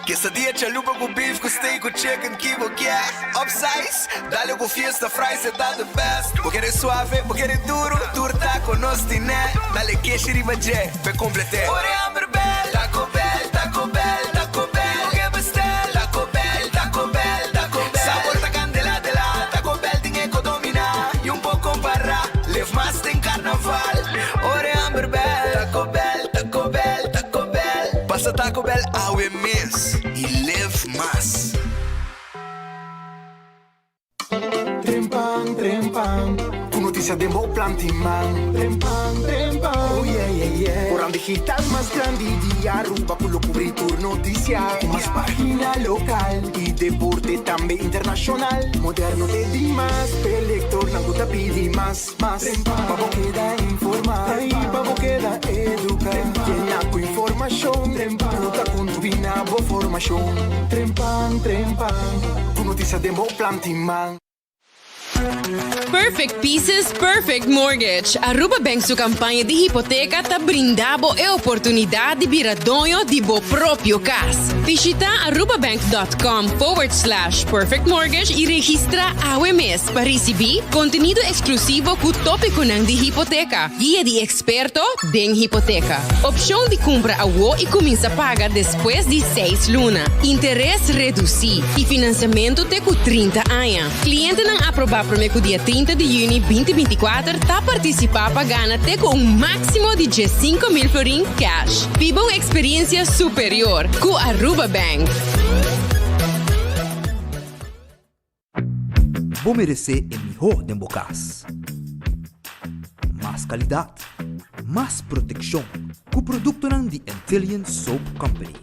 Quesadilla, chalupa com bife, com steak, com chicken, kibo, que é upsize. Dá-lhe com fiesta, fry, cê tá the best. Vou querer suave, vou querer duro, duro tá conosci ne dalle chiesci rivagge per complete ore Amberbell Taco Bell Taco Bell Taco Bell che bestel Taco Bell Taco Bell Taco Bell sabor ta candela de la Taco Bell tinge ko domina y un poco para live más en carnaval ore Amberbell Taco Bell Taco Bell Taco Bell passa Taco Bell awe miss y live más Trempang, tu noticia de Mo Plantiman. Trempang, oh yeah. Orang digital más grande de Aruba, por lo cubrir tu noticia. Más página local y deporte también internacional. Moderno te di más, pelector, nango te pidi más. Pavo queda informar, pavo queda educar. Llena tu información, nota con tu binabo formación. Trempang, tu noticia de Mo Plantiman. Perfect Pieces, Perfect Mortgage. Aruba Bank su campanha de hipoteca tá brindando a oportunidade de viradonho de bo próprio cas. Visita arubabank.com/perfect mortgage e registra AWMS para receber conteúdo exclusivo com tópico de hipoteca. Guia de experto de hipoteca. Opção de compra a WO e começa a pagar depois de 6 lunas. Interesse reduzido e financiamento até com 30 anos. Cliente não aprovar para o dia 30 de junho 2024 está participar pagando até com máximo de 5.000 florin cash. Viva uma experiência superior com Aruba Bank. Vou merecer o melhor de bocas. Mais qualidade, mais proteção com o produto de Intelligent Soap Company.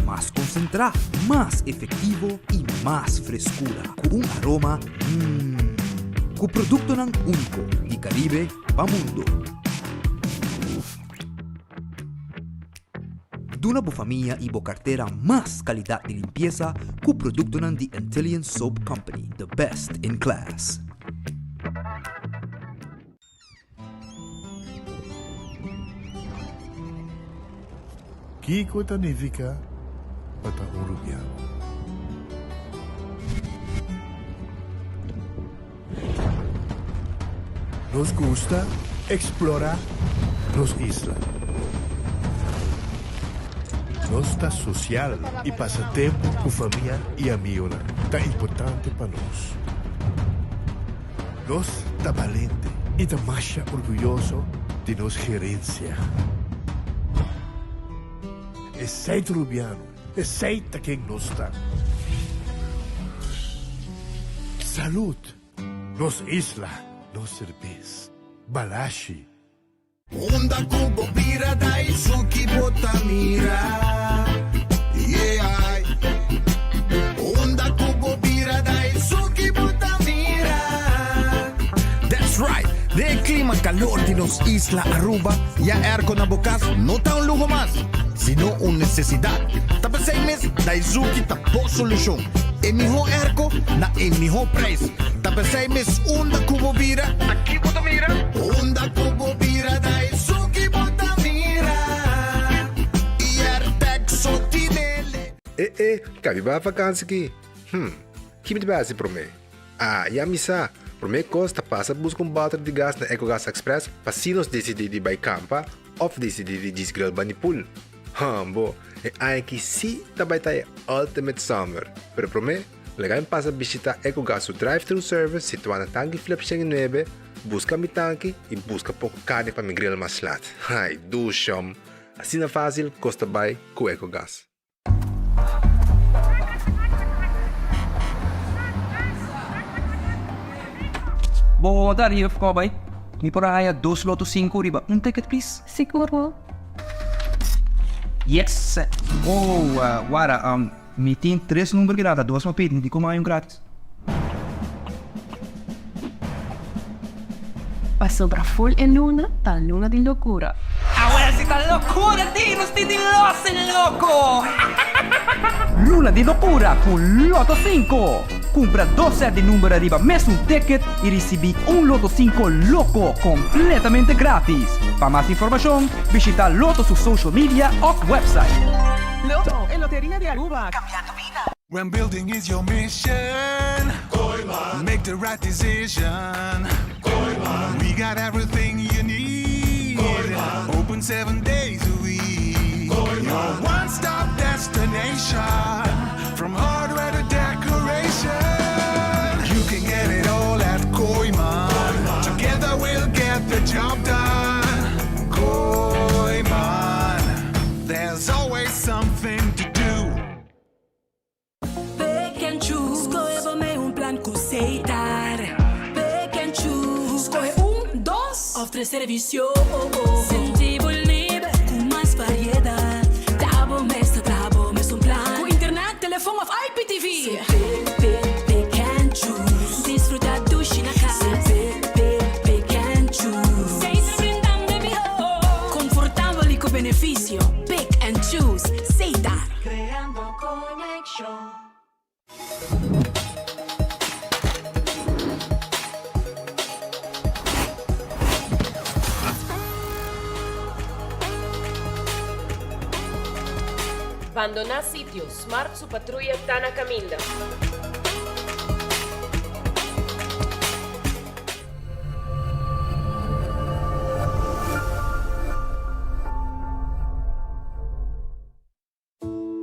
Mais concentrado, mais efetivo e mais frescura, com aroma com produto único de Caribe para mundo. Duna boa família e boa carteira mais qualidade de limpeza com produto de Intelligent Soap Company, the best in class. Kiko significa para Uruguay. Nos gusta explorar las islas. Nos está social y pasatiempo con familia y amigos. Está importante para nos. Nos está valiente y está más orgulloso de nos gerencia. Es seito rubiano, es seita quien nos está. Salud, nos isla, nos cerveza, balashi. Onda kubo bira dai suki botamira yeah Onda kubo bira dai suki botamira That's right. De clima calor de nos isla Aruba ya erco na bocas no tá un lujo más sino una necesidad. Tapa 6 meses dai suki tapo solución. E mijo erco na e mijo preço. Tapa 6 meses onda kubo bira aqui botamira onda kubo bira dai suki botamira e ertek sotinele. Cabe ba vakansie aqui. Que me base para mim? E a missa, para mim costa passa buscar bater de gás na EcoGas Express para se nós decidir de buy campa ou decidir de desgrill banipul. Bo, aí que sim também tá Ultimate Summer. Pero para mim, legal passa visitar EcoGas o drive-thru service situado na tanque Philip 9, busca mi tanque e busca pouco carne para mi grill mais lat. Ai, do chão. Assim é fácil, costa buy com EcoGas. Boa tarde, Kobai. Me por aí 2 lotos 5 riba. Um ticket, please. Seguro. Yes. Wara, me tem 3 números grátis, 2 uma pedem, de como é grátis. Passou para full em luna, tá luna de loucura. Ahora sí está locura, tío, estoy de los loco. Luna de loucura com Loto 5. Compra 12 de número arriba, mesmo um ticket e recebe Loto 5 louco completamente grátis. Para mais informação, visita Loto su social media ou website. Loto, en Lotería de Aruba. Cambiando vida. When building is your mission, Make the right decision. We got everything you need. Open 7 days a week. Your one-stop destination. From hardware to decoration. You can get it all at Koiman. Together we'll get the job done. Koiman. There's always something to do. Pick and choose. Escolhe me un plan aceitar. Pick and choose. Escolhe 1, 2 of 3 servicios. Sentivo livre com mais variedade. Tabo mes un plan. Com internet, telefone of IPTV. Pick and choose. Desfrutar do China casa. Pick and choose. Seis brindando de mejor. Confortável e com benefício. Pick and choose. Aceitar. Creando conexão. Abandonar sitio. Smart su patrulla está na caminda.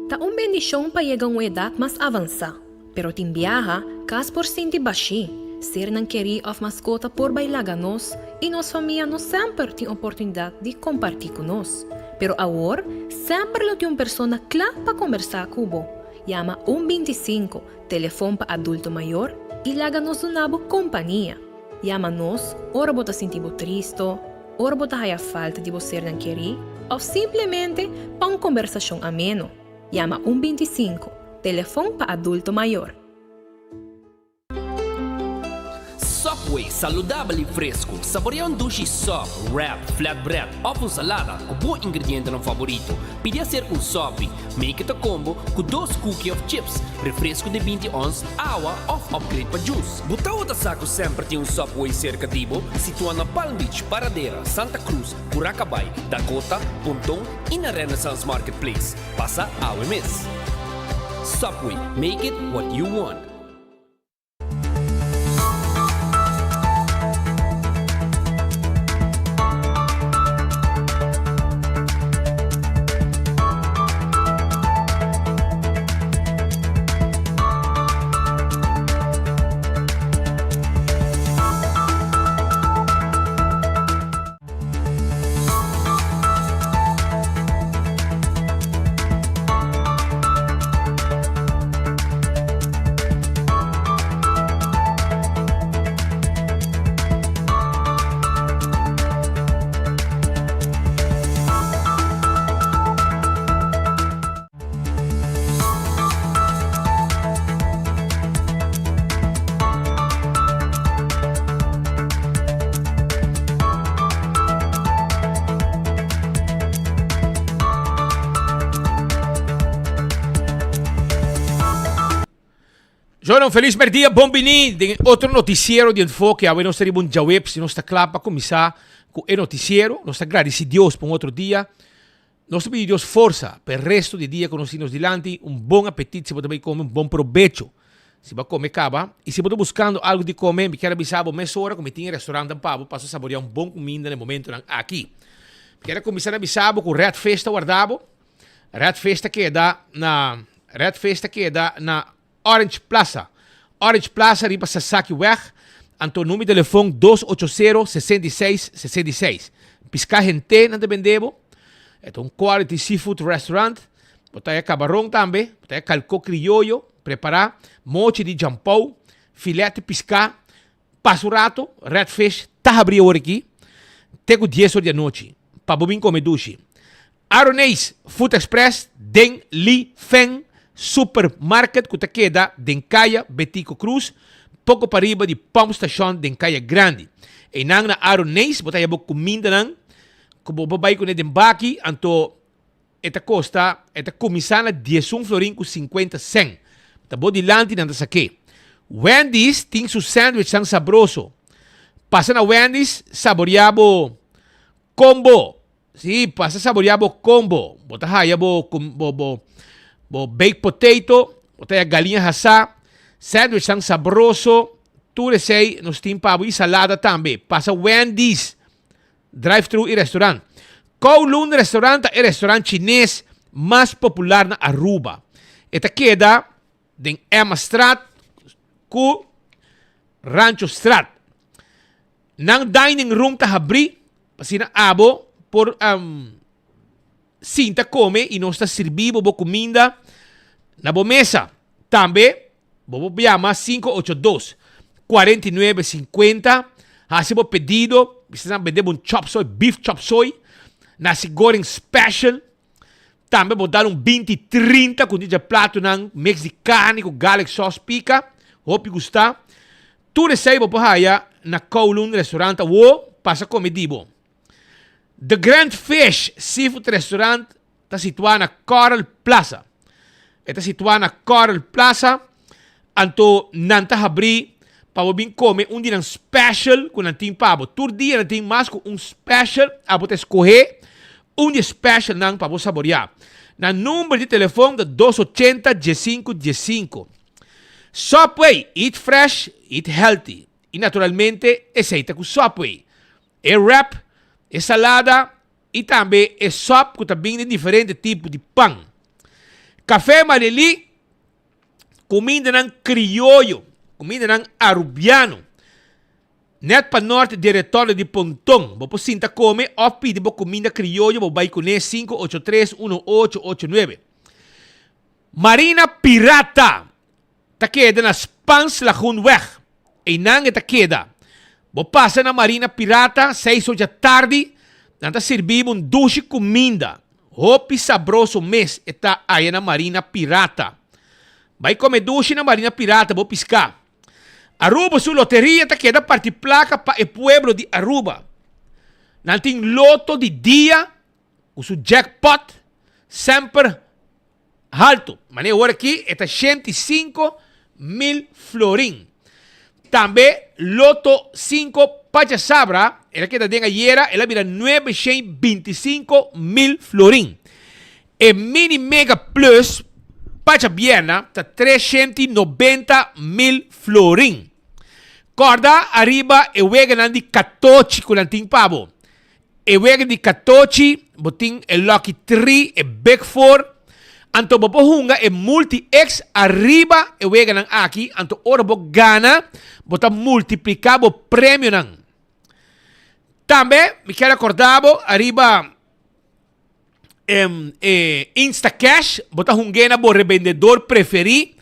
Ta un bendición pa llegar a una edad más avanzada, pero tin viaja cas por sinti baixi, ser nan querer of mascota por bailar nos e nos família não sempre tem oportunidade de compartilhar com nós. Pero agora, sempre lo tem uma pessoa clara para conversar com o Llama 125, telefone para adulto maior e laga nos uma companhia. Llama nos, ora bota sentir triste, ora bota a falta de você não querer, ou simplesmente para uma conversação ameno. Llama 125, telefone para adulto maior. Subway, saudável e fresco. Saboreia um duche soft, wrap, flatbread, ou salada com bom ingrediente no favorito. Pide ser um Subway. Make it a combo com 2 cookies of chips, refresco de 20 ons, água ou upgrade para juice. Buta outra saco sempre tem um Subway cerca de Ibo, situado na Palm Beach, Paradera, Santa Cruz, Curacabai, Dakota, Pontong e na Renaissance Marketplace. Passa a UMS. Subway, make it what you want. João, feliz dia, bom bini. Outro noticiero de enfoque, a nós teremos um jaweb, se nós está claro para começar com o noticiero, nós está agradecido a Deus por outro dia. Nós pedimos Deus força para o resto do dia que nós temos diante, bom apetite, se você também comer bom provecho. Se você comer caba, e se você buscando algo de comer, me quero avisar, meia hora, como tem restaurante em Pabo, para saborear bom comida no momento aqui. Quero começar a avisar com o Red Festa guardado. Red Festa que dá na Orange Plaza. Orange Plaza, riba sa Saki Weg. Anto número de telefone 280-6666. Pisca gente na vendebo. Ito un quality seafood restaurant. Botaya camarão também. Botaya calco criollo. Preparar mochi de jampou. Filete pisca. Pasurato. Redfish. Tahabri hoje aqui. Tego 10 horas da noite. Pabobin come dushi. Aronês Food Express. Den Li Feng. Supermarket que queda den Caia Betico Cruz, pouco para riba de Pump Station den Caia Grande. E nang na Aronês, botaya bo comida nang, como babay ko na den baki, anto eta costa, eta comisana 10 florin com 50 cent. Tabo di lanti nang tasake. Wendy's ting su sandwich sang sabroso. Pasa na Wendy's, saboreabo combo. Si, pasa saboreabo combo. Botahaya bo baked potato, botaya galinha assá, sandwich sang sabroso, Tu sei nos tem pavo e salada também. Passa Wendy's, drive-thru e restaurante. Kowloon Restaurant é o restaurante chinês mais popular na Aruba. Esta queda em Emma Strat com Rancho Strat. Nang dining room ta abri, pasina abo por cinta come e nós está servindo bo comida na bo mesa. Também bo llama 582 4950. Hace bo pedido, bisa vender um chop suey, beef chop suey, nasi goreng special. Também bo dar 20-30 com dia prato ng mix de carne com garlic sauce pica. Hope gusta. Tu recebe bo haya na Kowloon Restaurant wo passa come dibo. The Grand Fish Seafood Restaurant está situado na Coral Plaza. Está situado na Coral Plaza. Anto nanta abri para bem comer dia special com nanting pabo. Tur dia nanting mais com special abo te escolher dia special nang para saborear. Na número de telefone de 280-1515. Subway, eat fresh, eat healthy. E naturalmente, aceita com Subway. É wrap, é salada e também é sopa que também de diferentes tipos de pão. Café Marili, comida ng criollo, comida ng arubiano. Net pa norte diretório de Pontong. Bo po sinta come, off pide bo comida criollo, bo bay kune 583-1889. Marina Pirata. Takeda na Spans Lagoonweg. E nang queda. Bo passa na Marina Pirata, 6 horas da tarde, nanta servir duche comida. Hopi sabroso mês está aí na Marina Pirata. Vai comer duche na Marina Pirata, bo piscar. Aruba, sua loteria, tá queda parte placa para o pueblo de Aruba. Nanting loto de dia, o seu jackpot, sempre alto. Mas agora aqui, está 105.000 florin. Também, loto 5 Pacha Sabra, ela que tem ayer, ela vira 925.000 florin. E Mini Mega Plus, Pacha Viena, está 390.000 florin. Corda, arriba, e wega de 14 com nanting pavo. E wega de 14, boting e Lucky 3, e Big 4. Anto bopo hunga e multi-X arriba e wega nang aki. Anto ora bo gana, bota multiplicar bo prêmio nang. Também, me quero acordar, arriba Instacash, bota hungena bo revendedor preferido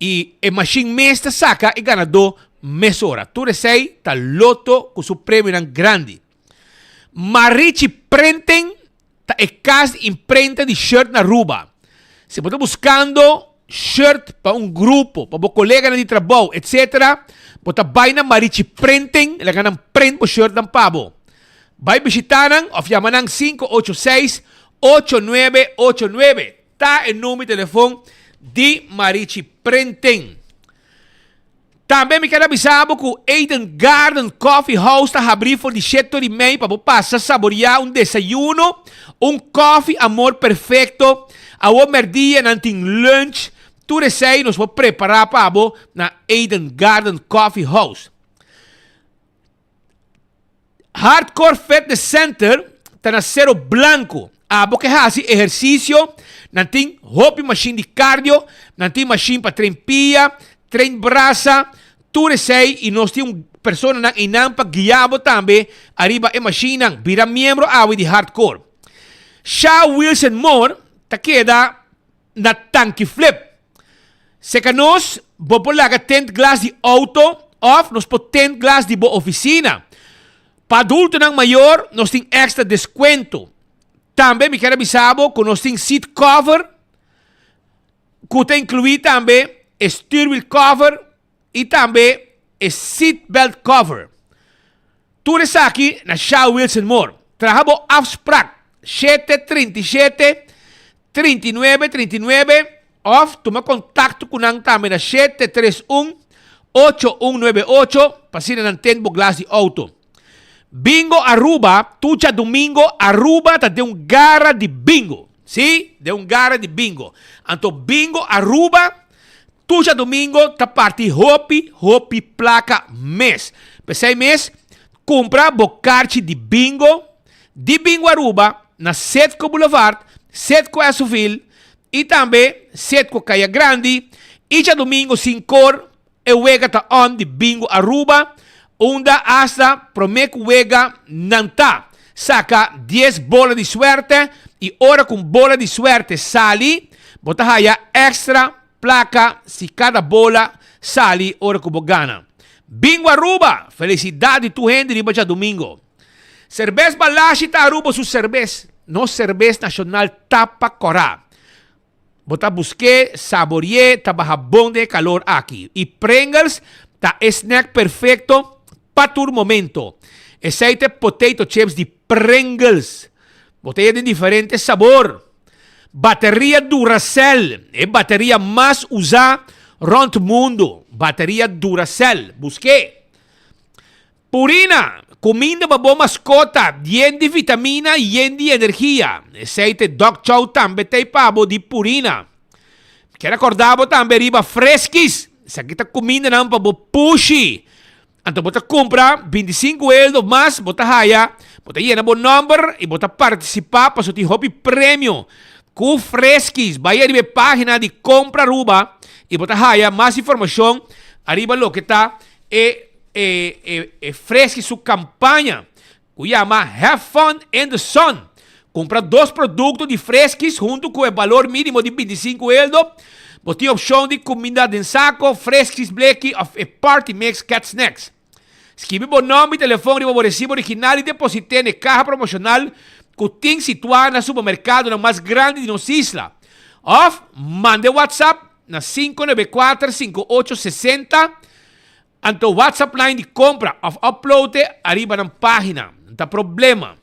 e machine mesta saca e ganador mesora. Tu sei, ta loto com su prêmio nang grande. Marichi Printing, ta e casa imprenta de shirt na Aruba. Se você está buscando shirt para um grupo, para um colega de trabalho, etc., você vai na Marichi Printing, ela ganha print para shirt ng pabo. Vai visitar ou chamar 586-8989. Está o número de telefone de Marichi Printing. Também me quero avisar que o Eden Garden Coffee House está abrindo por 7h30 para passar a saborear desayuno, coffee, amor perfeito. A merdia nanting lunch, tu sei nos vou preparar para na Eden Garden Coffee House. Hardcore Fitness Center está na Cerro Blanco. Que hace exercício, nanting hobby machine de cardio, nanting machine para tren pia, tren braça, tu sei e nós temos pessoa na inampa guiado também, arriba e machine vira membro de hardcore. Shaw Wilson Moore ta queda na tanque flip. Se que nós vamos laga 10 glass de auto off, nós po 10 glass de boa oficina. Para adulto ng maior, nós tem extra desconto. Também me quero avisar que nós tem seat cover, que tem incluído também steering wheel cover e também seat belt cover. Tudo isso aqui na Shaw Wilson Moore. Trabalho afspraak 737-3939 of toma contato com nang também na 731-8198 pasina ng 10 glass de auto. Bingo Aruba, tucha domingo Aruba ta de gara de bingo. ¿Sí? De gara de bingo. Anto bingo Aruba, Tuja domingo, ta parti hopi placa mês. Pensei mês, compra bocarte de bingo Aruba, na Setco Boulevard, Setco Açoville, e também Setco Caia Grande, e já domingo, 5 eu wega ta on de bingo Aruba, onde hasta promeco wega nanta. Saca 10 bolas de suerte, e ora com bola de suerte sali, bota haya extra placa se cada bola sali ora com gana. Bingo Aruba, felicidade tu gente riba já domingo. Cerveza Balashi ta Aruba su cerveza, no cerveza nacional tapa corá. Bota busque, saboreie, ta baja bom de calor aqui. E Pringles ta snack perfecto para tu momento. Aceite potato chips de Pringles. Botella de diferente sabor. Bateria Duracell, é bateria mais usada rond mundo. Bateria Duracell. Busque. Purina, comida para boa mascota, yen de vitamina, yen de energia. Aceite Doc Chow também tem pabo de Purina. Quero acordar também riba fresquis. Se aqui tá comida não para pushy. Então bota compra 25 euros mais, bota haya, bota llena bom number e bota participar para sortir hobby prêmio. Com fresquis, vai a página de compra Aruba e bota haya mais informação. Arriba lo que tá fresque su campanha, que chama Have Fun in the Sun. Compra 2 produtos de fresquis junto com o valor mínimo de 25 euros. Você tem a opção de comida de saco, fresquis black of a party mix cat snacks. Escreve o nome e telefone do recibo original e deposite na caixa promocional que tem situado no supermercado na mais grande de nossa isla. Ou mande WhatsApp na 594-5860. Então, o WhatsApp line de compra of upload arriba na página. Não tem problema.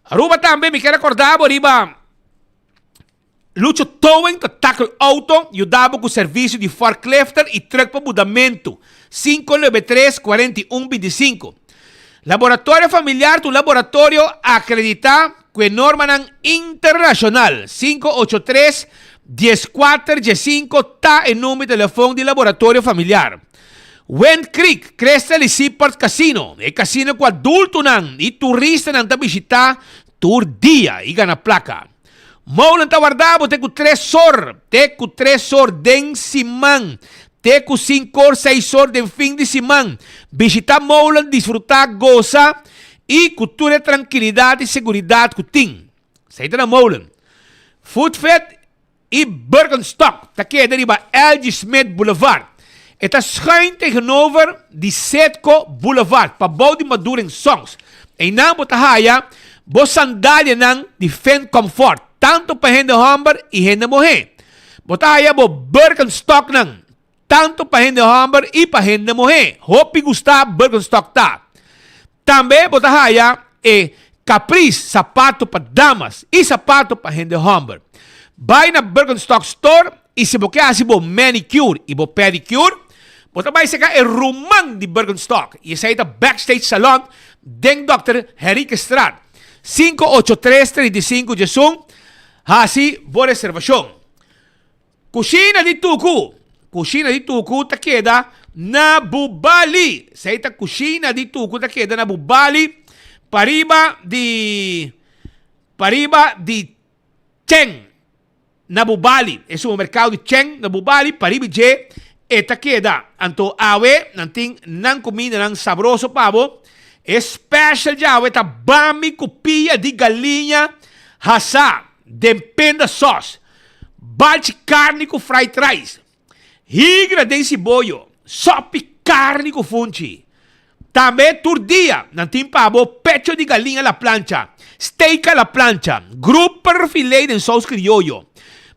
Aruba também, me quero acordar, arriba Lucho Towing, tackle auto, e dava com o serviço de forklifter e truck para mudamento. 593-4125. Laboratório familiar, tu laboratório acredita com norma internacional. 583-1415 está em nome de telefone de laboratório familiar. Wind Creek, Crystal e Seaport Casino. É casino com adulto e turista não visitar tur dia e gana placa. Moulan ta guardado, te com tresor den simão. Te com 5 or 6 horas de fim de semana. Visitar Moulan, desfrutar, gozar e cultura, tranquilidade e segurança que tem. Saída na Moulan. Food Fed e Bergenstock. Tá aqui deriva L.G. Smith Boulevard. Está schuin tegenover de Setco Boulevard. Pa bouw de Maduring Songs. E na botahaya, bo sandalia nang de Fen Comfort. Tanto para gente hombre e gente mulher. Botahaya bo Bergenstock nang. Tanto para gente hombre e para gente mulher. Hopi gusta Bergenstock ta. Também botahaya Caprice, sapato para damas e sapato para gente hombre. Vai na Bergenstock Store e se você quer bo manicure e bo pedicure, você vai chegar em Rumang de Bergenstock. E esse aí é o Backstage Salon den Dr. Henrique Estrada. 583-35-11. Assim, boa reservação. Cozinha de Tucu. Cozinha de Tucu tá queda na Bubali. Essa aí é cozinha de Tucu tá queda na Bubali. Pariba de Cheng. Na Bubali. É o mercado de Cheng, na Bubali, Pariba de eta queda. Anto awe, nanting nang comida nang sabroso pavo. Special jawe ta bami cupia de galinha hassa. Dependa sauce. Balde carne com fried rice. Higra de cibollo. Sope carne com funchi. Também turdia. Nanting pavo, pecho de galinha la plancha. Steak a la plancha. Grouper filet en sauce criollo.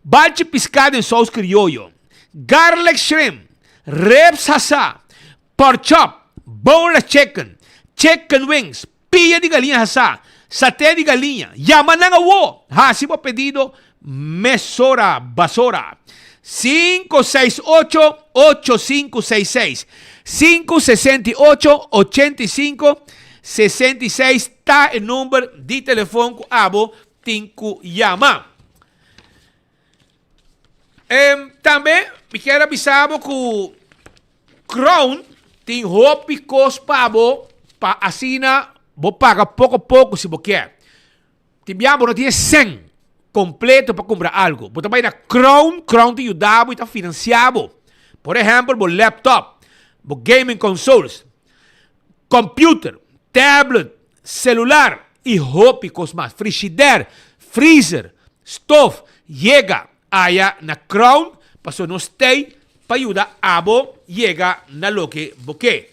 Balde pescado en sauce criollo. Garlic shrimp. Ribs hassa. Pork chop. Boneless chicken. Chicken wings. Pia de galinha hassa. Saté de galinha. Yamanang awo. Si po pedido. Mesora basora. 568-8566. 568-8566. Está el número de teléfono que abo tinku llama. Também quero avisar que o Crown tem hopi cos pabo para assina, vou pagar pouco a pouco se você quer. Tibiamo não tinha 100 completo para comprar algo. Você vai na Crown te ajudava e está financiado. Por exemplo, o laptop, o gaming consoles, computer, tablet, celular e hópicos mais. Frigider, freezer, stove, llega allá na Crown, para não stay, para ajudar a abo, llega na lo que boque.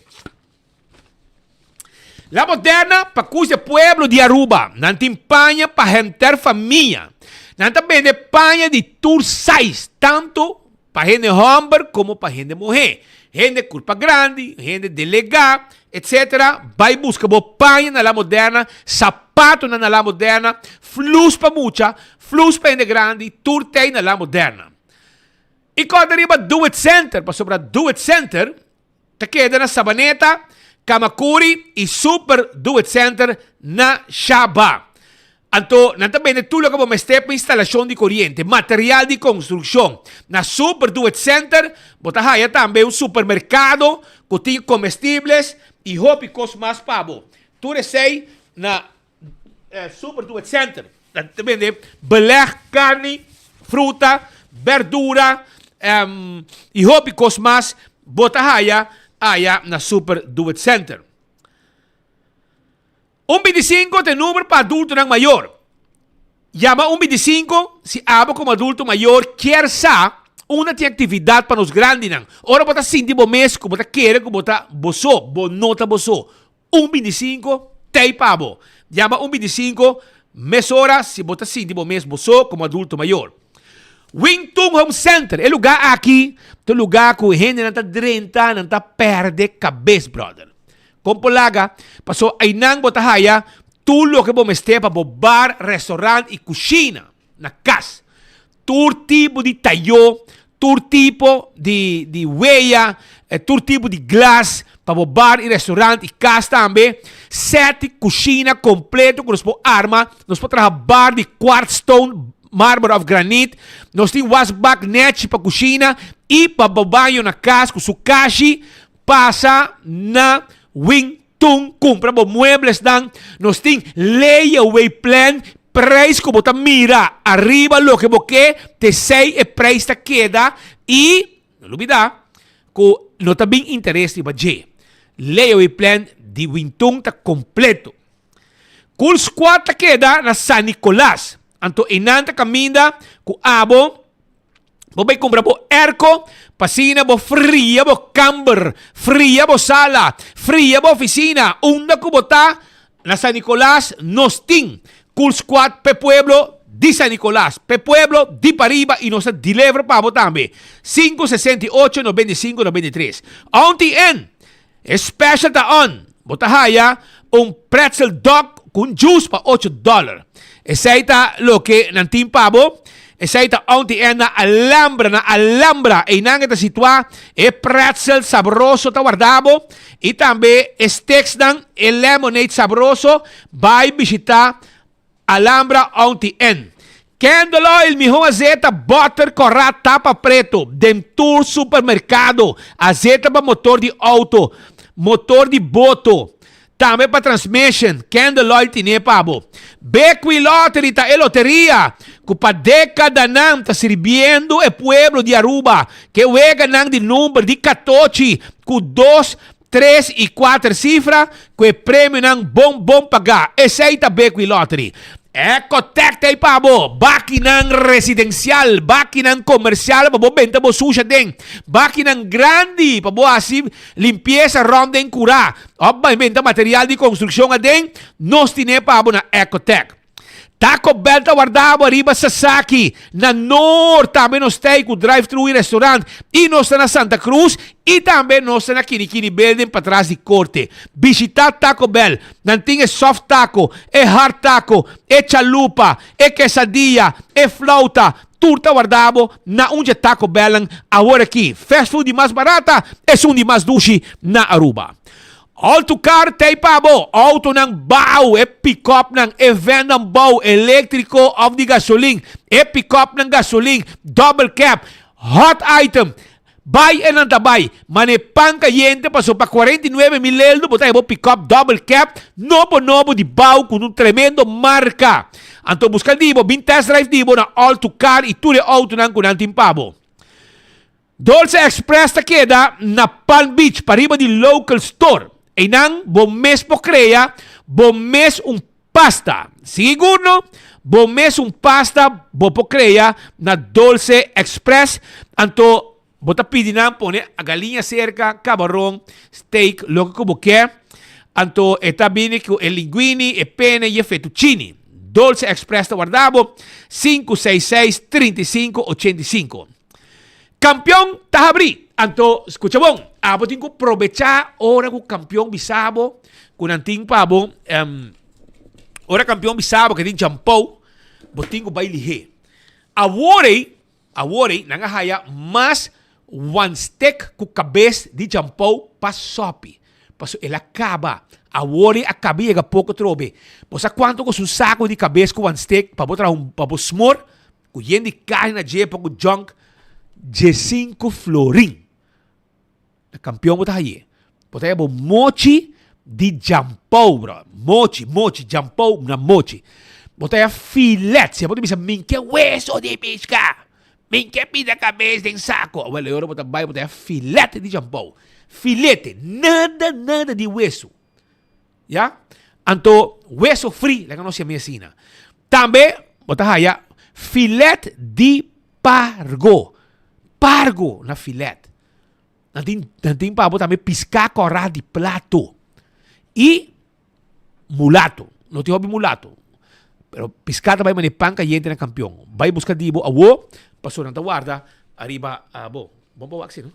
La Moderna, para cuide pueblo de Aruba, não tem panha para gente família. Não também de panha de tour size, tanto para gente homem como para gente mulher. Gente culpa grande, gente delegada, etc. Vai buscar panha na La Moderna, sapato na La Moderna, flus para mucha, flus para gente grande, tour tem na La Moderna. E quando arriba Do It Center, para sobre Do It Center, te queda na Sabaneta, Kamakuri e Super Do It Center na Shaba. Anto, também de tudo que vamos ter para instalação de corrente, material de construção. Na Super Do It Center, você tem também um supermercado que tem comestíveis e hópicos mais pavo. Tudo sei na Super Do It Center. Também de beleg, carne, fruta, verdura e hópicos mais, você tem na Super Do It Center. 125 tem número para adulto não maior. Llama 125 se aba como adulto maior quer sa uma tem atividade para os grandes não. Ora bota sentir bom mês, como bota querer, como bota boso, bonota boso. 125 tem pabo. Llama 125 mesora se bota sentir bom mês boso como adulto maior. Wingtung Home Center, é lugar aqui, é lugar que a gente não está drenta, não está perde cabeça, brother. Compolaga, passou aí nang botahaya, tudo que vamos ter para bar, restaurante e cozinha na casa. Todo tipo de talho, todo tipo de huella, todo tipo de glass para bar e restaurante e casa também. 7 cozinha completo com nós arma, nós podemos trabalhar de quartzstone, mármore of granite, nós temos washback net para cozinha e para banho na casa com sukashi, passa na Wingtung, compra bom muebles dan, nós tem layaway plan, preço como tá mira, arriba lo que você te sei e preço tá queda e, não olvida, que não tá bem interesse para J. Layaway plan de Wingtung tá completo. Cool squad tá queda na San Nicolás, anto inanta caminda com abo, vai comprar bo airco, pasina bo fria bo camber, fria bo sala, fria bo oficina, unda kubota na San Nicolás nos tin, cool squad pe pueblo di San Nicolás, pe pueblo di Pariba y nos deliver pa bo tambe 568 95 93. Auntie N, special ta on, botahaya un pretzel dog con juice pa $8. Esaita lo que nantin pabo. Esa ita auntie na Alhambra e nangeta situa e pretzel sabroso ta guardabo e também steaks dan e lemonade sabroso vai visitar Alhambra auntie N. Candle oil, mijo azeta, butter, corra, tapa preto, Dentur supermercado, azeta para motor de auto, motor de boto, também para transmission, candle oil tine pabo. Bequi Lottery ta e loteria, que para década não está sirviendo el pueblo de Aruba, que juega não de número de 14, com 2, 3 e 4 cifras, que o prêmio não bom pagar. Esse aí tá Bequi Lottery. Ecotec tay pabo, bakinang residencial, bakinang comercial, pabo benta bo susha den, bakinang grande, pabo así limpieza ronda en cura, obba inventa material de construcción aden, nos tiene pabo na Ecotec. Taco Bell ta guardavo arriba Sasaki, na Nord também nós tem com drive-thru e restaurante, e nós na Santa Cruz, e também nós na Kinikini Building para trás de corte. Visitar Taco Bell, não tem soft taco, é hard taco, é chalupa, é quesadilla, é flauta, turta guardavo na onde Taco Bell agora aqui. Fast food mais barata, é de mais dushi na Aruba. Autocar tem pabo, auto ng bao, e pick-up ng event ng bao, elétrico of the gasoline, e pick-up ng gasoline, double cab, hot item, Bay en antabay. Manepan caliente pasó para 49,000 euros. Botay mo pick up double cap. Nobo di bau con un tremendo marca. Anto buscar dibo, bin test drive dibo na all to car e ture auto nang kunanting pabo. Dolce Express ta queda na Palm Beach, pariba di local store. E nang bom mes po crea, bom mes un pasta. Siguro, bom mes un pasta, bo po crea na Dolce Express. Anto bota pidi na pone a galinha cerca, camarón, steak, lo que como quer. Anto eta bini con el linguini, e pene e fettuccini. Dolce Express ta guardavo 566-3585. Campeón Tajabri. Anto, escucha bon. Abo tengo aprovechar ora con campeón bisabo. Con anting pabo. Ora campeón bisabo que din champou. Botingo bailihe. Awore, nanga haya mas one stick com cabeça de champou pa sopi. Paso ela acaba. Awore acabia ga pouco trobe. Posa quanto com um saco de cabeça com one stick pa botar pa bo smor. Com yendi carne na jepa com junk. De 5 florin. O campeão bota aí. Bota aí mochi de jampou, bro. Mochi, jampou na mochi. Bota aí filete. Você pode pensar, min que hueso de pisca. Min que pida cabeça em saco. Well, eu bota aí filete de jampou. Filete, nada de hueso. Ya? Anto, hueso free, la que não se medicina. Também, bota aí, filete de pargo. Pargo na filete. Nantin pabo também piscar corral de plato. E mulato. Não te houve mulato. Pero piscar também mane pan caliente na campeão. Vai buscar dibo awo. Passou na guarda. Arriba abo. Bombo waxi, não?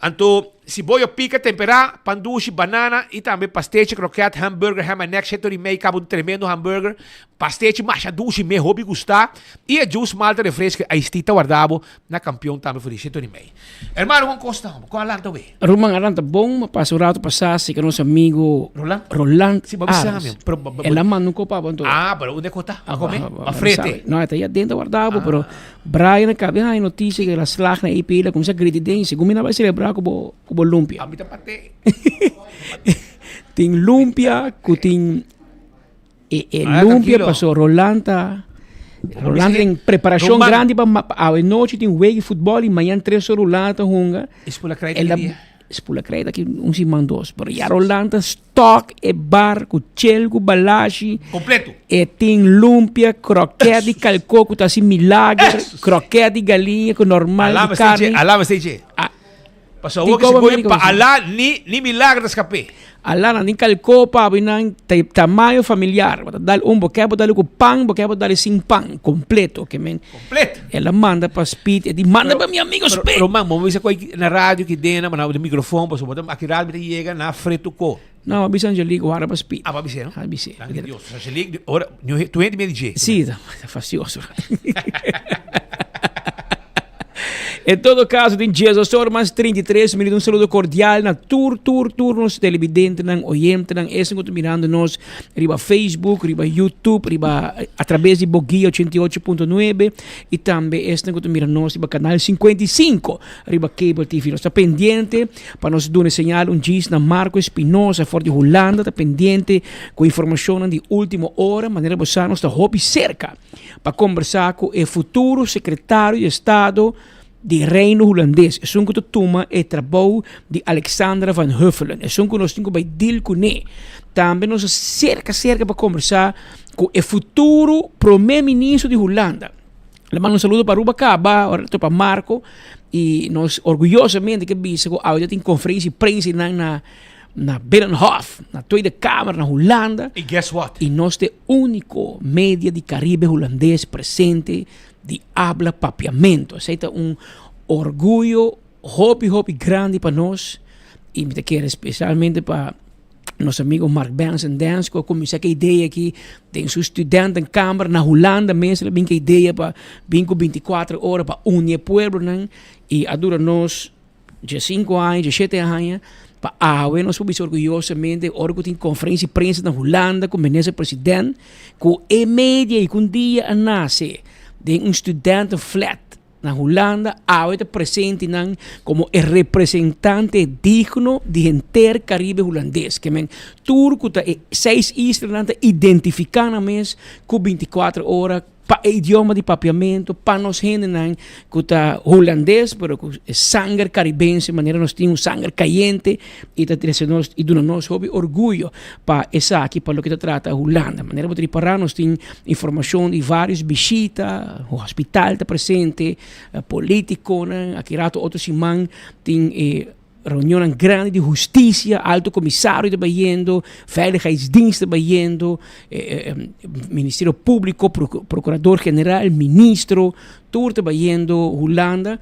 Anto, si bollo pica, tempera, pandushi, banana e também pastete, croquete, hambúrguer, ham and neck, cheto e meio, cabo de tremendo hambúrguer, pastete, machadushi, me hobby gustar e a juice malta refresca, a estita guardavo na campeão também por cheto e meio. Hermano, vamos costar, com a lanta bem. Rumang aranta bom, passo rato passasse com nosso amigo Roland. Sim, vamos saber. Ela manda nunca pa bom. Ah, pero onde costa? A comer? A frente. Não, até aí dentro guardavo, pero Brian acabou a notícia que ela slag na IP, ela começa a gritidência, como vai celebrar como lumpia. A mim tá parte. Tem lumpia, tem lumpia passou Rolanda tem preparação grande para a noite tem jogo de futebol e manhã 3 horas Rolanda hunga. Espula crédito. Espula crédito aqui se mandos, pero ya Rolanda stock e bar com chel com balashi completo. E tem lumpia, croquete de calcoco, tá assim milagre, croquete de galinha com normal de carne. Alama seje. Passou o que se foi para alá ni milagre escapé. Alá na calco pa binang tamanho familiar. Dal boquebo dali com pão, boquebo dali sem pão completo, que men. Completo. Ela manda para Speed e manda para meu amigo Speed. Román, vamos ver se na rádio que dena, mas no microfone, passou botar aqui rádio chega na freto co. Não, a bisa Angelique guarda para Speed. Ah, para bisa, não? A bisa. Deus, Angelique, ora, tu entra meio DJ. Sim, tá facioso. Em todo caso, tem Jesus mais 33 minutos. Saludo cordial na tour nos televidentes, nos oyentes, estão mirando nos riba Facebook, riba YouTube, riba através de Boguia 88.9 e também estão mirando nos riba canal 55, riba Cable TV. Nós está pendente para nos dar señal diz na Marco Espinosa, for de Holanda, está pendente com informação de última hora, maneira de nós está hobby cerca para conversar com o futuro secretário de Estado de Reino Holandês. É um que toma e trabalho de Alexandra van Huffelen. É um que nós temos para deal com ele. Também nós cerca para conversar com o futuro primeiro-ministro de Holanda. Le mando um saludo para Rubacaba, para Marco, e nós orgulhosamente que vimos que a tem conferência de prensa na Binnenhof, na Tweede Kamer, na Holanda. E guess what? E nós temos o único mídia de Caribe holandês presente de habla papiamento. Aceita orgulho hobby grande para nós e me quero especialmente para nosso amigo Mark Benson Dance, que começou a ideia aqui, tem seu estudante em Câmara na Holanda, mesmo bem que ideia para 24 horas para unir pueblo, né? E adora nós de 5 anos, de 7 anos, para nós somos orgulhosamente, orgulho tem conferência de prensa na Holanda, com o ministro presidente, com a média e com o dia a nascer de estudante flat na Holanda, ahora presente como el representante digno de enter Caribe holandês. Que men turco ta 6 islas identificando mes com 24 horas pa idioma de papiamento, pa nos gente que está holandês, pero com sangue caribense, maneira nós temos sangue caliente e tá trazendo e dando nós hobby orgulho para essa aqui para o que trata a Holanda. Maneira de preparar nós tem informação de vários visitas, o hospital está presente, político, aqui rato outro simão tem reunião grande de justiça, alto comissário está indo, veiligheidsdienst está indo, Ministério Público, Procurador General, Ministro, tudo está indo Holanda,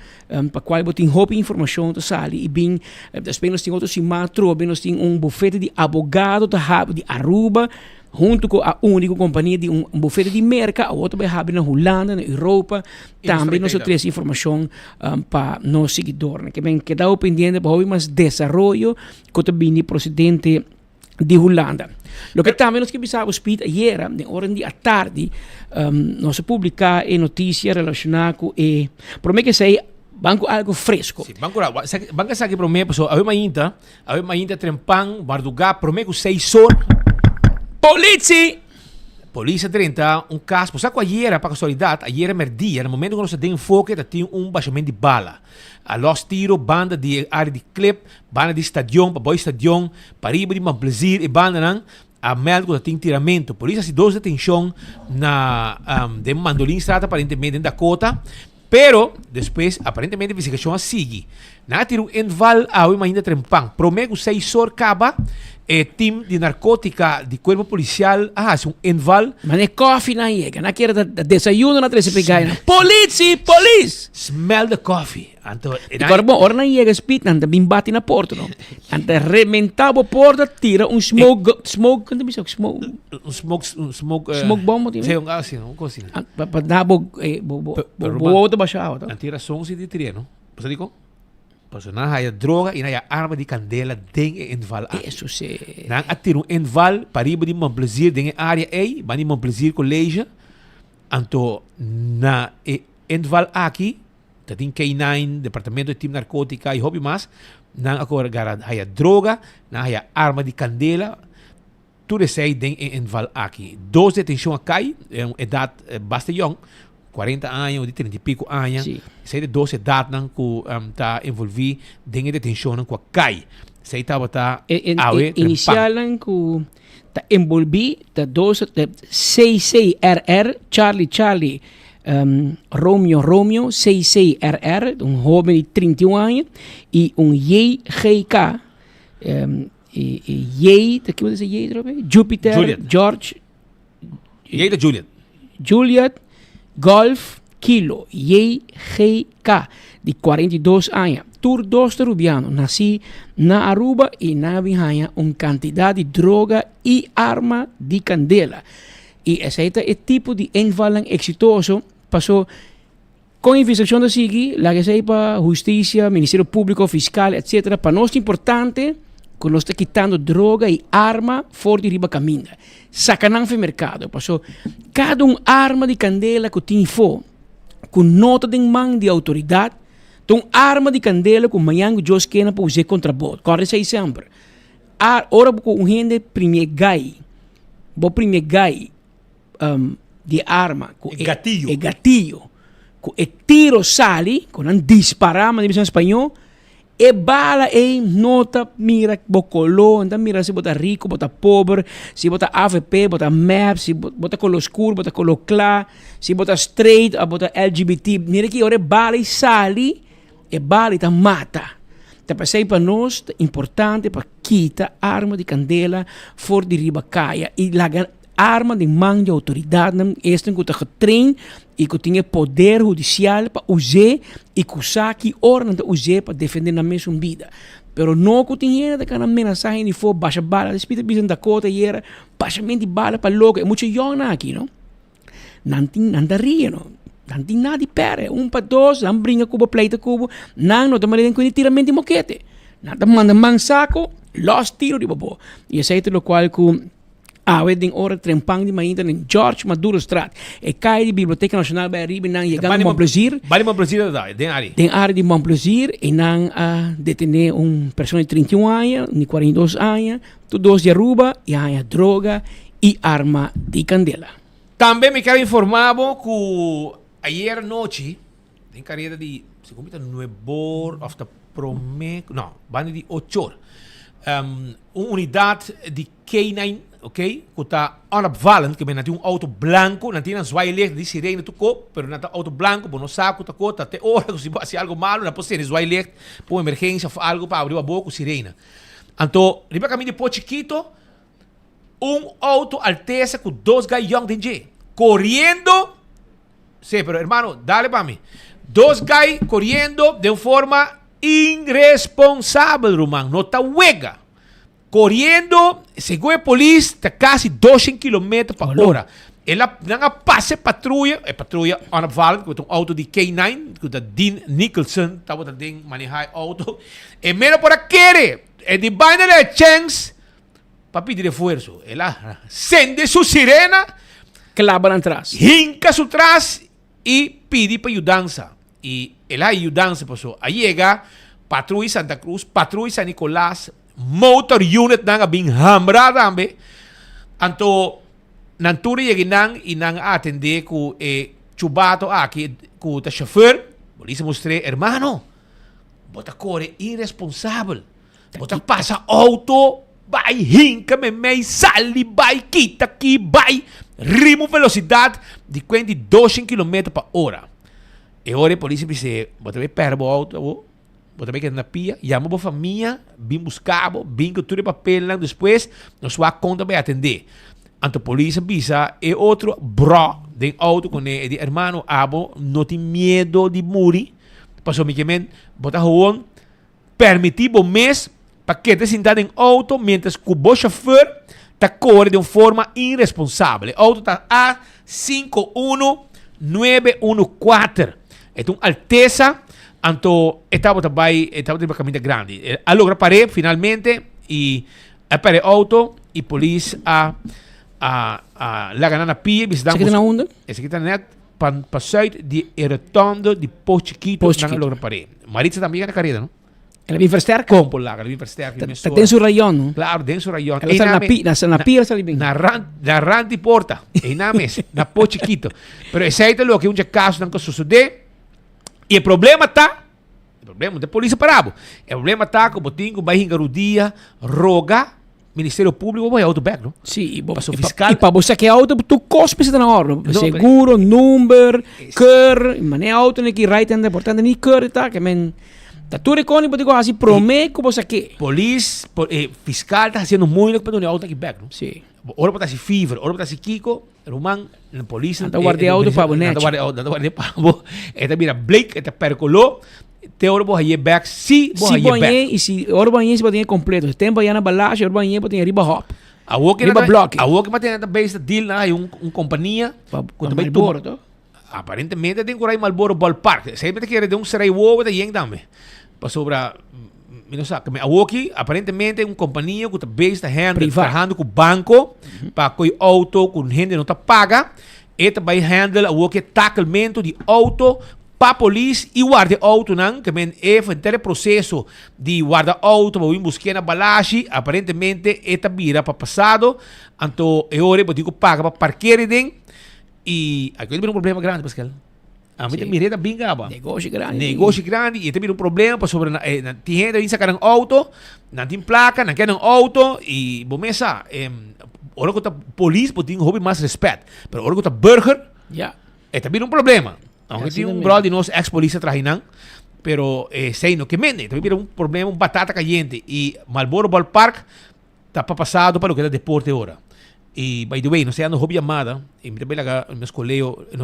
para qual tem roupa informação, e bem, depois nós temos outro simatro, nós temos bufete de advogado de Aruba, junto com a única companhia de bufete de merca, a outra vai abrir na Holanda, na Europa, também nós temos informação para nós seguidores, que bem quedado pendente para ouvir mais desenvolvimento com o presidente de Holanda. Lo que também nós que precisamos pedir ayer, na hora da tarde, nós publicar a notícia relacionada com por mim que sei banco algo fresco. Sim, banco sabe para mim, pessoal, a mainta trempang, bardugá, para mim que 6 horas. Polícia 30, caso, sabe qual era para casualidade, era merdia, no momento que nós temos enfoque, tinha baixamento de bala. A los tiro, banda de área de clip, banda de estadião, para boi estadião, para ir de Mamplezir e banda não, a médico tem tiramento. Polícia se 2 detenção na de Mandolin Strata, aparentemente em Dakota, pero depois, aparentemente, a investigação sigue. Na tiro em Val, ainda trempang, promego 6 horas acaba, team de narcótica de cuerpo policial en Val. Mas é coffee na chega, na quer desayuno na 13 pegaina. Police! Smell the coffee. E corbo ora na chega speed anda bim bate na porta no. Anda rementava a porta, tira smoke, quando me smoke bomb, sim, assim, coisa assim. Para dar bo outra baixada. Antira som se de trieno. Você digo? Personagem droga e na arma de candela dentro em Val. Isso sim. Nang atiro em Val para ir de Mamplezir dentro área A, bani Mamplezir colégio. Anto na em Val aqui, tem K9, departamento de time narcótica e hobby mais. Nang agora haya droga, nang haya arma de candela. Tudo sei dentro em Val aqui. 2 detenção aqui, idade bastante young. 40 anos, de 30 e pico anos, sei de 12 datas que está envolvido em detenção com a CAI. Sei estava tá inicial que está envolvido da 12 66RR Charlie Romeo 66RR, jovem de 31 anos, e JGK que você dizer Jupiter Juliet. George Juliet Golf Kilo JGK de 42 anos. Tur dos rubiano nasci na Aruba e na Bihanha quantidade de droga e arma de candela. E esse é o tipo de envalang exitoso passou com investigação da SIGI, lá que sei para justiça, Ministério Público, Fiscal, etc. Para nós é importante que nós está quitando droga e arma fora de riba caminho. Sacanão no mercado. Passou cada arma de candela que tem fo, com nota de mão de autoridade, tem arma de candela com manhã que Deus quer para usar contra bot. Corre sei sempre. Ora com gente primeiro gai, de arma, com gatilho, com tiro sali, com disparar, mas em espanhol. E bala nota mira bocolô, então mira se bota rico, bota pobre, se bota AVP, bota MAP, se bota color escuro, bota color claro, se bota straight, bota LGBT, mira que ora bala e sali, e bala e ta mata. Então pensei para nós é importante para quitar arma de candela fora de riba caia e largar arma de mão de autoridade, este que está getrein e que tem poder judicial para usar e que usar que ordem de usar para defender na mesma vida. Pero não que tem de cada mensagem de for baixa bala, despita bisa da cota e era baixamento de bala para louco, é muito jovem aqui, não? Não tem ria, não? Não tem nada de pera, para 2, não brinca cubo, pleita cubo, não tem maneira de tiramento de moquete, não manda man saco, los tiro de bobo. E esse é o qual que we den ora trempang di mainta in George Maduro Straat. E cai di Biblioteca Nacional bij Ribe nang llegando a Montplaisir. Bali Montplaisir da, den ari. Den área de Montplaisir e nang detener persona de 31 anos, de 42 anos, todos de Aruba e há droga e arma de candela. Também me quero informar que ayer noche, em carreira de, se comita, 9 horas, of the Prome, não, banda de 8 horas. Uma unidade de K9, ok? Que está onopvallend, que tem auto branco, não tem zwaailicht de sirene tocou, pero não tem auto branco, não sabe que está até hora, se algo malo, não pode ser zwaailicht, por emergência, algo para abrir a boca, sirene. Então, riba caminho de Chiquito, auto alteza com 2 guys young de corriendo. Sí, pero hermano, dale para mí. 2 guys corriendo de forma irresponsável, Román. No está huega. Corriendo, según el policía, está casi 200 km por hora. Ela não passa patrulla onopvallend, com auto de K9, com o Dean Nicholson, estava também manejar auto. E menos por aquele, e de baina de chance, para pedir esforço. Ela acende sua sirena, clava atrás, hinca su trás e pede para ajudança. E ela ajudança, pessoal. Aí chega patrulha Santa Cruz, patrulha San Nicolás, motor unit nang bing hamra também. Anto nantura chega nang e nang atender com chubato aqui com o chauffeur. Polícia mostrei, hermano, bota corre irresponsável. Bota passa auto, vai hinca me sali, vai quita aqui, vai ritmo velocidade de 200 km por hora. E ora a polícia disse, bota bem perto o auto, bota bem que na pia, chama a família, vim buscar, vim com tudo papel lá, depois nós vamos conta para atender. Então a polícia visa e outro bro de auto com ele, de hermano, abo, não tem medo de morrer, passou me que bota gewoon, permitir o mês para que te sentado em auto, mientras que o chauffeur está corre de uma forma irresponsável. O auto está a 51914. Então, alteza, então, estava também de caminho grande. Allora, parei, finalmente, e parei auto, e a polícia lá na pia, visitamos... Esse aqui está na onda? Esse aqui está net, para sair de Rotondo, de Chiquito, allora parei. Maritza também na carreira, não? Ela vem versterk? Compro lá, ela vem versterk. Está dentro do rayon, não? Claro, dentro do rayon. Ela está na pia, está ali bem. Na ran de porta. E na mesa, na po chiquito. Pero esse aí é o que um caso não sucede. E o problema está, o problema da polícia parado. O problema está que o botinho vai engarudia, roga, Ministério Público vai autoback, não? Sim, passou fiscal. E para você que é auto, tu cospe está na hora. Seguro, número, cor, mané auto, né que right hand, portanto, nem cor, tá? Que men tudo é cónico, digo assim, prometo você que. Polícia, fiscal está fazendo muito para o auto aqui back, não? Sim. Ora para si fever, ora para si Kiko, Román, na polícia. Anda guarda auto para boneco. Anda guarda para bo. Esta mira Blake, esta percolou. Te ora bo haye back, si bo haye back. E se ora banhe se botinha completo. Se tempo ya na balagem, ora banhe botinha riba hop. A woke riba block. A woke matena da base deal na companhia. Quando vai Malboro, aparentemente tem que ir Malboro Ballpark. Sempre que de serai wo da yeng dame. Para sobra a woke aparentemente companhia que está base da handle com banco para que o auto com gente não está paga. Eta vai handle a woke tacklemento de auto para polícia e guarda auto não que men inteiro processo de guarda auto para ir buscar na balagem aparentemente eta vira para passado então é hora para digo paga para parquear den e aqui tem um problema grande Pascal. A mim me reda bem gaba. Negócio grande e tem um problema para sobre tem gente que sacar um auto não tem placa não quer um auto e bomesa ora que a polícia tem hobby mais respeito mas ora que a burger é também um problema. Aunque tem brother de nós ex-polícia trajinan, pero sei no que mente, também um problema, batata caliente e Malboro Ballpark tá para passado para o que é deporte agora. E by the way, não sei ando hobby amada, e também nosso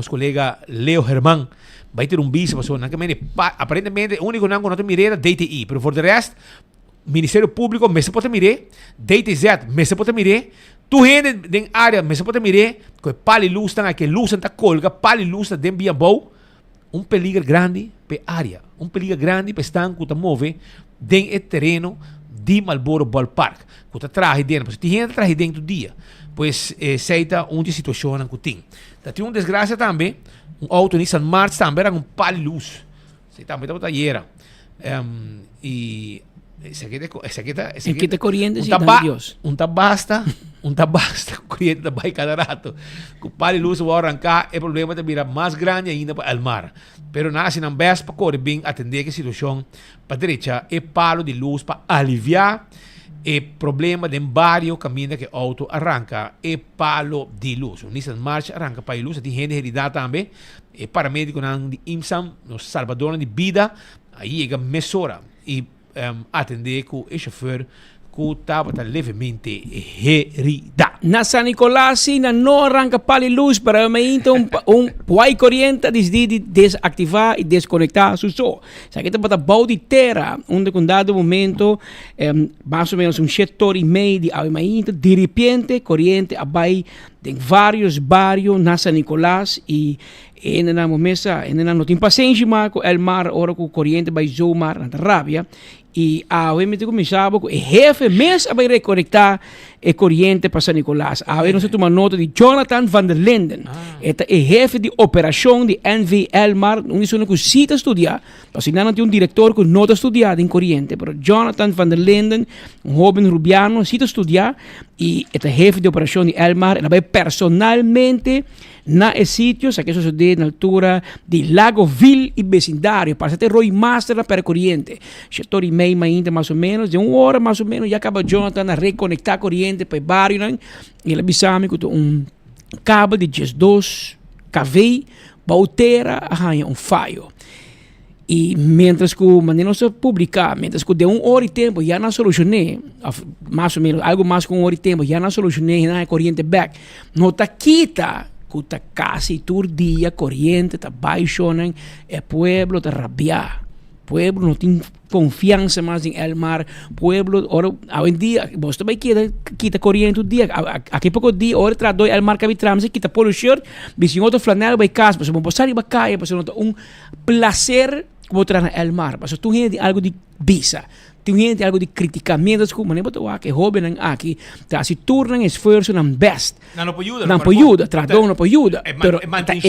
colega Leo Germán vai ter bis pessoa, não que mente, aparentemente o único não tem mirada DTI, pero for the rest Ministério Público me se pode mirar, DTZ me se pode mirar. Tu gente den área me se pode mirar, que pali luz tá aqui, luz tá colga, pali luz tá den bia bom, peligro grande pe área, peligro grande pe estar que tá move den terreno de Marlboro Ballpark. Que tá traje dentro, mas tem gente traje dentro do dia. Pois seita onde situação que tem. Tá tem desgraça também, auto Nissan March também era palo de luz. Sei também tá botayeira. E esse aqui tá corriente sim, Dios. Basta, corriente da vai cada rato. Com palo de luz vai arrancar, o problema tá vira mais grande ainda para o mar. Pero nada, se não best para correr bem, atender que situação para direita é palo de luz para aliviar o problema do barrio caminho que auto arranca é palo de luz. O Nissan March arranca para a luz, tem gente heredada também. E paramédico ng IMSAM, no salvador de vida, aí chega mesura e atender com o chauffeur que estava levemente herida. Na San Nicolás, na não arranca pali luz para mim, então puai corriente decide desativar e desconectar su sol. Se aqui está bau de terra, onde com dado momento, mais ou menos 7 horas e meia de aumento, de repente, corriente abai em vários bairros na San Nicolás e na momesa, não tem paciência mais com o mar, ora com corriente vai zoomar na rabia. E obviamente começava com o jefe mesmo a reconectar a corriente para San Nicolás. Aí nós temos uma nota de Jonathan van der Linden. Este é o jefe de operação de NV Mar. Não é que cita estudar, mas não tem diretor que nota estudar em corriente. Mas Jonathan van der Linden, jovem rubiano, cita estudar e este é o jefe de operação de Mar. Ele vai personalmente na sítio, que isso sucede na altura de Lagoville e vecindário, para ter Roy Master para a corriente. 7 horas e meia ainda mais ou menos, de 1 hora mais ou menos, já acaba Jonathan a reconectar a corriente para o bairro, e ele avisava que cabo de 12 kV, bautera, arranha falho. E mientras que não se publicar, mientras que de 1 hora e tempo já não solucionei, mais ou menos, algo mais que 1 hora e tempo, já não solucionei na corriente back, não está quita, que está quase todo dia corriente, está baixando, o pueblo está rabiar. Pueblo não tem confiança mais em el mar. Pueblo, ora, hoje em dia, você vai quita corriente o dia. Aqui pouco dia, ora, traduz el mar que vitramos, quita polo shirt, vizinho outro flanela, vai casa, você vai passar e vai cair, você não tem prazer como trazer el mar. Você tem algo de bisa. Tem algo de criticamento, como nem botou aqui, jovem aqui, tá se torna esforço na best. Não pode ajudar, traduz não pode ajudar. Pero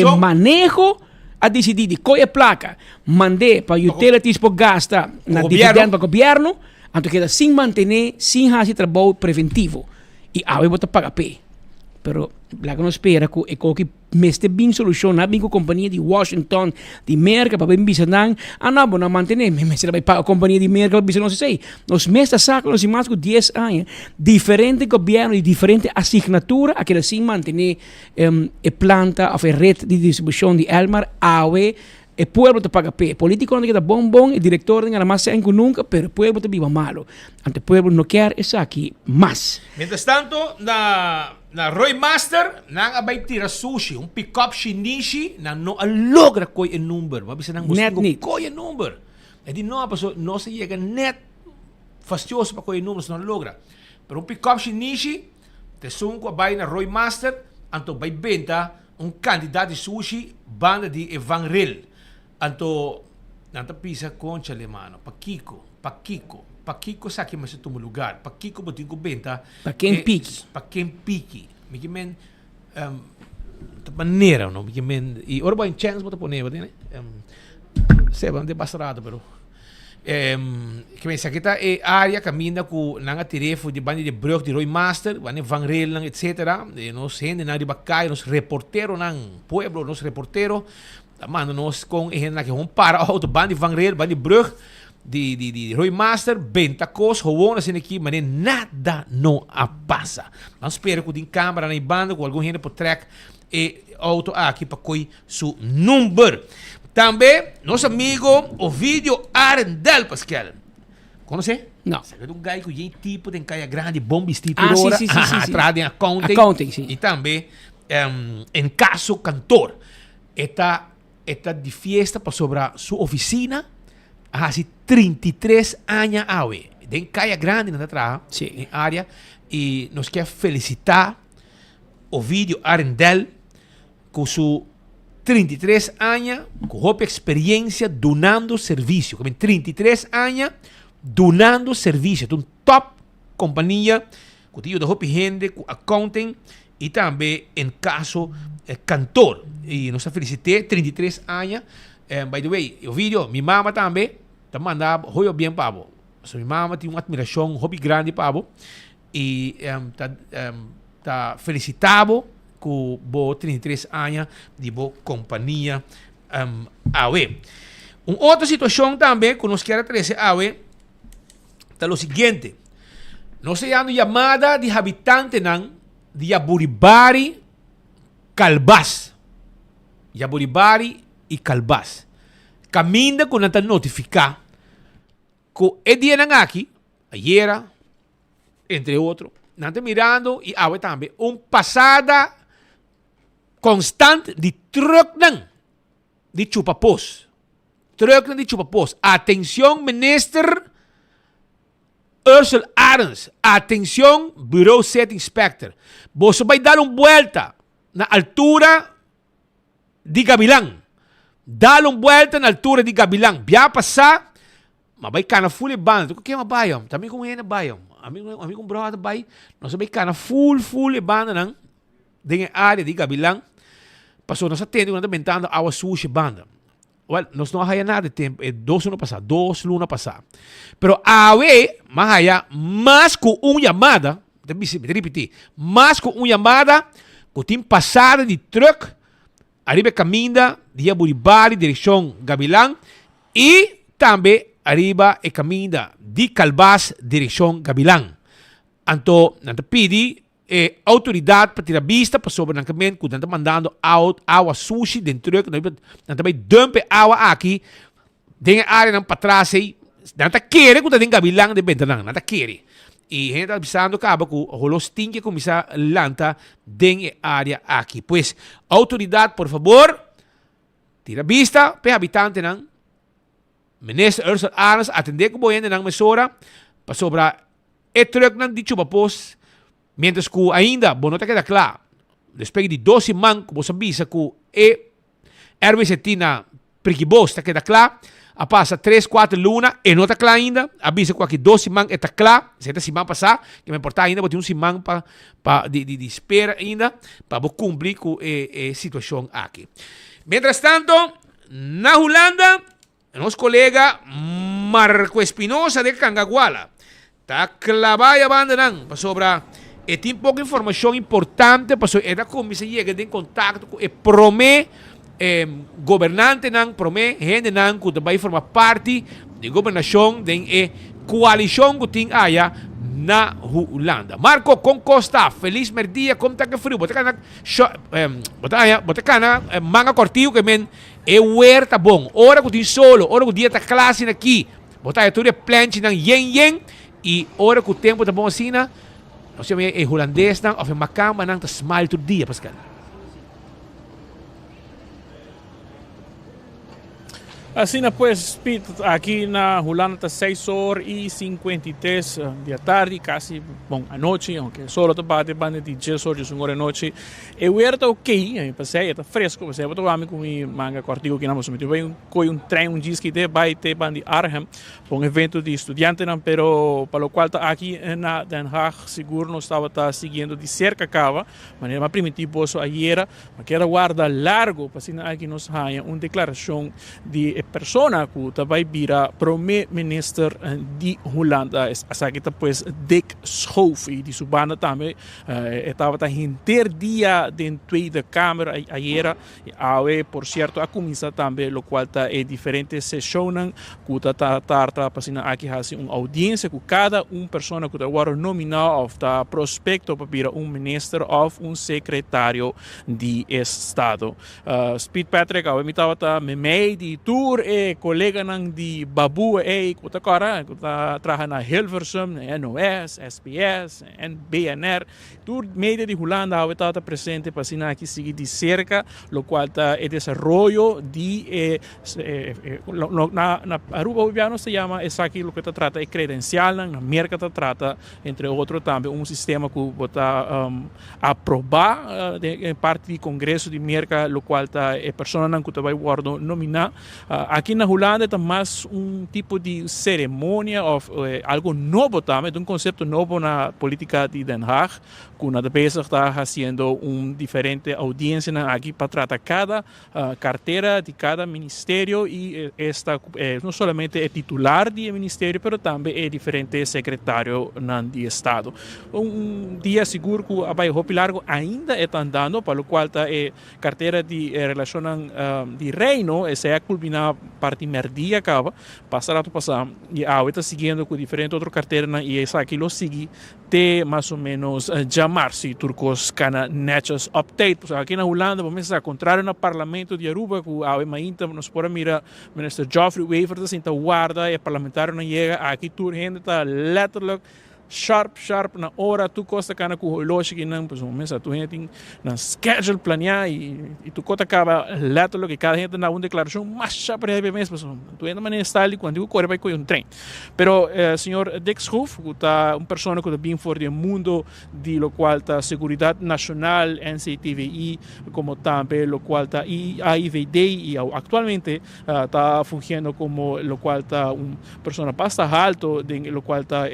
o manejo a decidir de qual é a placa, mandar para utilities para gastar na dividendo para o governo, então queda sem manter, sem fazer trabalho preventivo. E aí você paga pé. Pero lá que não espera que meste bem solução, na bem com a companhia de Washington, de Merca, para bem bisanan, não vou manter, mas você vai pagar a companhia de Merca, não sei. Nós mesta saco, nós mais de 10 anos, diferente governo e diferente assinatura, aquela sim manter a planta, a rede de distribuição de Elmar, awe, o pueblo te paga pé. Político não queda bom, o diretor não mais sem que nunca, pero o pueblo te viva malo. Ante o pueblo não quer isso aqui mais. Mientras tanto, na Roy Master, nang abay tira sushi, pick-up shinishi, na no logra ko yung number. Mabisa nang gusto ko yung number. E di no, paso, no se llega net fastidioso pa ko yung number, so no logra. Pero pick-up shinishi, te sun ko abay na Roy Master, anto bay benta, candidato de sushi, banda di Evanril. Anto, nanta pisa concha lemano, Pakiko sa akin mas itong lugar. Pakiko buting ko benta. Pakempiki. Mikimen, manera, no? Mikimen, y ora ba yung chance mo ito po niya, seba, hindi basarado, pero, kami sa kita, area, kamina ko, nanga tirefo, di ba, di Brug, di Roy Master, bani Van Rail lang, etc. Nos hindi na di bakay, nos reportero ng pueblo, nos reportero, mano, nos kung ihin na kung para auto, bani Van Rail, bani Brug, di Roy Master, Bentacos, gewoon na siniki, mas nada não passa. Mas espero que din câmera na banda, com algum gente por track e auto aqui para coi su number. Também, nosso amigo Ovidio Arendel, Pascal. Conhece? Não. Sabe um gajo que tem tipo de caia grande, bom vestido, sim. atrás de accounting, sim. E também, em caso cantor, está de fiesta para sobrar sua oficina, hace 33 anos awe. Den caia grande na atrás, em área, e nos quer felicitar Ovidio Arendel com sua 33 anos, com roupa experiência donando serviço. Como 33 anos, donando serviço, um top companhia, que tem de gente, com accounting, e também, em caso, cantor. E nós felicitei, 33 anos. By the way, o vídeo, minha mama também, tá mandando, foi bem para você. So, minha mama tem uma admiração, um hobby grande para você. E tá felicitado com o 33 anos de boa companhia. Uma outra situação também que nós queremos trazer é o seguinte. Nós temos chamada de habitante de Yaburibari, Calbás. Yaburibari e Calbás. Caminha com nós notificar que é dia aqui, ayer, entre outros, nós estamos mirando e também passada constante de truck de chupapós. Truck de chupapós. Atenção, minister Ursula Arens. Atenção, Bureau Set Inspector. Você vai dar uma volta na altura de Gavilán. Dá uma volta na altura de Gavilán. Vai passar, mas vai cana full e banda. O que é uma baia? Também com ele baia. Amigo brother baia. Nós vai cana full e banda na área de Gavilán. Passou nossa tenda, nós inventando a sushi banda. Well, nós não há nada de tempo, é 2 lunas passadas. Pero mas há mais com uma chamada, repetir, mais com uma chamada, que tem passada de truck, arriba caminho de Yaburibari, direção Gavilán, e também arriba é caminho de Calbás, direção Gavilán. Então, nós pedimos autoridade para tirar vista para sobre o caminho que estão mandando água sushi dentro do truck, também dumpe água aqui, tem área para trás aí, não está querendo que tem Gavilán de Bentanang, não está querendo. E a gente está avisando que o losting que começa a lançar dentro da área aqui. Pois, autoridade, por favor, tira vista para habitante ng Minister Ursula Arens, atender com o ng mesora para sobre o truck ng di chupapos. Mientras que ainda, não está queda claro, despegue de 12 man, que você avisa que o RBCT na Priquibos está queda claro, a passa 3, 4 lunas e não está claro ainda, avisa que aqui 12 man está claro, se está simão passar, que me importa ainda, vou ter simão de espera ainda, para cumprir com a situação aqui. Mientras tanto, na Holanda, nosso colega Marco Espinosa de Cangaguala está clavado a banda para sobre. E tem pouca informação importante para esta comissão chega em contato com o promê governante não promê gente não que vai formar parte da governação da coalição que tem aí na Holanda. Marco com Costa, feliz merdia, como está que frio, bota cana manga cortinho que men é huerta bom, hora que tem solo, hora que o dia está classe aqui, bota aí tudo é planche não yen e hora que o tempo está bom assim na o sea, é holandês não, of macamba não, tá smile todo dia, Pascal. Assim, pues, aqui na Holanda está 6h53 da tarde, quase, bom, a noite, aunque só está bate de 10 horas, 1 hora da noite. E o ar está ok, passei, está fresco, passei, eu estou com minha manga cortigo que não submetido. Veio um trem, um disco que vai ter de Arnhem, um evento de estudantes, pero para o qual está aqui na Den Haag, seguro não estava seguindo de cerca cava, maneira mais primitiva, ayer, mas que era guarda largo, para assim, aqui nos haja uma declaração de persona que também vira primeiro-ministro de Holanda, essa que pues Dick Schoof e de sua banda também estava interdia dentro da Câmara ayer, por certo a comissão também, o qual está em diferentes sessões que está passando aqui uma audiência com cada pessoa que está nominado ou está prospecto para virar ministro ou secretário de Estado. Speed Patrick, eu me estava meio de tour e colega de Babu que está trabalhando na Hilversum, NOS, SPS, BNR, tour media de Holanda está presente para assinar aqui seguir de cerca, o qual está o desenvolvimento de na Aruba Boliviano se chama essa aqui o que está trata é credencial, na América está trata entre outros também sistema que está aprovar em parte do Congresso de América, o qual está a pessoa que vai guardar nominar Aqui na Holanda é mais tipo de cerimônia ou algo novo também, um conceito novo na política de Den Haag, que na DPS está fazendo diferente audiência aqui para tratar cada carteira de cada ministério e esta não somente é titular do ministério, mas também é diferente secretário de Estado. Dia seguro que a Bairro Largo ainda está andando, para o qual é carteira de relação de reino, essa é a culminar parte merdia acaba, passar e a está seguindo com diferente outra carteira e essa aqui lo sigue te mais ou menos chamar-se turcos cana netjes update. Aqui na Holanda, vamos a contrário no parlamento de Aruba, que a mainta nos pode mirar minister Geoffrey Wavers, assim, tá guarda, e parlamentário não chega, aqui tudo gente está letterlijk sharp na hora tu costa cana com o relógio que não, pois momento tu gente na schedule planear e tu costa acaba letterlijk que cada gente na uma declaração mais sharp para mês, pois tu ainda maneira style quando tu corre vai com um trem. Pero senhor Dick Schoof, que tá pessoa que bem for do mundo de lo qual tá seguridade nacional, NCTVI, como também lo qual tá AIVD e atualmente tá fungindo como lo qual tá pessoa bastante alto de lo qual tá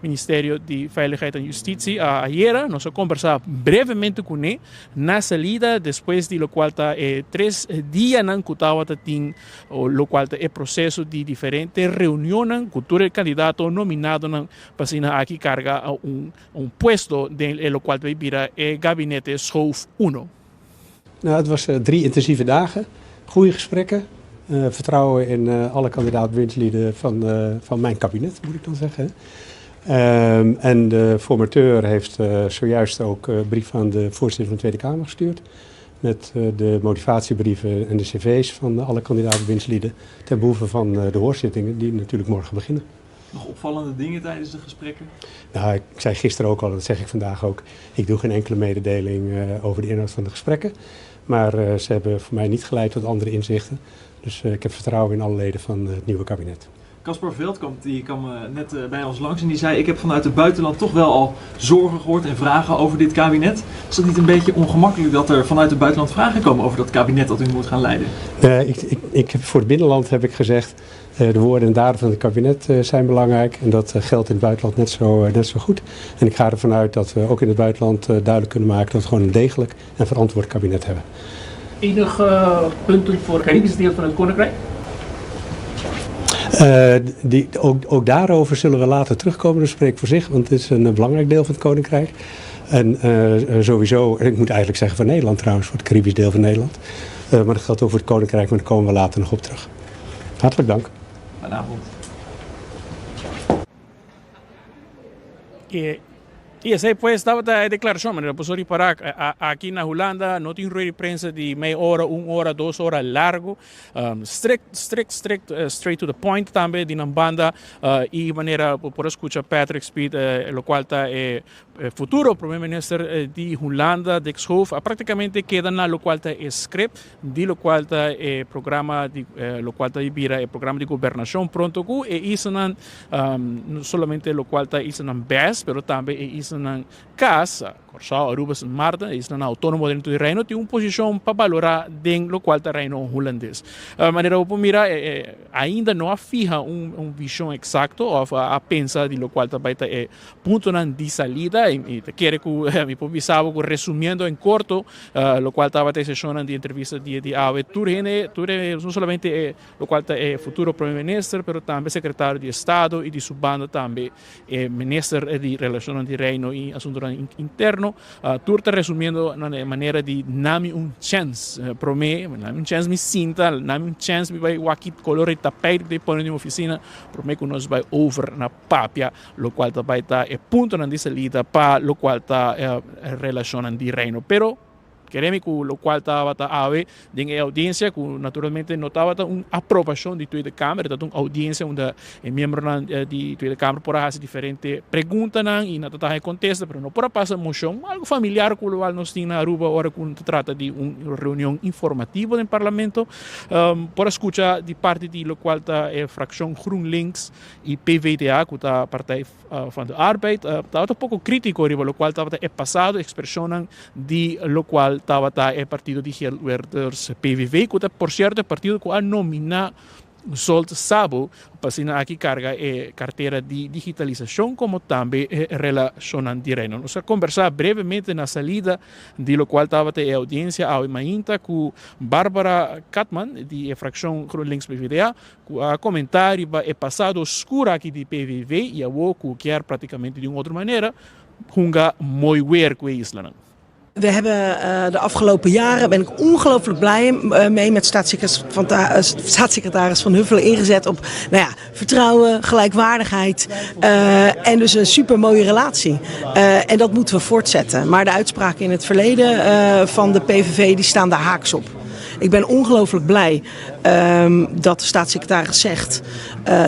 Ministério de Veiligheid e Justiça. Ayer nós conversamos brevemente com ele na salida, depois de lo qual está 3 dias na Cutava tem lo qual é processo de diferentes reuniões com todo candidato nominado para aqui carga puesto de lo qual vai virar gabinete Schoof 1. Nou, het was 3 intensieve dagen, goede gesprekken, vertrouwen in alle kandidaat-bewindslieden van mijn kabinet, moet ik dan zeggen. En de formateur heeft zojuist ook een brief aan de voorzitter van de Tweede Kamer gestuurd. Met de motivatiebrieven en de cv's van alle kandidaat-bewindslieden ten behoeve van de hoorzittingen die natuurlijk morgen beginnen. Nog opvallende dingen tijdens de gesprekken? Nou, ik zei gisteren ook al, dat zeg ik vandaag ook. Ik doe geen enkele mededeling over de inhoud van de gesprekken. Maar ze hebben voor mij niet geleid tot andere inzichten. Dus ik heb vertrouwen in alle leden van het nieuwe kabinet. Caspar Veldkamp die kwam net bij ons langs en die zei: ik heb vanuit het buitenland toch wel al zorgen gehoord en vragen over dit kabinet. Is dat niet een beetje ongemakkelijk dat er vanuit het buitenland vragen komen over dat kabinet dat u moet gaan leiden? Voor het binnenland heb ik gezegd, de woorden en daden van het kabinet zijn belangrijk. En dat geldt in het buitenland net zo goed. En ik ga ervan uit dat we ook in het buitenland duidelijk kunnen maken dat we gewoon een degelijk en verantwoord kabinet hebben. Enige punten voor het Caribische deel van het Koninkrijk? Ook daarover zullen we later terugkomen. Dat spreekt voor zich, want het is een belangrijk deel van het Koninkrijk. En sowieso, ik moet eigenlijk zeggen van Nederland trouwens, voor het Caribisch deel van Nederland. Maar dat geldt ook voor het Koninkrijk, maar daar komen we later nog op terug. Hartelijk dank. Vanavond. E essa aí pues estava a declaração, mas depois de parar aqui na Holanda não tem ruído de prensa de meia hora, 1 hora, 2 horas largo, straight to the point também de na banda e maneira por escutar Patrick Speed, o qual está futuro primeiro-ministro de Holanda, Dick Schoof, praticamente queda na lo qual está script de lo qual está programa de lo qual está vira programa de governação pronto que e isso não somente lo qual está isso não best, pero também isso não casa Corsao, Aruba, Sint Maarten, is een autônomo dentro do reino, tem uma posição para valorar dentro do qual está reino holandês. Maneira como mira, ainda não afirma visão exato ou a pensa de lo qual está baita ponto de salida e quer que me publicava resumindo em curto lo qual estava te sessão de entrevista de AVE Turene não somente lo qual está futuro primeiro-ministro, mas também secretário de Estado e de sua banda também ministro de relações de reino e assuntos internos. Turta resumindo na maneira de nami chance para mim, nami chance me sinta, nami chance me vai aqui color e tapete de pôr em oficina, para mim que nós vai over na papia, lo qual vai estar ponto na salida para lo qual está relação de reino, pero queremos que o qual estava a haver em audiência, que naturalmente não estava uma aprovação de toda a Câmara, então uma audiência onde membros de toda a Câmara podem fazer diferentes perguntas e não está contesta, mas não pode passar moção, algo familiar com o qual nós temos na Aruba, agora quando se trata de uma reunião informativa no Parlamento, para escutar de parte de lo qual está a fracção GroenLinks e PvdA, que está a Partij van de Arbeid, está um pouco crítico sobre lo qual estava passado, expressão de lo qual cual estaba el partido de Geldwerders PVV, que por cierto el partido que nomina Sol Sabo, para aqui carga carteira de digitalização, como também relacionando direito. Nós vamos conversar brevemente na salida, de lo qual estava a audiência ao Imainta com Bárbara Katman, de fracção GroenLinks PvdA, com a comentário é passado escuro aqui de PVV e a que quer praticamente de uma outra maneira, hunga mooi weer com Island. We hebben de afgelopen jaren, ben ik ongelooflijk blij mee met staatssecretaris Van Huffelen ingezet op vertrouwen, gelijkwaardigheid en dus een super mooie relatie. En dat moeten we voortzetten. Maar de uitspraken in het verleden van de PVV die staan daar haaks op. Ik ben ongelooflijk blij dat de staatssecretaris zegt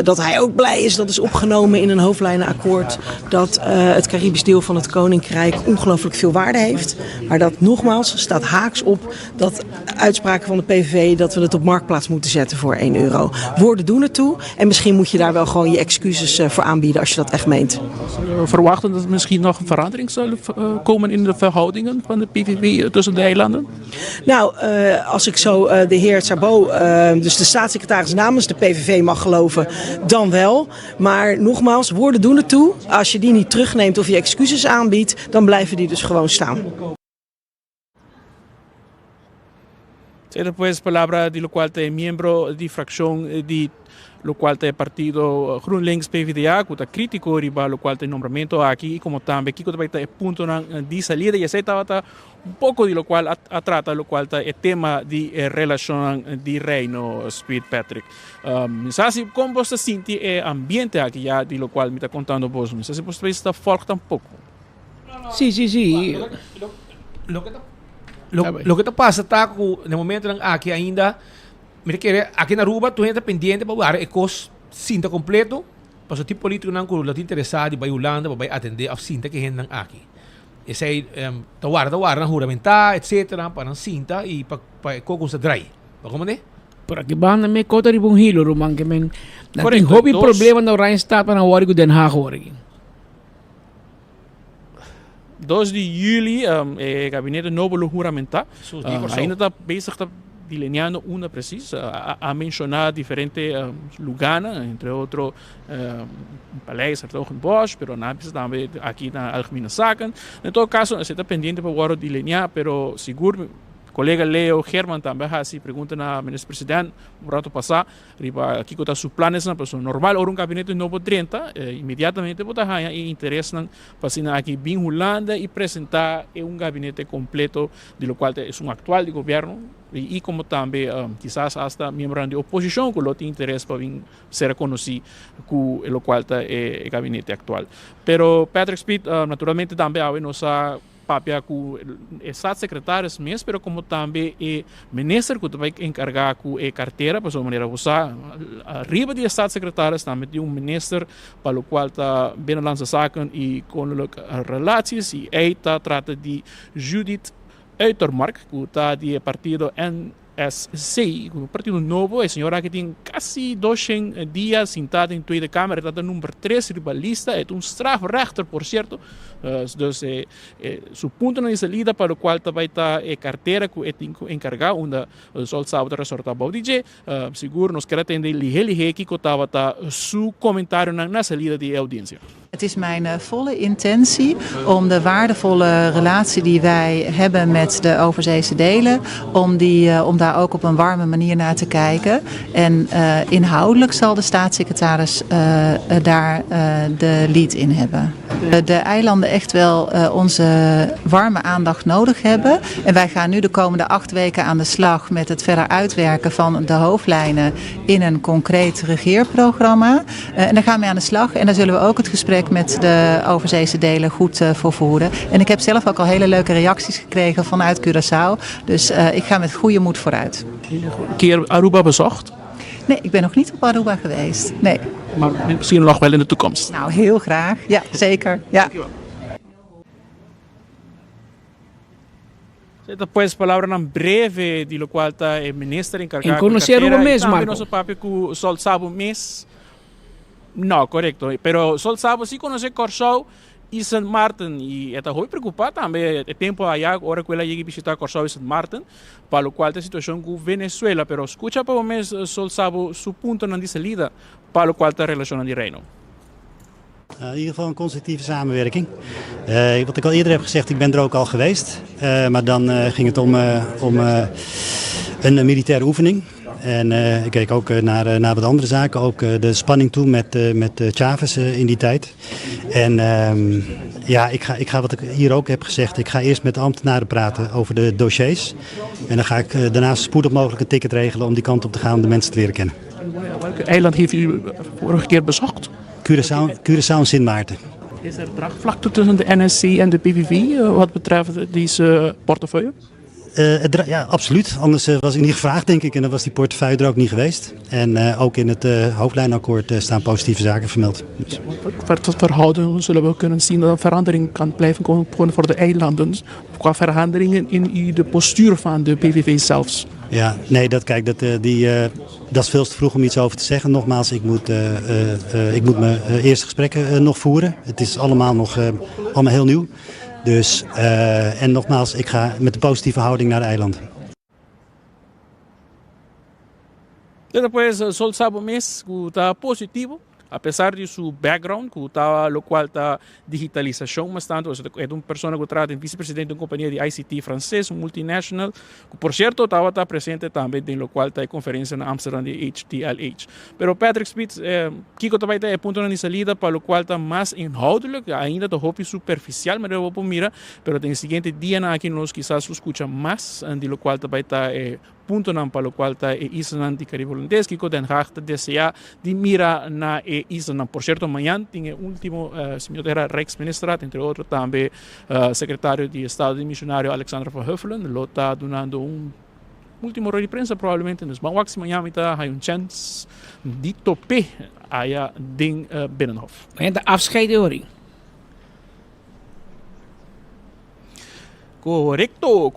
dat hij ook blij is dat is opgenomen in een hoofdlijnenakkoord dat het Caribisch deel van het Koninkrijk ongelooflijk veel waarde heeft. Maar dat nogmaals staat haaks op dat uitspraken van de PVV dat we het op marktplaats moeten zetten voor €1. Woorden doen ertoe en misschien moet je daar wel gewoon je excuses voor aanbieden als je dat echt meent. We verwachten dat er misschien nog een verandering zal komen in de verhoudingen van de PVV tussen de eilanden? Nou, als ik zo de heer Szabó, dus de staatssecretaris namens de PVV mag geloven, dan wel. Maar nogmaals, woorden doen ertoe. Als je die niet terugneemt of je excuses aanbiedt, dan blijven die dus gewoon staan. Después palabra de lo cual te miembro de fracción de lo cual te partido GroenLinks PvdA, que está crítico riba lo cual te nombramiento aquí, como también aquí que el punto de salida y ese estaba un poco de lo cual trata lo cual el tema de relación de reino Speed Patrick. Así como vos te sientes el ambiente aquí ya de lo cual me está contando vos, así vos te está folk tampoco. Sí. Lo que passa está com no momento aqui ainda, mira que aqui na Aruba tu está pendente para dar ecos cinta completo, para o tipo político não que está interessado vai Holanda vai atender a cinta que hendan aqui. Esse aí tá guarda juramentar, etc, para cinta e para eco com se drai. Para como né? Por aqui banda me conta de bom hilo romang que men. Tem hobby problema na Rijnstad para na Wargo Den Haag hoor. 2 de juli, el gabinete no volvió a juramentar. Ainda está bezig delineando una precisa. Ha mencionado diferentes lugares, entre otros Paleis, Hertogenbosch, pero también aquí en Algemene Zaken. En todo caso, se está pendiente para delinear, pero seguro. Colega Leo German também assim pergunta na ministro-presidente um rato passado, riba aqui está sus planes na pessoa normal ou gabinete novo 30 imediatamente botar ganha e interesse para aqui bem Holanda e apresentar gabinete completo de lo qual é atual de governo e como também quizás hasta membro de oposição que tem interesse para vir ser conhecido com o qual é o gabinete atual. Pero Patrick Speed naturalmente também há nossa papel com o staatssecretaris mesmo, pero como também o ministro que vai encargar com a carteira, para sua maneira usar, arriba de staatssecretaris também tem ministro para o qual está Binnenlandse Zaken e Koninklijke Relaties, e ele trata de Judith Uitermark, que está de partido NSC, o partido novo, a senhora que tem quase 200 dias sentada em Tweede Kamer, está número 3 ribalista, é strafrechter, por certo, dus su punto de salida para o qual vai estar a carteira que é encargar, onde Sol Sabo resorta Baudije, seguro nos quer atender ligeiro que estava su comentário na salida de audiência. Het is mijn volle intentie om de waardevolle relatie die wij hebben met de overzeese delen, om daar ook op een warme manier naar te kijken. En inhoudelijk zal de staatssecretaris daar de lead in hebben. De eilanden echt wel onze warme aandacht nodig hebben. En wij gaan nu de komende 8 weken aan de slag met het verder uitwerken van de hoofdlijnen in een concreet regeerprogramma. En daar gaan we aan de slag en daar zullen we ook het gesprek met de overzeese delen goed voor voeren. En ik heb zelf ook al hele leuke reacties gekregen vanuit Curaçao. Dus ik ga met goede moed vooruit. Een keer Aruba bezocht? Nee, ik ben nog niet op Aruba geweest. Nee. Maar misschien nog wel in de toekomst? Nou, heel graag. Ja, zeker. Ja. Depois palavra na breve de lo qual está el ministro encargado. En conocer Aruba mesmo, Marco. Nosso papo com Sol Sabo mês. No, correcto. Pero Sol Sabo sí conoce Corsou e St. Martin e está muito preocupado também o tempo allá agora que ela chega a visitar Corsau e St. Martin para o qual a situação com Venezuela pero escuta para o mês sol sabe su punto na de salida para o qual está relação de reino. In ieder geval een constructieve samenwerking. Wat ik al eerder heb gezegd, ik ben er ook al geweest. Maar dan ging het om een militaire oefening. En ik keek ook naar wat andere zaken. Ook de spanning toe met Chavez in die tijd. En ik ga wat ik hier ook heb gezegd. Ik ga eerst met de ambtenaren praten over de dossiers. En dan ga ik daarna zo spoedig mogelijk een ticket regelen om die kant op te gaan om de mensen te leren kennen. Welke eiland heeft u vorige keer bezocht? Curaçao en Sint Maarten. Is er draagvlakte tussen de NSC en de PVV wat betreft deze portefeuille? Ja, absoluut. Anders was ik niet gevraagd, denk ik. En dan was die portefeuille er ook niet geweest. En ook in het hoofdlijnakkoord staan positieve zaken vermeld. Dus. Tot verhouden zullen we kunnen zien dat er verandering kan blijven komen voor de eilanden. Qua veranderingen in de postuur van de PVV zelfs. Ja, nee, dat is veel te vroeg om iets over te zeggen. Nogmaals, ik moet mijn eerste gesprekken nog voeren. Het is allemaal heel nieuw. Dus, en nogmaals, ik ga met de positieve houding naar de eilanden. Depois, Sol sabe mês que está positivo, apesar de seu background, que está lo qual está digitalização, mas tanto é uma pessoa que trata em vice-presidente de uma companhia de ICT francês, multinacional, que por certo estava presente também em lo qual está em conferência na Amsterdam de HTLH. Pero Patrick Spitz, Kiko também é ponto na salida para lo qual está mais inhoudelijk, ainda está hopi superficial, mas eu vou mirar, pero tem seguinte dia aqui nós quizás escuta mais de lo qual também está punto nan para lo qual está Island de Caribe holandês, que Den Haag desea de mira na Island. Por cierto, amanhã tem o último senhor era Rijksministraat, entre outros também secretário de Estado de Missionário Alexander van Huffelen, lo está donando último rol de prensa provavelmente nos Banwax amanhã está há chance de tope allá den Binnenhof. En de afscheiding. Correcto.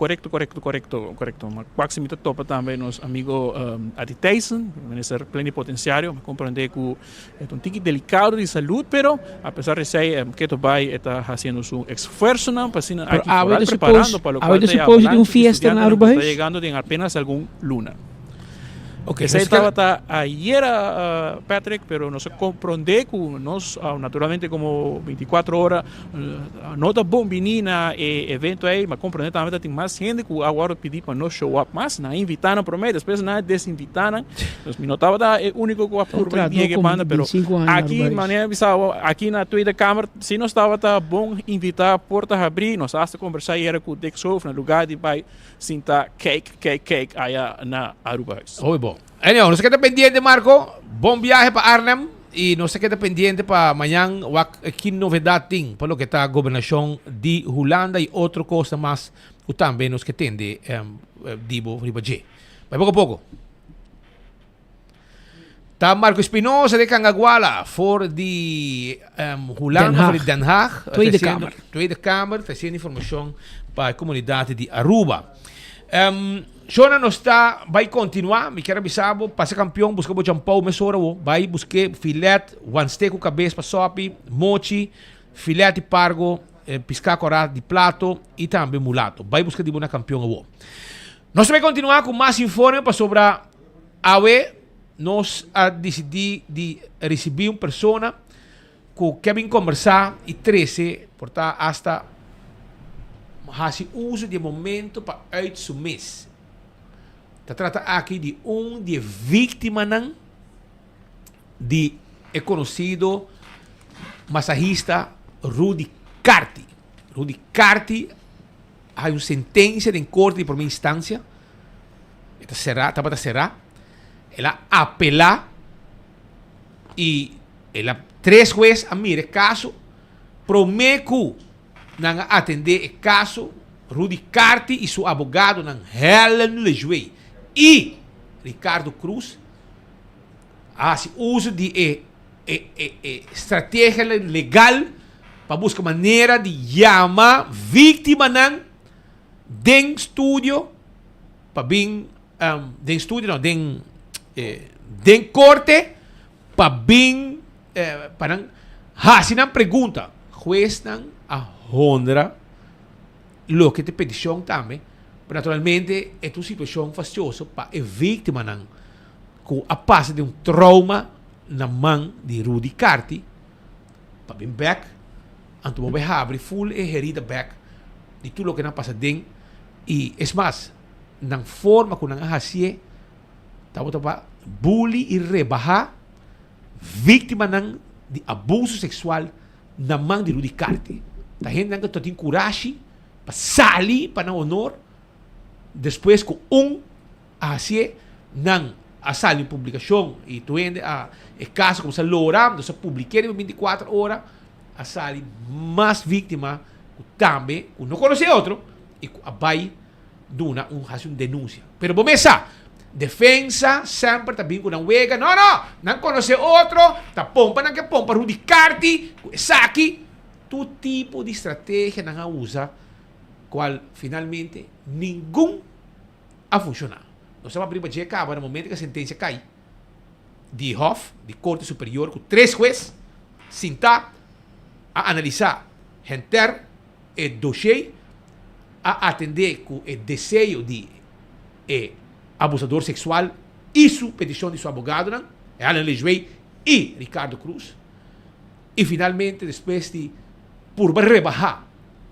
Maar quase muito topa também nos amigo Adi Tyson, ministro plenipotenciário, me compreender que é tique delicado de saúde, pero apesar de ser que Tobai está fazendo seu esforço para assim preparando para o qual está um fiesta na Aruba. Está chegando em apenas algum luna. Okay, esa estaba ayer, Patrick, pero no se comprende que nos, naturalmente, como 24 horas, no está bom menina evento aí, mas comprende também que tem mais gente que agora pedir para não show up mais, não invitaram para mim, depois não desinvitaram. Nos minotava da é único que a curva que manda, pero aqui, maneira aqui na Tweede Kamer, se não estava tá bom invitar a porta a abrir, nós hasta conversar era com o Dick Sof no lugar de vai sentar cake aí na Aruba. Muy bom. Anyway, no se quede pendiente, Marco. Bom viaje para Arnhem. Y no se quede pendiente para mañana. Aquí novedad ting para lo que está gobernación de Holanda y otra cosa más. Que también nos que tende Dibo Ribaje. Vai poco a poco. Está Marco Espinosa de Cangaguala voor de Holanda, voor de Den Haag. Tweede Kamer. Está haciendo información para la comunidad de Aruba. Shona não está, vai continuar, me quero avisar, para campeão, busca o jampão, mesora, vai buscar filete, one steak com cabeça para sopi, mochi, filete pargo, piscar corado de plato e também mulato. Vai buscar de boa campeão. Nós vamos continuar com mais informe para sobre a AUE. Nós a decidir de receber uma pessoa que quer conversar e 13, portanto, hasta fazer uso de momento para uitsumir. Se trata aqui de de vítima de conhecido massagista Rudy Carti. Rudy Carti há uma sentença em corte de primeira instância. Estava será. Ela apela e ela 3 juízes a mire caso promete não atender o caso Rudy Carti e seu advogado não Helen Lejuei e Ricardo Cruz faz uso de estratégia legal para buscar maneira de chamar vítima não den estúdio para bem den estúdio não den corte para bem para fazer uma pergunta juez nang a honra lo que te petição também. Naturalmente, é uma situação fastidiosa para a vítima nang com a passa de trauma na mão de Rudy Carty, para bem back, anto mo abre full e herida back de tudo o que não passa dentro. E, é mais, na forma como não hacia, tava bully e rebajar vítima de abuso sexual na mão de Rudy Carty. Tá gente que tem coragem para sair para não honor, depois com hacia não a sair em publicação e tu ende a caso como se logra, então se publiquei em 24 horas, a sair mais vítima também, que não conhece outro, e a vai dar uma denúncia. Pero vamos pensar, defensa sempre está bem com uma wega, não conhece outro, tá pompa, não que pompa, Rudy Carty, saque, todo tipo de estratégia não usa, qual finalmente nenhum a funcionar. Nós vamos abrir para acaba no momento que a sentença cai. De Hof, de Corte Superior, com 3 juízes, sentar a analisar, renter o dossiê, a atender com o desejo de abusador sexual e sua petição de seu advogado, Alan Lejuei e Ricardo Cruz. E finalmente, depois de por rebaixar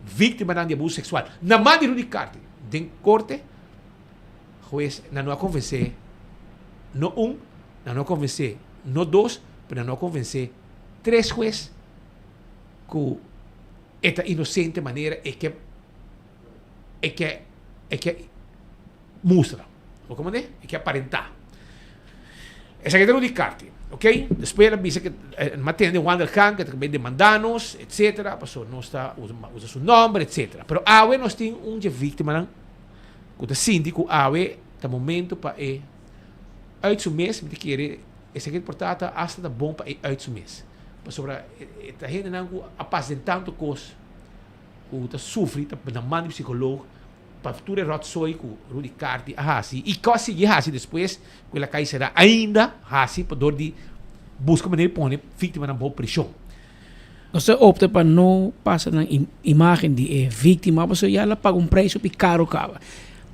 vítima de abuso sexual na mão de Rudy Carty, dentro da corte, juez não a convencer, não não a convencer, não 2, mas não a convencer 3 jueces que esta inocente maneira é que mostra, ou como é que aparentar. Essa questão de Carty, ok? Depois ela diz que matende Wander Khan, que também demanda-nos, etc. Passou, não está, usa seu nome, etc. Mas awe nós temos vítima, que o síndico awe, tá momento para uit seu mês, me querer, esse aqui portanto, hasta da bom para uit seu mês. Para sobre a gente não apresentando coisas, o tá sofre, tá na mão de psicólogo, para tudo rot soi com Rudy Carty, assim, e conseguir assim depois, que ela cai será ainda assim para dor de busca maneira pôr vítima na boa prisão. Você opta para não passar na imagem de vítima, você já paga preço caro cava.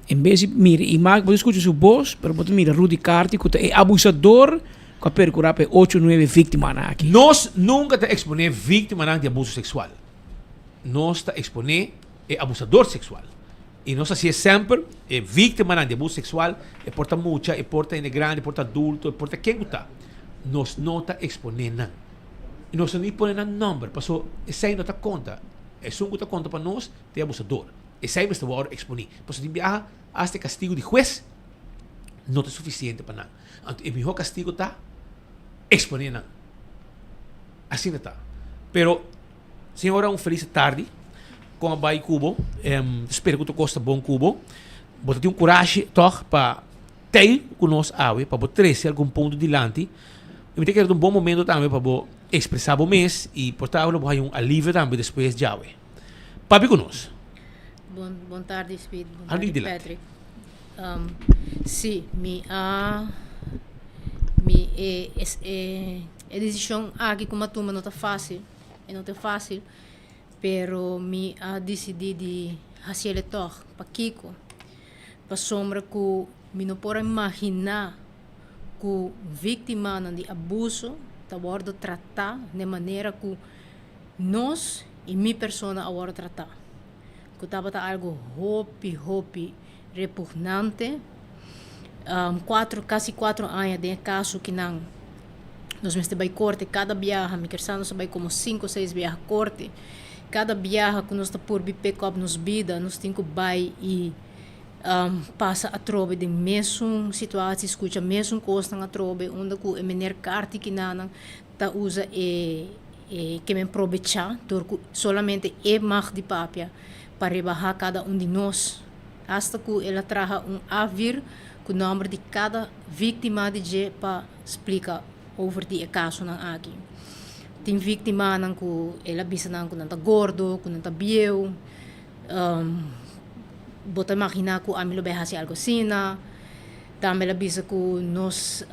Em vez de mira imagem, você escuta sua voz, mas você mira Rudy Carty, que é abusador, que percurar para 8 ou 9 vítimas aqui. Nós nunca te exponer vítima de abuso sexual. Nós te exponer abusador sexual. E nós assim sempre vítima de abuso sexual, porta mucha, porta grande, porta adulto, porta quem está. Nós não te exponer não. E nós não põe número, passou, esse aí não está conta. Esse um está conta para nós, é abusador. Esse aí está hora exponer. Passou de viajar, hasta castigo de juez, não é suficiente para nada. Então, o melhor castigo está exponer não. Assim está. Pero, senhora, feliz tarde. Com a Bahia Cubo, espero que tu gosta bom Cubo. Você tem coragem para ter com nós para você trazer algum ponto dilante. Eu tenho que ter um bom momento também para você expressar o mês e portanto você um alívio também depois de Awe. Papi com nós. Boa tarde, Speed. Boa tarde, Patrick. Sim, minha decisão aqui como turma não está fácil, pero mi decidi de fazer toque para Kiko, para sombra que mi não pode imaginar que vítima de abuso está sendo tratada de maneira que nós e minha pessoa agora tratar. Que estava algo hopi repugnante. Quase 4 anos de caso que não nós mesmo vai corte cada viagem, me querendo saber como 5 ou 6 viagens corte. Cada viagem que nós está por pick-up nos vida, nós temos que vai e passa a trobe de mesmo situação, escuta mesmo coisa na trobe, onde que a menor carta que não tá usa que me aproveitar, porque solamente mag de papia para rebaixar cada de nós, hasta que ela traga avir com o nome de cada vítima de para explicar over die caso nan aqui. Tem vítima nang ko ela bisa nang ko nanta gordo, ko nanta bieu. Bota imagina ko amilo behasi algo sina. Também ela bisa ko nos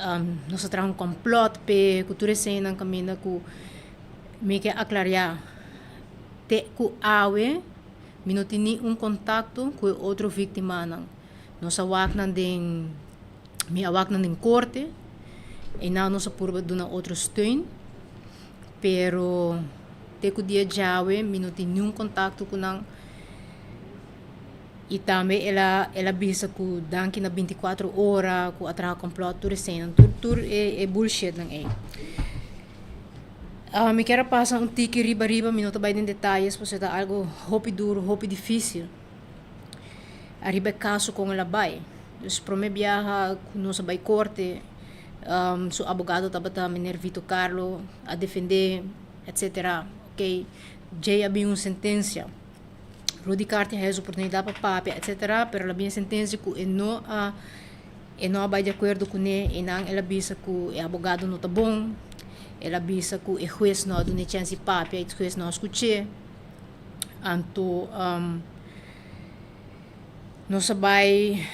tra complot pe ko tu recém nang camina ko me que aclarar te ku awe, não tem um contato com outro vítima não. Nós awak nan den, me awak nan den corte, e não nós apurba duna outro steun, pero te ku dia jawe, não tem nenhum contato com não. E também ela bisa ku danki na 24 horas ku atra complot tur sen tur é bullshit não é. Me quero passar tiki riba minuto vai em detalhes, porque é algo hopi duro, hopi difícil. Arriba caso com ela vai. Dus prome viaja nós vai corte, su abogado tabata Miner Vito Carlo a defender, etc. Ok, já havia uma sentença. Rudy Carti has oportunidade para papel, etc. Pero ela bem sentença que não vai de acordo com ele, e não ela bisa que o abogado não tá bom, ela bisa que o juiz não dá chance de papel, o juiz não escuta. Então, não sabe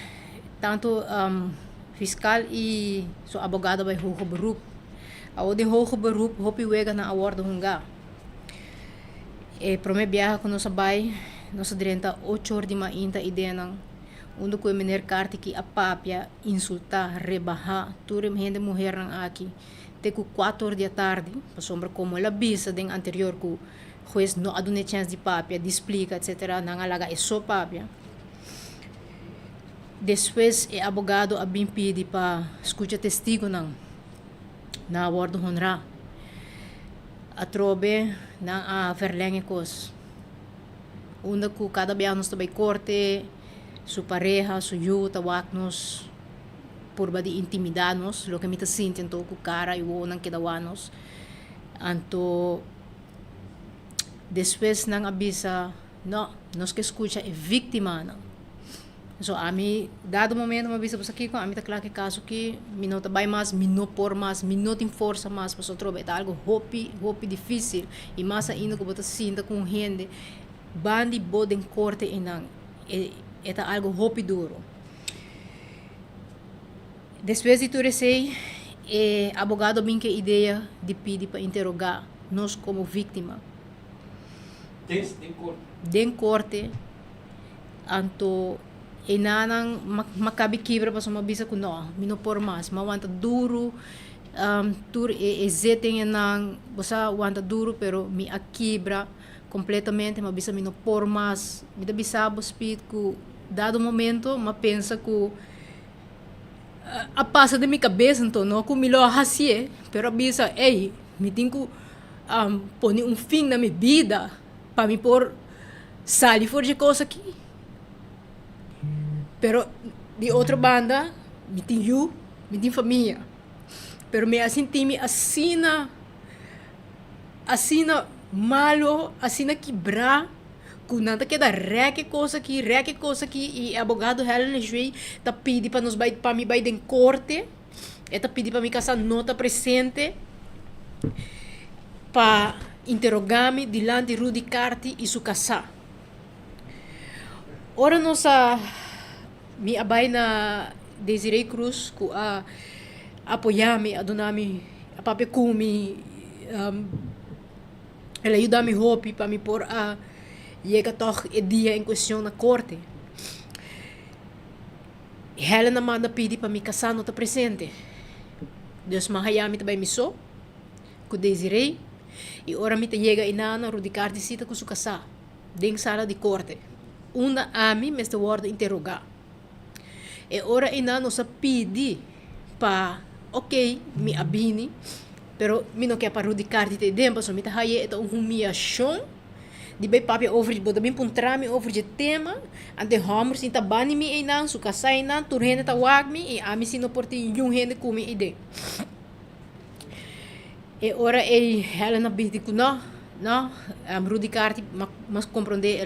tanto fiscal e o abogado vai hoge beroep. Ao de hoge beroep, hopi wega na award hunga. E prome viaja que não sabe nós direnta 8 horas de manhã ideia não onde que o Miner Carti que a papia insultar rebaixar tudo gente mulher não aqui te que 4 horas da tarde para sombra como ela bisa den anterior que o juiz não a dona chance de papia de explica etc não alaga é só papia depois o abogado a bem pede para escutar testigo não na award honra a trobe na a verlenge cos onde que cada vez nós também corte sua pareja, sua yuta, nos por de intimidar-nos, lo que me está sentindo com o cara e o não que dá-nos. Então, depois não avisa, não, nós que escuta é vítima, não. So, a mim, dado momento, me avisa para aqui, a mim está claro que caso que me não trabalha mais, me não por mais, me não tem força mais, para outro é algo hopi difícil e mais ainda que você sinta com gente bandi bodem corte e não é algo hopi duro. Depois de tudo isso, o abogado bem que ideia de pedir para interrogar nós como vítima. Den corte, então e não macabe quebra para uma bisa com não, me não por mais, mas wanta duro, tur e zetem não, você wanta duro, pero me a quebra completamente, mas bisa me não por mais, me dá bisa speed que dado momento, mas pensa que a passa de minha cabeça então não que me lo hacie, pero bisa ei, me tenho que pôr fim na minha vida para me pôr sair fora de coisa aqui. Pero de outra banda, me tenho família, pero me senti assina malo, assina quebrar, com nada que dá reque coisa aqui, e abogado Helen Juiz tá pedindo para nos para me vai em corte, tá pedindo para me casar nota presente, para interrogar-me diante de Rudy Carti e sua casa. Ora nossa me abai na Desiree Cruz que apoiar-me, a donar-me, a papel comigo, ela ajuda-me roupa para me pôr a chega toch o dia em questão na corte. Helena manda pedir para me casar não está presente. Deus mahayami também me só, com Desiree, e ora me chega e nana Rudy Carti cita com sua casa, dentro sala de corte. Una a mim me está word interrogar. E ora e nana nos pedi para, ok, me abini, pero me não quer para Rudy Carti te dentro, so me está haye esta humilhação. De bem papi over de boda bem puntrami over de tema ante homer sinta bani mi einang su kasai nan turhene ta wag mi e ami sino porti yung hende kumi ide e ora ela na bidi kuno no Rudy Carti mas compreender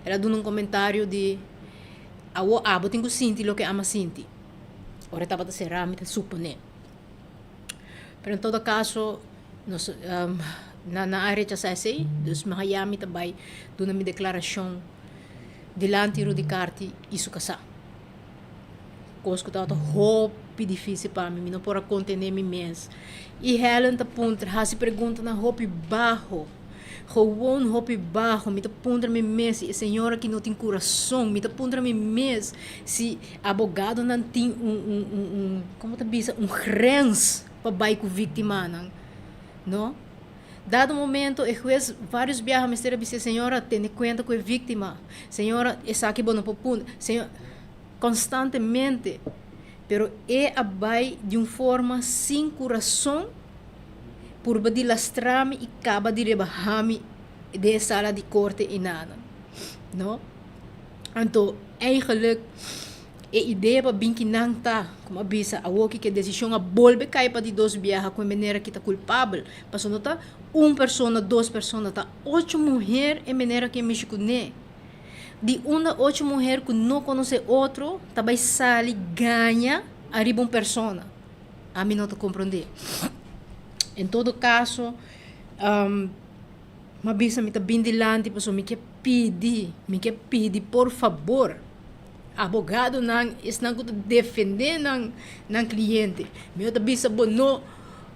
ela dá um comentário de awo abo tengo sinti lo que ama sinti ora tava ta serami ta supone pero em todo caso nós na área de acesso, dos mahayami também, do na minha declaração diante de Rudy Carti e sua casa. Coisa que estava muito difícil para mim, não pode conter nem mês. E Helen tá ponto, se pergunta na roupa baixo, Gewoon hopi bajo, me pondra me mes, e senhora que não tem coração, me pondra me mes, se abogado não tem como te diz, grens para vai com vítima, não? Dado momento, o juiz vários viajes me será dizer, senhora, tem conta com a vítima, senhora, essa aqui bom para punta, senhora, constantemente, pero é a vai de uma forma sem coração, por de lastrami e acaba de rebahami de sala de corte e nada, não? Então, eigenlijk a ideia para bem que não tá, como avisa, a outra que a decisão a volve cai para de dois viajar com a maneira que está culpável, passou não tá uma pessoa, duas pessoas, tá 8 mulheres e maneira que me chiconé. De uma 8 mulheres que não conhece outro, também sale ganha arriba uma pessoa. A mim não te compreender. Em todo caso, mabisa me tá bem dilante, pessoal, me quer pedir, por favor, abogado não está defender não cliente. Me tá bisa bom não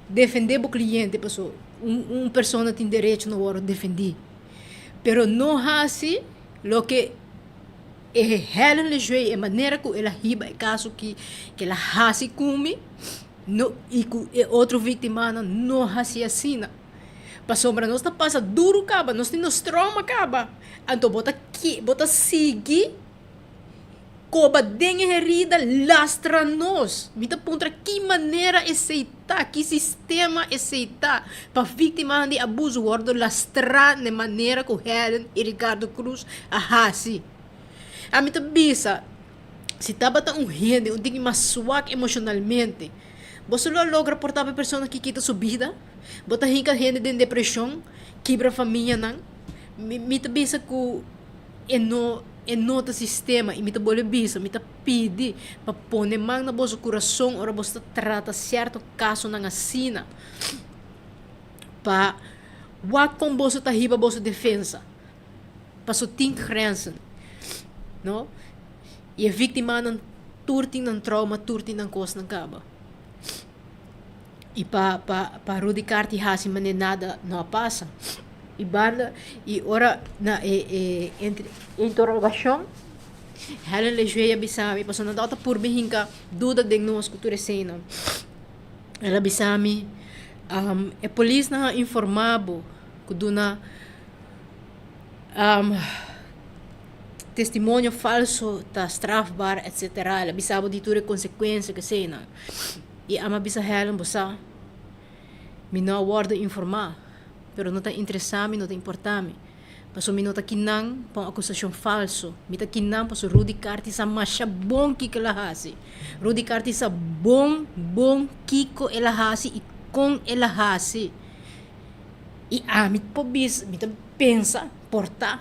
defender o cliente, pessoal. Pessoa tem direito no hora defender. Pero não assim, lo que Helen Lejoy, a maneira que ela riba é caso que ela hace come, no, e outro vítima não hace assim. Para sombra nós passa duro caba, nós temos trauma caba. Então bota seguir, coba dengue herida lastra nós. Mita pontra que maneira aceitar, que sistema aceitar para vítima de abuso gordo lastrar de maneira que Helen e Ricardo Cruz a hace. A mim bisa, se tabata rende, tem mais swak emocionalmente, você não logra portar para a pessoa que quita sua vida, bota rica rende de depressão, quebra a família, não? Me bisa que é nota sistema, e me boleh bisa, me pede para pôr mão na vosso coração, ora você trata certo caso na assina, para com você tá riba vossa defesa, para só tem crença. No? E a vítima não turti ng trauma, turti ng coisa não acaba. E para Rudy Carti hasi mané nada não passa. E barda e ora na entre interrogação, Helen Lejoy bisami, passou na data por bihinka duda de nós cultura cena. Ela bisami a polícia na informabo que duna testemunho falso tá strafbar, etc. Ela bisabo de tudo consequência que sei não. E ama bisa Helen bosa. Me não aguardo informar, pero não tá interessado, não tá importante. Paso me nota kinang pang acusação falso. Mita kinang paso Rudy Carti sa masya bom kiko elahasi. Rudy Carti sa bom kiko elahasi e com elahasi. E amit po bis, mita pensa porta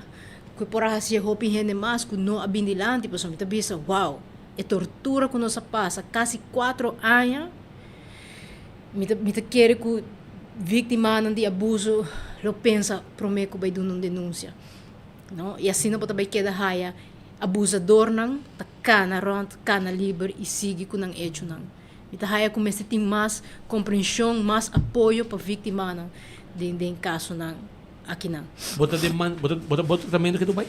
que por assim hopi hene mas que não abindilante, paso mita bisa wow. E tortura que nos passa quase 4 anos. Mita quer que vítima de abuso lo pensa prometo vai dar uma denúncia, não? E assim não pode vai quedar raia abusador não tá cana rond cana livre e sigue com não hecho não. Mita raia começa a ter mais compreensão, mais apoio para vítima não de caso não aqui não. Bota tratamento que Dubai?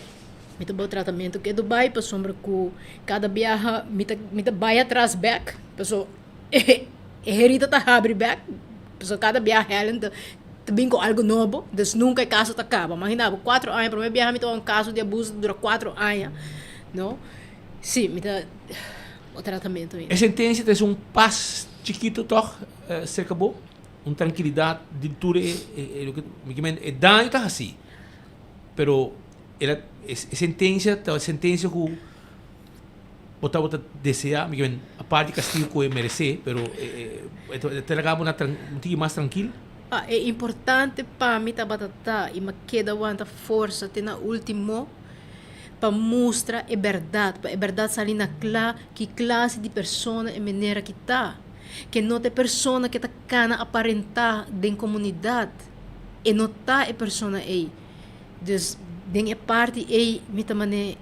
Mita bom tratamento que Dubai para sombra que cada viaja mita vai atrás back, pessoal herida tá abre back, pessoal cada viaja Helen também com algo novo, dus nunca o caso acaba. Imagina, 4 anos, para mim viajar um caso de abuso dura 4 anos, não? Sim, me dá o tratamento. A sentença é um passo chiquito, toch, se acabou, uma tranquilidade de tudo, é dano tá assim, pero ela sentença que bota desejar, a parte de castigo que merece, pero te acaba um pouquinho mais tranquilo. É importante para mim batata e me queda uma força até na último para mostrar a verdade sair na que classe de pessoa é maneira que tá, que não é pessoa que tá cana aparentar da comunidade e não tá a pessoa aí, dus den a parte aí me também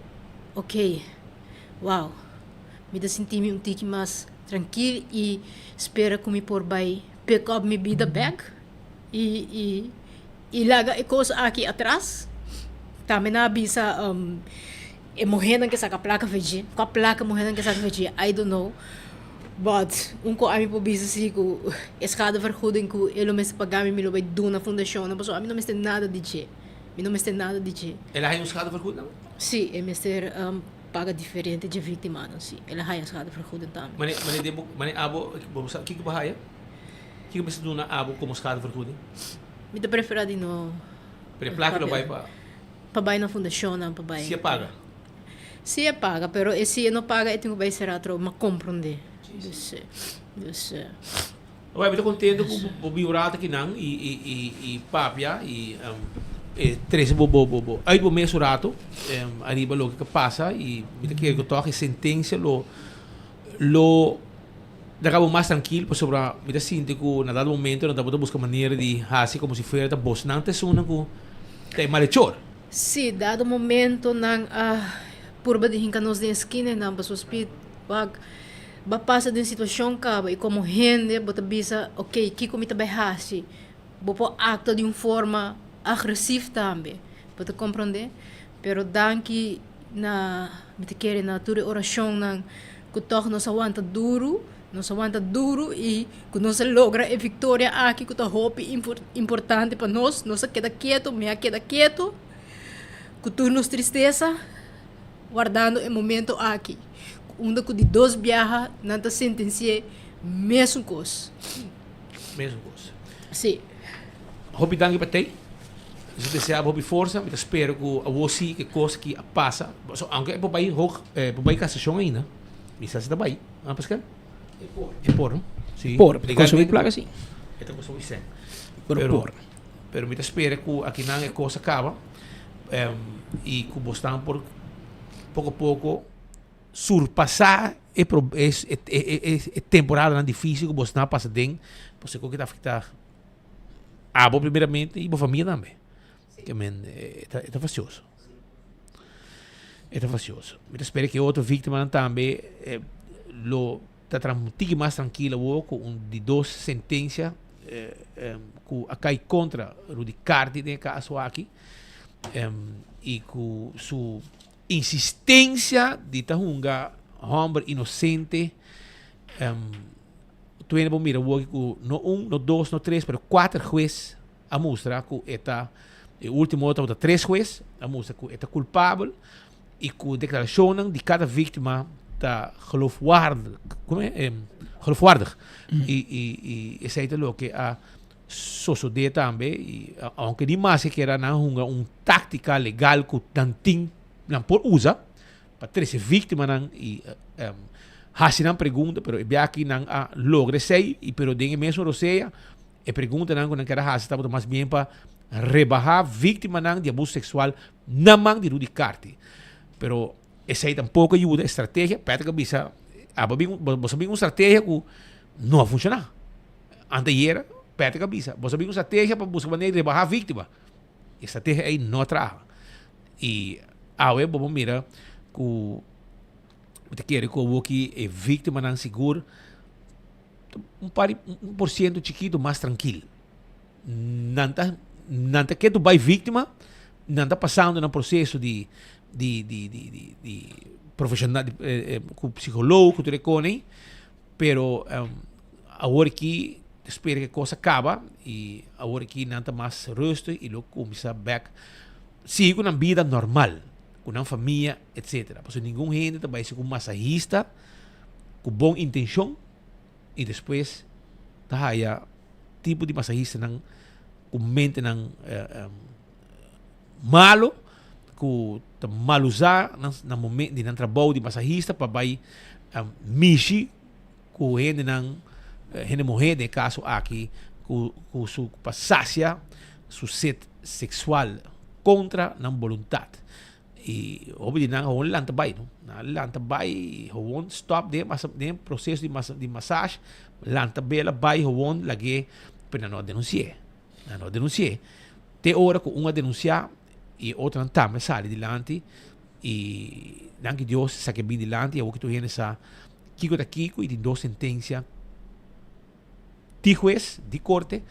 ok, wow, me dá sentir-me um pouquinho mais tranquilo e espero que me por vai pick up minha vida back. E E laga e coisa aqui atrás. Também na bisa e morrendo que saca placa verde. Com a placa morrendo que saca verde. I don't know. But ko ami po bisa si ko escada vergoeding ko elo mes pagami mi lo vai do na fundação. Não passou, a mim não me tem nada de che. Mi não me tem nada de che. Ela tem escada vergoeding? Sim, é mister paga diferente de vítima não sim. Ela tem escada vergoeding também. Mane abo, que bahaya? Que você do na abo como escada vergoeding? Mi te prefera de no. Pero placa lo vai para pabai na fundação não pabai. Se paga. Se paga, pero se não paga, eu tenho que vai ser outro, mas compreender. Dus eu estou contente com o biurata que não e papia e três bobo aí o mês rato arriba lo que passa e me quer que toque sentença lo acabo mais tranquilo por sobre me sinto que na dado momento não dá buscar maneira de assim como se fosse da boss não te sona com tem malhechor. Sim, dado momento não purba de hinca nos de esquina não para suspit ba passa de situação caba e como gente bota bisa ok que comita bem hasi bopo acto de uma forma agressiva também bota compreender pero danki na me te querer na tua oração não que toch nos aguanta duro e que nós logra a vitória aqui que tá hope importante para nós queda quieto que tu nos tristeza guardando o momento aqui onde de 2 viaja não está sentenciado mesmo coisa. Sim. Hobby danke para ti. Se deseja hobby força, eu espero que a você que coisa que passa, so aunque por aí hoog, por aí casação ainda, isso está bem, ah Pascal? É por, sim. Por, consumir placa sim. Então consumir sim. Pero me espero que aqui não é coisa acaba, e que você por pouco a pouco surpassar é temporada difícil que você não passa dentro, você que está afetar a boa primeiramente e a família também. Que é facioso. É facioso. Eu espero que outra vítima também está mais tranquila com de 2 sentenças que acai contra Rudy Cardi no caso aqui e com sua insistência de tahunga homem inocente tu ainda mira o que no 1, no 2, no 3 pero 4 jueces a mostrar que está o último outro 3 jueces a mostrar que está culpável e que a declaração de cada vítima está geloofwaardig e esse é o que a sociedade também e aunque nem mais que era tática legal que tanto não por usa para 13 vítimas não e hasi não pergunta pero e aqui não logra sei e pero den mesmo roseia e pergunta não quando quer hasi estava mais bem para rebaixar vítima não de abuso sexual na mão de Rudy Cardi pero essa aí tampouco ajuda estratégia para que bisa você uma estratégia que não funciona anteira para que bisa você uma estratégia para buscar maneira de rebaixar vítima estratégia aí não traz e vamos mirar que te quero que o que é vítima não seguro 1% chiquito mais tranquilo não tá que tu vai vítima não está passando no processo de profissional com psicólogo que tu reconhece pero agora que espero que a coisa acaba e agora que não está mais rusto e logo começa back siga uma vida normal com uma família, etc. Porque nenhum gente vai ser um massagista com boa intenção e depois tá tipo de massagista não com mente não malo que tá mal usar no momento de trabalho de massagista para vai mexer com gente não gente morrer de caso aqui com sua passação sua sede sexual contra não vontade e obviamente não o lanta vai o stop de processo de massagem lanta bela vai o lagi para não denunciar te hora com uma denunciar e outra também sai dilante e não que Deus saque bem dilante e o que tu vês essa Kiko e de 2 sentenças de juez de corte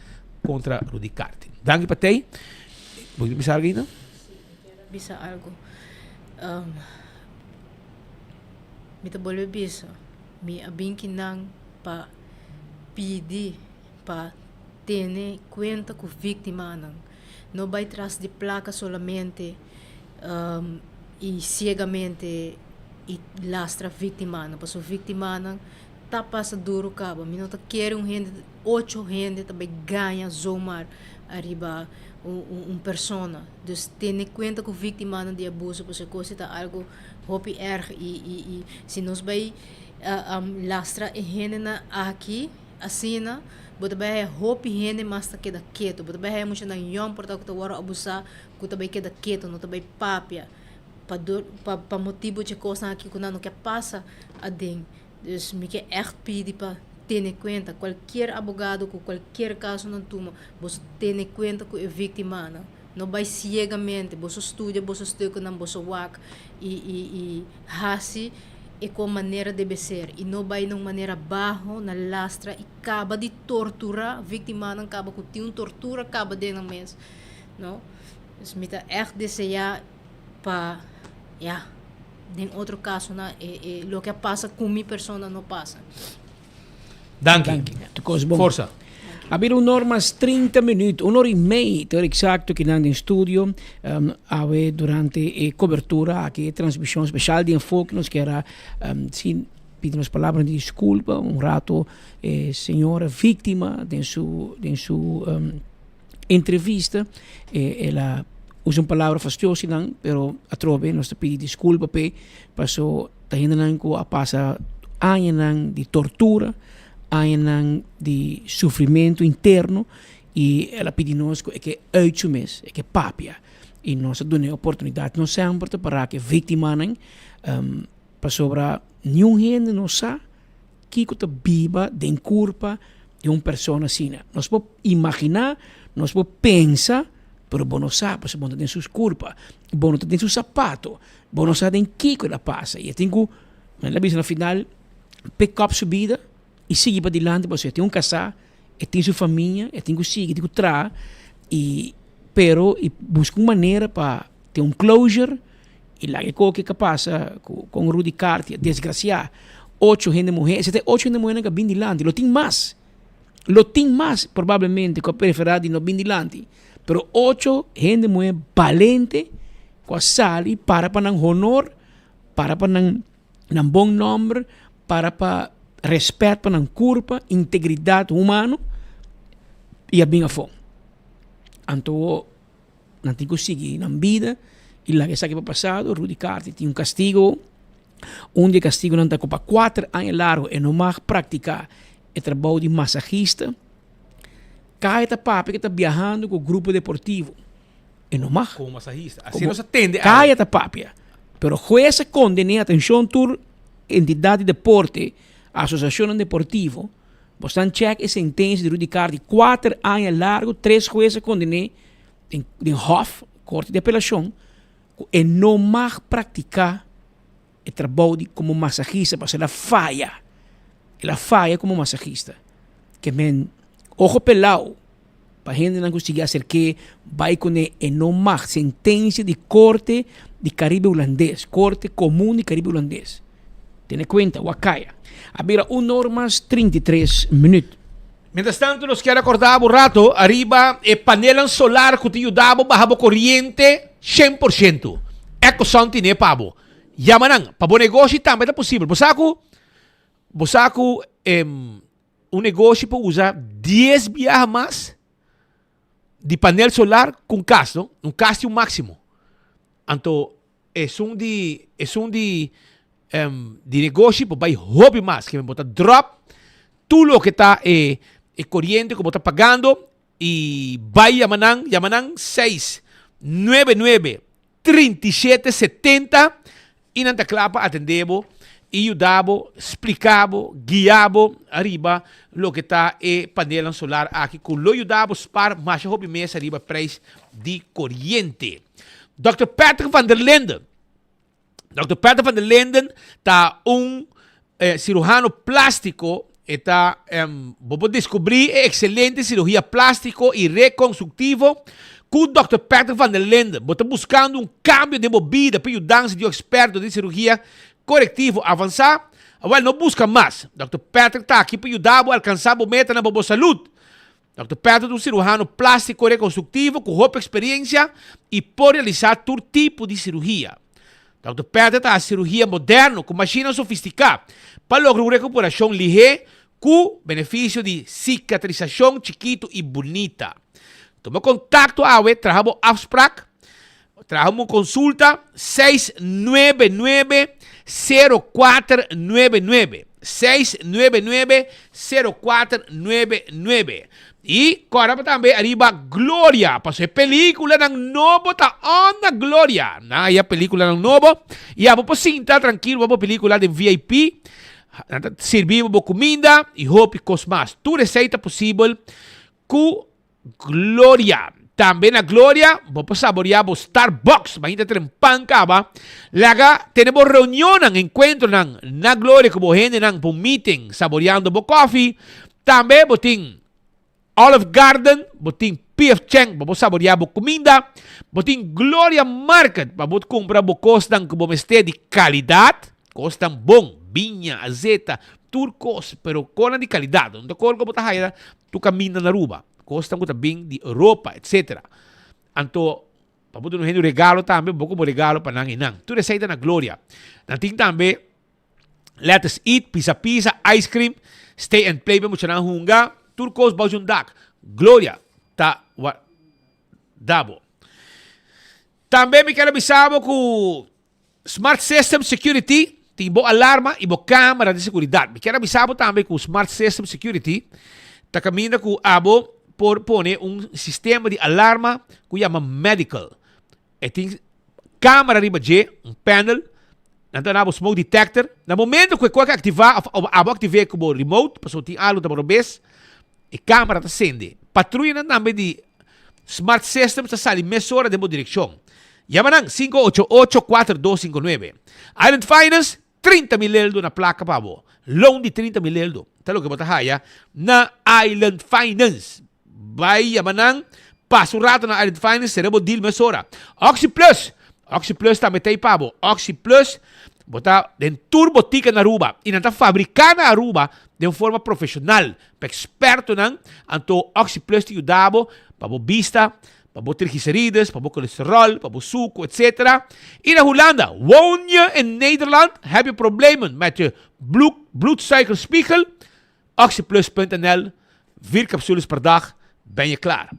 contra Rudy Carti. Dank je partij. Moet je bisa algo? Bisa algo. Mita boleh bisa. Mi abinki nang pa pidi pa tener cuenta com vítima nang. No vai tras de placa solamente e cegamente e lastra vítima nang. Paso vítima nang tá passa duro cabo. Mi não tá quer gente 8 gente também ganha zomar arriba persona. Dus tener cuenta com vítima de abuso, porque coisa tá algo hopi erg e se nós vai lastra e gente na aqui assim bota vai hopi gente mas tá queda quieto, bota vai muito na yom porta que tá wara abusar, que tá vai queda quieto, não tá vai papia pa motivo de coisa aqui que não quer passa a ding. Dus me quer echt pedir para ter cuenta qualquer abogado com qualquer caso não toma, você ter cuenta com a vítima não vai cegamente, você estuda não você wak e hasi e com maneira deve ser e não vai de maneira baixo na lastra e acaba de torturar a vítima não acaba com tem tortura acaba de não mês não dus me tá echt desejar para em outro caso o que passa com minha persona não passa. Dank je. Força. Habido normas 30 minutos, 1 hora e meia, ter exacto, que nang em estúdio, durante cobertura, aqui transmissão especial de enfoque, nos quer sin pedimos palavras de desculpa, rato, senhora vítima, de sua entrevista, ela usa uma palavra fastidiosa, pero a trove, nós pedimos desculpa, passou, tá indo a passar anos de tortura, anos de sofrimento interno, e ela pediu-nos que uitsumes, que papia, e nós damos a oportunidade, não sempre, para que a vítima, para sobrar, nenhum gente não sabe que está viva de culpa de uma pessoa assim. Nós podemos imaginar, nós podemos pensar, pero bom não sabe, porque bom tem suas culpas, bom não tem seus sapatos, bom não sabe em que ela passa. E eu tenho, no final, pick up sua vida e seguir para adiante, porque eu tenho casar, eu tenho sua família, eu tenho que seguir, tenho que trazer, pero buscar uma maneira para ter closure, e lá que passa com Rudy Carti, desgraciado, 8 gente mulheres, se tem 8 gente mulheres que vêm adiante, lo tem mais, provavelmente, que a preferida não vêm adiante. Pero 8 gente muy valente que sale para un honor, para un buen nombre, para respeto, para una culpa, integridad humana y a bien a fondo. Anto, no tengo seguir en vida y la que sabe que pasado, Rudy Carti tiene un castigo, un castigo no está para 4 años largo y no más practicar el trabajo de masajista. Cada papi que está viajando com o grupo deportivo. E não mais. Como massagista. Assim não se atende. Cada papi. Pero juez condena atenção tur entidade de deporte, associação deportivo. Você check a sentença de Rudy Carti 4 anos largo, 3 jueces condenados em Hof, corte de apelação, e não mais praticar o trabalho como massagista, para ela falha. Ela falha como massagista. Que men ojo pelado, para a gente não conseguir fazer que vai com a não mais sentença de corte de Caribe holandês, corte comum de Caribe holandês. Tenha conta, Wakaya. Habira 1 hora mais 33 minutos. Mientras tanto, nos quero acordar um rato, arriba, panela solar que te ajudava a corriente 100%. Eco santi ne pabo. Yamanang, para bom negócio também é possível. Bosaco, negócio para usar 10 viajes mais de painel solar com caso, caso máximo. Então, é de negócio para vai hobby mais, que me bota drop, tudo o que está corriente que bota pagando e vai Yamanang 699 3770 e não te clapa atendebo e ajudavo, explicavo, guiavo arriba lo que está panela solar aqui com lo ajudavo para mais hobby mês arriba preço de corriente. Dr. Patrick van der Linden está cirurgião plástico vamos descobrir excelente cirurgia plástico e reconstrutivo com o Dr. Patrick van der Linden. Você buscando um cambio de movida para ajudar-se de um experto de cirurgia corretivo avançar. Well, não busca mais. Dr. Patrick está aqui para ajudar a alcançar a meta na boa saúde. Dr. Patrick é um cirurgião plástico reconstrutivo com roupa experiência e pode realizar todo tipo de cirurgia. Dr. Patrick está a cirurgia moderna com máquina sofisticada para lograr uma recuperação ligeira com benefício de cicatrização chiquito e bonita. Toma contato awe, trajamos afspraak, trajamos consulta 699-0499. 699-0499. E agora também arriba Glória, para ser película ng novo ta na Glória. Na a película ng novo. E a vamos sinta tranquilo, vamos película de VIP. Servimos comida e roupa cosmas. Tu receita possível com Glória. Também na Glória, vamos saborear o Starbucks. Imagina trempan ka ba? Laga, temos reunião, encontro na Glória, como gente ng meeting, saboreando o coffee. Também boting Olive Garden, boting P.F. Chang, vamos saborear a comida. Boting Glória Market, vamos comprar o costan como este de qualidade. Costan bom, vinha, azeta, turcos, pero cola de qualidade. Não colo como tá aí, tu caminha na ruba. Costan ko também de Europa, etc. Anto, pabuto no regalo também, pouco mo regalo para nang inang. Tu receita na Glória. Nating também, let's eat, pizza, ice cream, stay and play, mo siya nang hunga. Turcos Baujundak, Glória, tá dabo. Também me quero avisar com Smart System Security, tem boa alarma e boa câmera de segurança. Me quero avisar também com Smart System Security, tá caminhando com abo por poner sistema de alarma que chama Medical. E tem câmera riba de panel, nanto na smoke detector. No momento que qualquer ativar, abo ative como remote, para soltar algo da morobes. E câmera está acende. Patrulha também de Smart System está sali mesora de boa direção. Yamanang 588-4259. Island Finance, 30 mil eldo na placa pa bo. Loan de 30 mil eldo. Talo que bota haya na Island Finance. Bay yamanang pasurato na Island Finance serebo deal mesora. Oxy Plus também tem pa bo. Oxy Plus bota den turbo tika na Aruba. E nanta fabricar na Aruba de forma profissional, para experto nang anto Oxy Plus te ajudabo para vista, para triglicerides, para colesterol, para suco, etc. In Hollanda, woon je in Nederland, heb je problemen met je bloedsuikerspiegel? Oxyplus.nl, 4 capsules per dag, ben je klaar.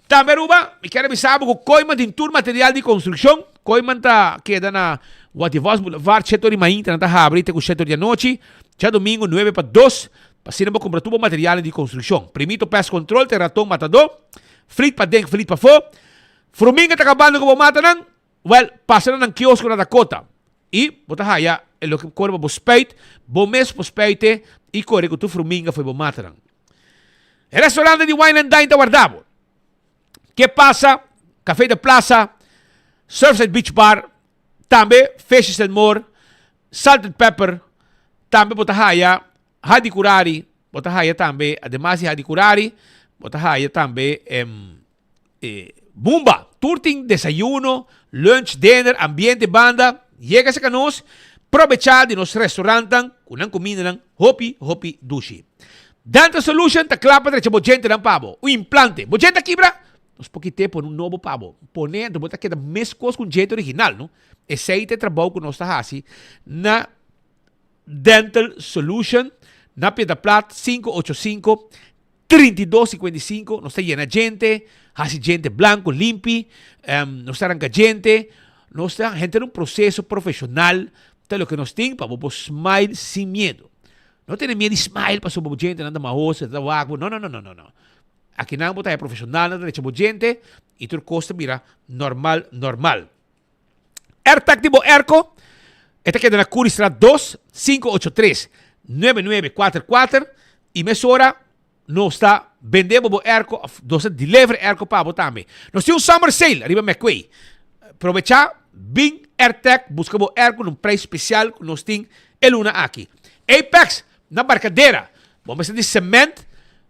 Também Aruba, ik quero avisar que Koiman tem tour material de construção. Koiman tá queda na Guativós Boulevard, setor de Mainta, na abrite com o setor de noite. Já domingo, 9-2, para comprar tudo material de construção. Primito pest control, terratão matador. Flit para dentro, flit para fora. Fruminga tá acabando com o mata nang. Well, passa na quiosco na Dakota. E, bota haya, lo que corre para speit, bom mês para speite, e corre com tu fruminga foi para mata nang. Restaurante de Wine and Dine tá guardado. Que passa? Café de Plaza, Surfside Beach Bar, também Fishes and More, Salt and Pepper, também bota haya, Hadi Curari, bota haya também, además de Hadi Curari, bota haya também Bumba, turting, desayuno, lunch, dinner, ambiente, banda, llega a nós, aprovechar de nos restaurantes, com uma comida, hopi, dushi. Dental Solution, ta clapa de bojente ng pabo, o implante, bojente quebra, nos pouquinho por novo pabo, ponendo, bota que da mesma coisa com o jeito original, não? Esse aí te trabalho que nós está assim, na Dental Solution, na Piedra Plata, 585-3255, nós está llena gente, assim gente blanco, limpi, nós está arranca gente, nós está gente num processo profissional, tá lo que nós tem, para o smile sem medo. Não tem medo de smile para sobre gente, nada mais, não. Aqui não é profissional, nada de gente, e tu custa mira normal. AirTag tipo Erco, esta queda na Curistra 2, 583-9944, e mesora, não está vendendo o Erco, nós deliver Erco para você também. Nós temos Summer Sale, arriba McQuay. Aproveitar, Bing AirTag, busca o Erco num preço especial, nós temos Eluna aqui. Apex, na Barcadeira, Vamos de cement,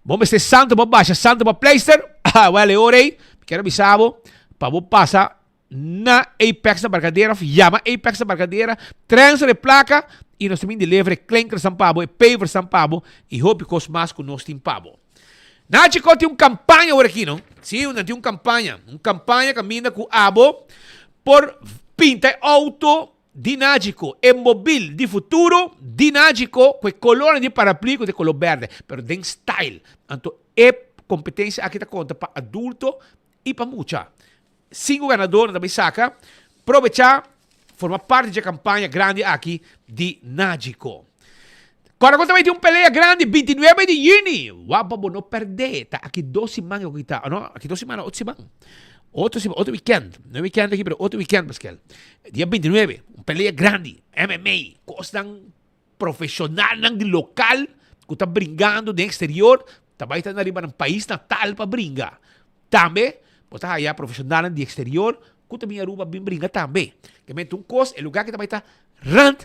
vamos de santo para baixa, santo para pleister. Well, orei, quero avisar, para você passar na Apex da Barcadeira, llama Apex da Barcadeira, transfer de placa e nós também delivery clinker São Paulo e paver São Paulo e hope que os mais que nós temos Paulo. Na Chico tem uma campanha agora aqui, não? Sim, tem uma campanha caminha com abo por pinta auto dinágico e móvel de futuro dinágico com color de paraplico de color verde, pero de style. Então, é competência aqui tá conta para adulto e para mucha. 5 ganadores também saca. Aproveitar, formar parte da campanha grande aqui de Nágico. Agora também tem uma peleia grande, 29 de junho. Uau, não perder. Tá aqui 2 semanas aqui tá. Não, aqui 2 semanas, 8 semanas. Outro weekend. Não é weekend aqui, mas outro weekend, Pascal. Dia 29, uma peleia grande. MMA. Coisa profissional de local. Que está brincando do exterior. Também está na riba ng país natal para brincar. Também, você aí profissional de exterior. Que também a ruba brinca também. Que mente coisa, é lugar que também está rand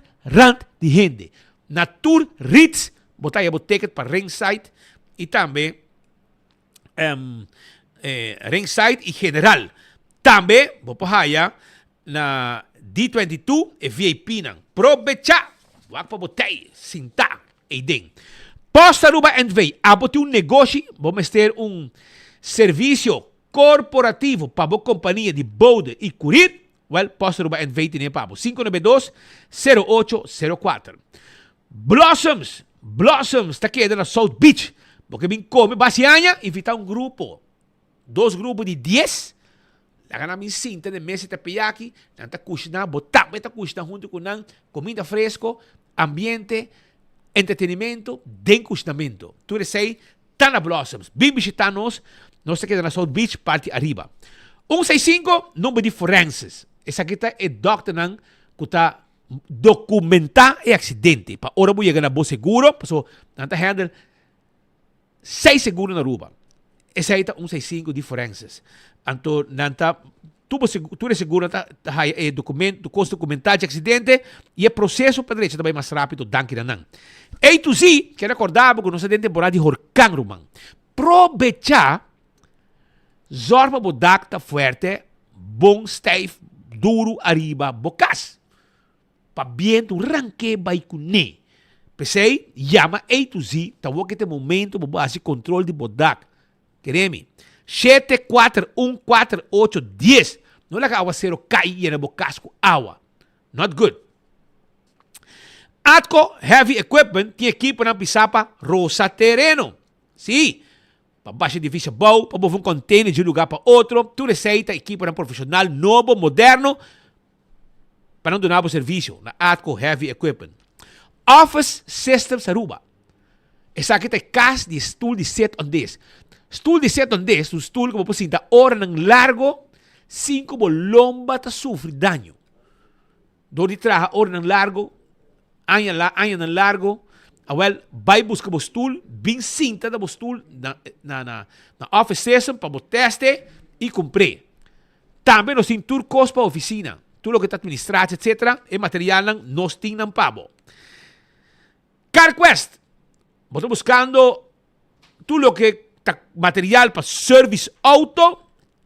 de gente. Natur Ritz, botar aí o ticket para ringside e também ringside e general. Também, vou pôr aí na D22 e VIP não. Provecha, vou para botei, sinta e den. Posta Aruba NV, abote negócio, vamos ter serviço corporativo para a companhia de Bode e Curit. Well, Posta Aruba NV tem para 592-0804. Blossoms, está quedando na South Beach. Porque vim come basianha, invitar grupo. 2 grupos de 10. La gana min cinta de mesa tapiyaki. Nanta kushna, botar, beta kushna junto com comida fresco, ambiente, entretenimento, den kushnamento. Tu sei, tá na Blossoms. Vim visitar nós está quedando na South Beach, parte arriba. 165, número de forenses. Essa aqui é doctor nang kuta documentar o acidente. Para ora vou chegar na boa seguro, para nanta handle 6 seguros na Aruba. Essa aí está 165 de forenses. Então, nanta tu é seguro tá é documento, custo documentar de acidente e é processo para direito também mais rápido, danke nan. A to Z, que recordava que nós temos temporada de Horcan Roman. Aproveitar zorba bodak tá forte, bom stave, duro arriba, bocas. Pa viento ranque vai cune. Pensei, llama A to Z, tawo que tem momento para base controle de bodak. Quereme? 7414810. Não é que a aguacero cai e na bocasco água. Not good. Atco Heavy Equipment tem equipe na pisapa Rosa Terreno. Sim. Para baixo difícil bom, para mover container de um lugar para outro. Tu receita equipe na profissional, novo, moderno. Para não donar o serviço na Atco Heavy Equipment. Office Systems Aruba. Essa aqui tem casa de stool de 7 on 10. Stool de 7 on 10, um stool que você dá hora ng largo, 5 lomba ta sofre dano. Do de traja hora ng largo, anya ng largo, well, vai buscar o stool, bem cinta da stool na office system para o teste e cumprir. Também nós temos turcos para a oficina. Tudo o que está administrado, etc. E material nós temos pavo. CarQuest. Estou buscando tudo o que material para service auto,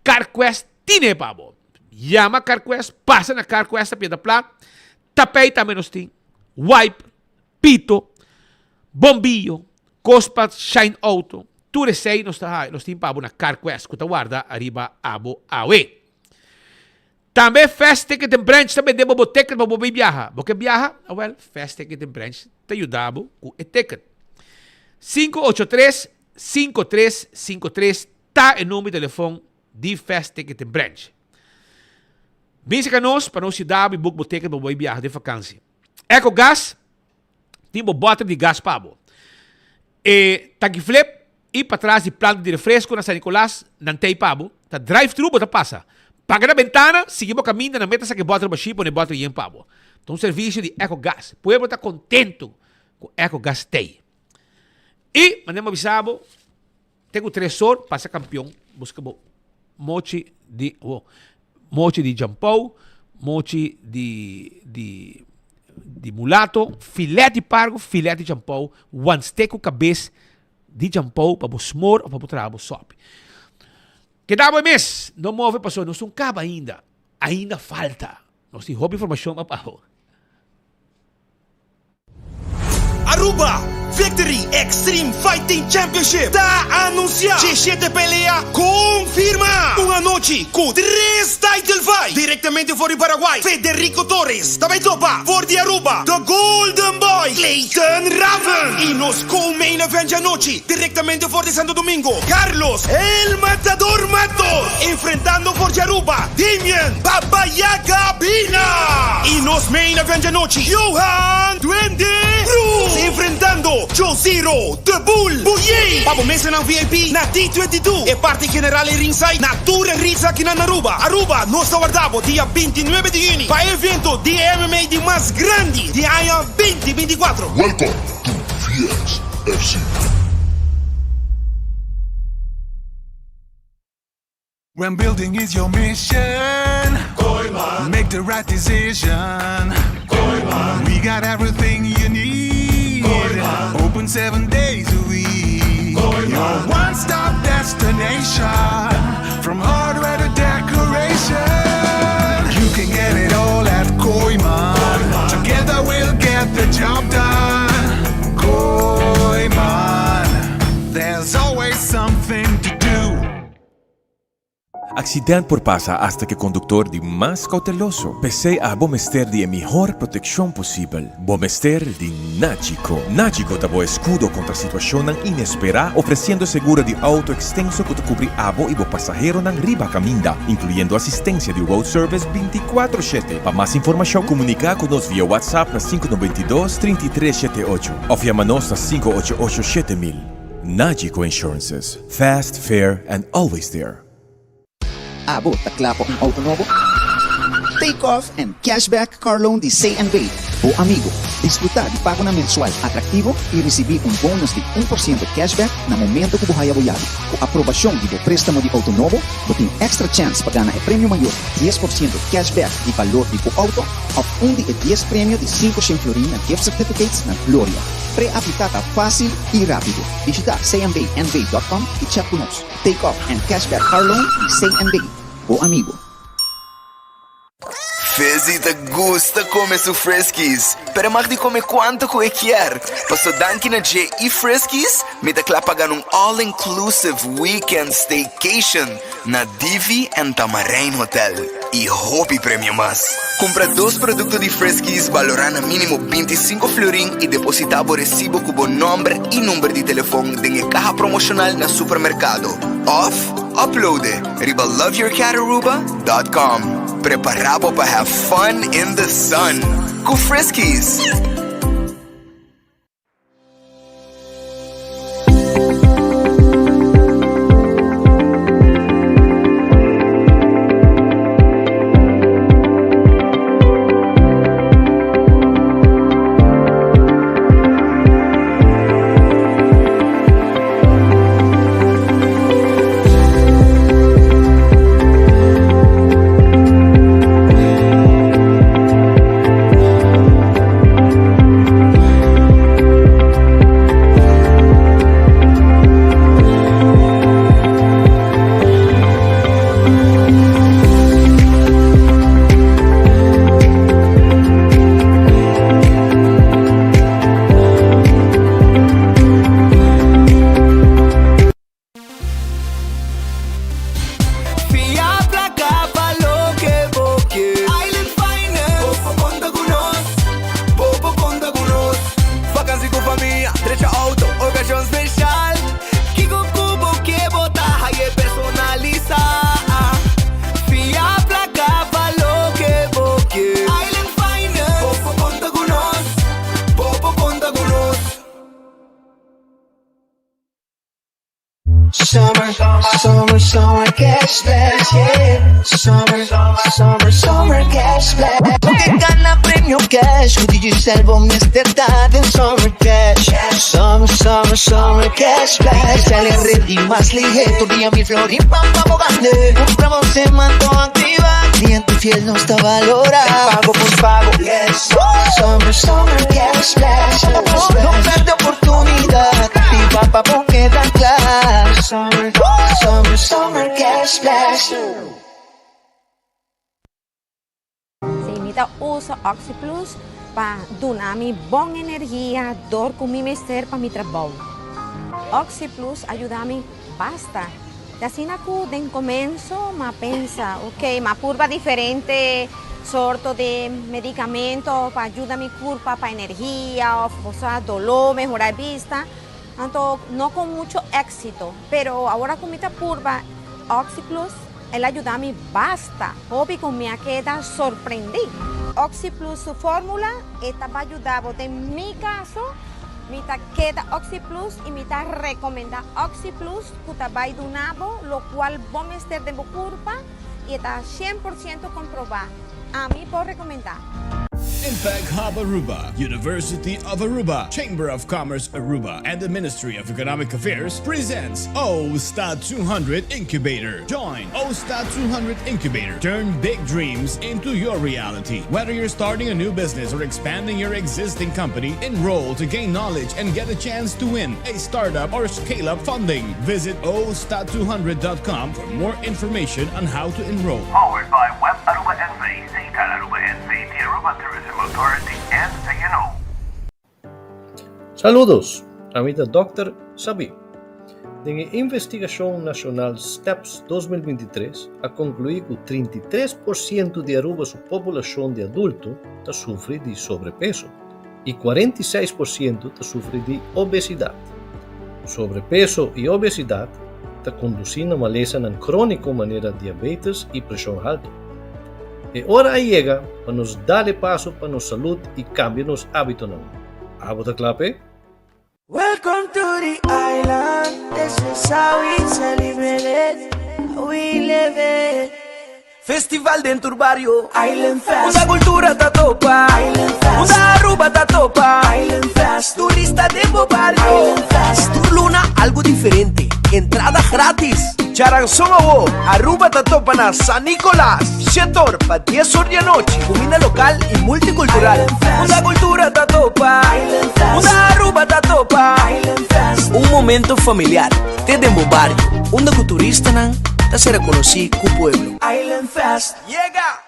CarQuest tiene pavo. Llama CarQuest, passa na CarQuest a pieda plá, tapei também nós tem, wipe, pito, bombillo, cospas, shine auto, tu resei nós tem pavo na CarQuest, que guarda arriba abo awe. Também Fast Ticket and Branch, também debo o ticket para você viajar. Porque viaja, well, Fast Ticket and Branch te ajudava com o ticket. 583-5353 está o número de telefone de Fast Ticket and Branch. Vem para nós cidade e book o ticket para você viajar de vacância. EcoGas, tem uma bota de gás pavo. E tanque flip, e para trás de planta de refresco na San Nicolás, não tem pavo. Tá drive-thru, bota passa. Paga na ventana, seguimos caminho, na meta que bota o chipo, nem bota em pavo. Então, serviço de EcoGas. O povo está contento com EcoGas tem. E, mandemos avisado, tenho 3 horas, passa campeão, busca mochi de jampou, mochi de de mulato, filete de pargo, filete de jampou, one steak cabeça de jampou para smor ou para trabalho sope. Que dá bom mês? Não move passou, não são cabo ainda. Ainda falta. Nós temos informação para Aruba Victory Extreme Fighting Championship está anunciado. G7 pelea confirma una noche con 3 title fight directamente por el Paraguay. Federico Torres também topa por de Aruba. The Golden Boy Clayton Raven y nos co-main event de noche directamente por de Santo Domingo. Carlos El Matador Matos enfrentando por de Aruba Damian Babayaga Pina. Y nos main event de noche Johan Duende Cruz enfrentando Joe Zero, The Bull, Buye. Pabo mesa na VIP na D22. E parte general e ringside na Tour e Rizza aqui na Aruba. Aruba, nós aguardamos dia 29 de junho para evento de MMA de mais grande de AIA 2024. Welcome to Fies FC. When building is your mission, make the right decision. We got everything you need. Open 7 days a week. Your one-stop destination. From hardware to decoration. You can get it all at Koiman. Together we'll get the job done. Koiman. There's always something to do. Accidente por pasa hasta que conductor de más cauteloso. Pese a Bomester de mejor protección posible. Bomester de Nachico. Nachico dabo escudo contra situación inesperada, ofreciendo seguro de auto extenso que te cubre abo y bo pasajero nan riba caminda, incluyendo asistencia de road service 24/7. Para más información, comunica con nos vía WhatsApp na 592-3378 o llámanos na 588-7000. Nachico Insurances. Fast, fair, and always there. Abo, taklapo ang auto novo? Take off and cashback car loan de C&B. O amigo, disfrutar de pago na mensual atractivo e receber bonus de 1% cashback na momento que buhay aboyado. O aprobação de préstamo de auto novo, você tem extra chance para ganhar prêmio maior, 10% cashback de valor de auto, ou de 10 prêmio de 500 florin na gift certificates na Gloria. Pre-aplicada fácil e rápido. Visita cmbnv.com e chat conosco. Take off and cashback car loan de C&B. O amigo. Fezi te gusta comer su Friskies, pero mag di come quanto que quer. Paso danki na J e Friskies, me te pagan un all-inclusive weekend staycation na Divi and Tamarain Hotel. E hobby premio más. Compra 2 productos de Friskies valorando mínimo 25 florin y depositabo recibo cubo nombre y número de teléfono de caja promocional na supermercado. Off, uploade riba loveyourcataruba.com. Preparado para have fun in the sun. Com Friskies. Summer cashback, yeah. Summer cashback. Porque gana premio cash, o DJ Selvo Mr. Dad em Summer Cash. Summer cash flash. Sale ready más ligero. Día mi flor y pampa bogande. Compramos en manto activa. Cliente fiel no está valorado. Pago por pago. Yes. Summer cash flash. No perde oportunidad. Y pampa porque dan clash. Summer cash flash. Se imita uso Oxy Plus para dar mi buena energia, dor com mi mister para mi trabalho. Oxy Plus ajuda-me basta. Assim na cu den começo, ma pensa, ok, ma curva diferente, sorto de medicamento para ajudar mi curva para energia, o dolor, mejorar a vista. Então, não com muito éxito, pero agora com minha curva Oxy Plus, ela ajuda-me basta. Hobby com minha queda surpreendi. Oxy Plus, su fórmula, esta va a ayudar, en mi caso, me queda Oxy Plus y me recomienda Oxy Plus, que va a ayudar, lo cual vamos a estar de curva y está 100% comprobado. A mí puedo recomendar. Impact Hub Aruba, University of Aruba, Chamber of Commerce Aruba, and the Ministry of Economic Affairs presents OSTA 200 Incubator. Join OSTA 200 Incubator. Turn big dreams into your reality. Whether you're starting a new business or expanding your existing company, enroll to gain knowledge and get a chance to win a startup or scale-up funding. Visit OSTA200.com for more information on how to enroll. Powered by Web Aruba NV, Seitan Aruba NV, the Aruba Tourism Authority, and CNO. Saludos, amita Dr. Sabi. De a Investigação Nacional STEPS 2023 a concluir que 33% de Aruba sua população de adulto sofre de sobrepeso e 46% sofre de obesidade. Sobrepeso e obesidade conduzem a maleza crônica maneira diabetes e pressão alta. E hora chega para nos dar passo para nossa saúde e cambiar nos hábitos. Abota clape? Welcome to the island. This is how we celebrate it. We live it. Festival dentro do barrio. Island Fest. Uma cultura da topa. Island Fest. Uma Aruba da topa. Island Fest. Turista de barrio. Island Fest. Tour Luna, algo diferente. Entrada grátis. Charanzón Aruba da topa na San Nicolás. Setor para 10 horas de noche. Comida local y multicultural. Una cultura da topa. Una Aruba da topa. Un momento familiar. Te demo barrio. Onde o turista nan ta se reconocí cu pueblo. Island Fest. Llega.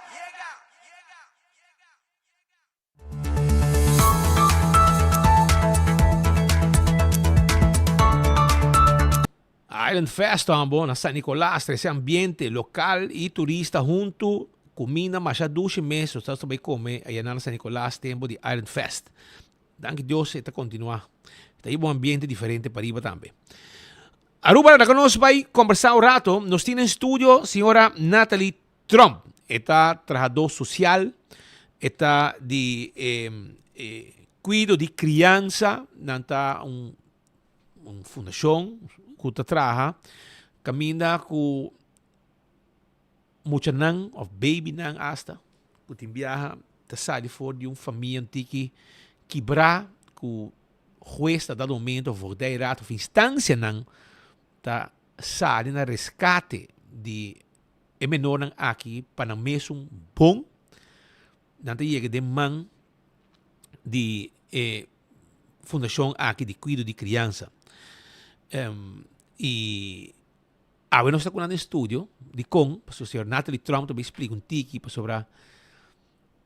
Island Fest tambo na San Nicolás, esse ambiente local e turista junto, comida mais a 12 meses, estás também comer aí na San Nicolás tempo de Island Fest. Danke Deus, está continuar. Está aí um ambiente diferente para ir também. Aruba, na conosco vai conversar um rato. Nós temos em estúdio a senhora Natalie Trump. Está trabajador social, está de cuido de criança, está uma fundação que trabalha, caminha com muita nan, of baby nan hasta, que tem viaja, está saindo fora de uma família antiga, quebrar, que o juez está dando momento, ou der rato, ou instância nan, está saindo na resgate de menor nan aqui, para mesmo bom, não tem chega de man de fundação aqui de cuido de criança. E agora nós estamos no estúdio de com, para o senhor Natalie Trump também explica um tiki sobre a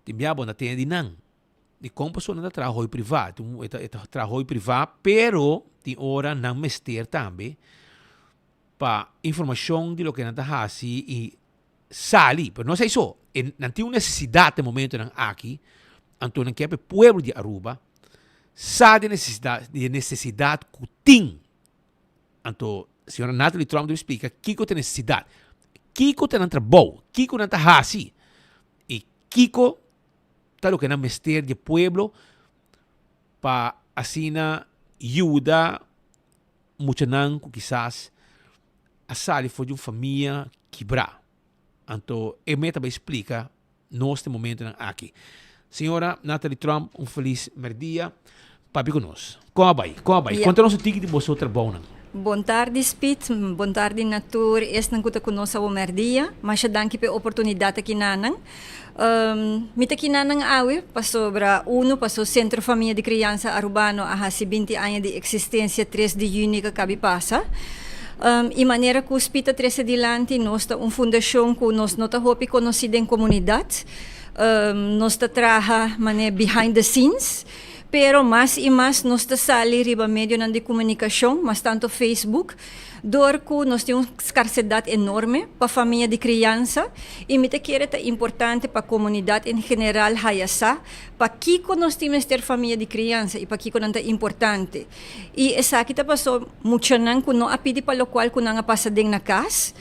tembiabo na tenha de nan. De com pessoa na trabalho privado, trabalho privado, pero tem hora não mester também para informação de lo que nada hasi e sali, pero não sei só, não tem uma necessidade no momento aqui, então não quer o povo de Aruba, sabe de necessidade que tem. Então, a senhora Natalie Trump explica Kiko tem necessidade. Kiko tem trabalho. Kiko não está assim. E Kiko está o que não mestre de pueblo para assim ajudar muito não que quizás a sair foi de uma família quebrar. Então, ele também explica neste momento aqui. Senhora Natalie Trump, feliz dia. papi conosco. Como vai? Yeah. Conta-nos um tique de você trabalho. Boa tarde, Spit. Boa tarde, Natur. Este não kuta conosco o merdia, mas já danke pe oportunidade aqui nanang. Mita kinanang awe pa sobra pa so Centro Família de Criança Arubano a hasi 20 anos de existência 3 de junho que cabe passa. E maneira que o Spita 13 adiante nós tá fundação que nós não tá hopi conhecida em comunidade. Nós tá traha mané behind the scenes. Pero mas e mas nós está sali riba medio de comunicação, mas tanto Facebook, dorco nós temos uma escassidade enorme para a família de criança e me te quer é importante para a comunidade em geral hayasa, para que nós temos ter família de criança e para que não é importante. E essa aqui tá passou muito não que não apide para o qual que não passa dentro na casa.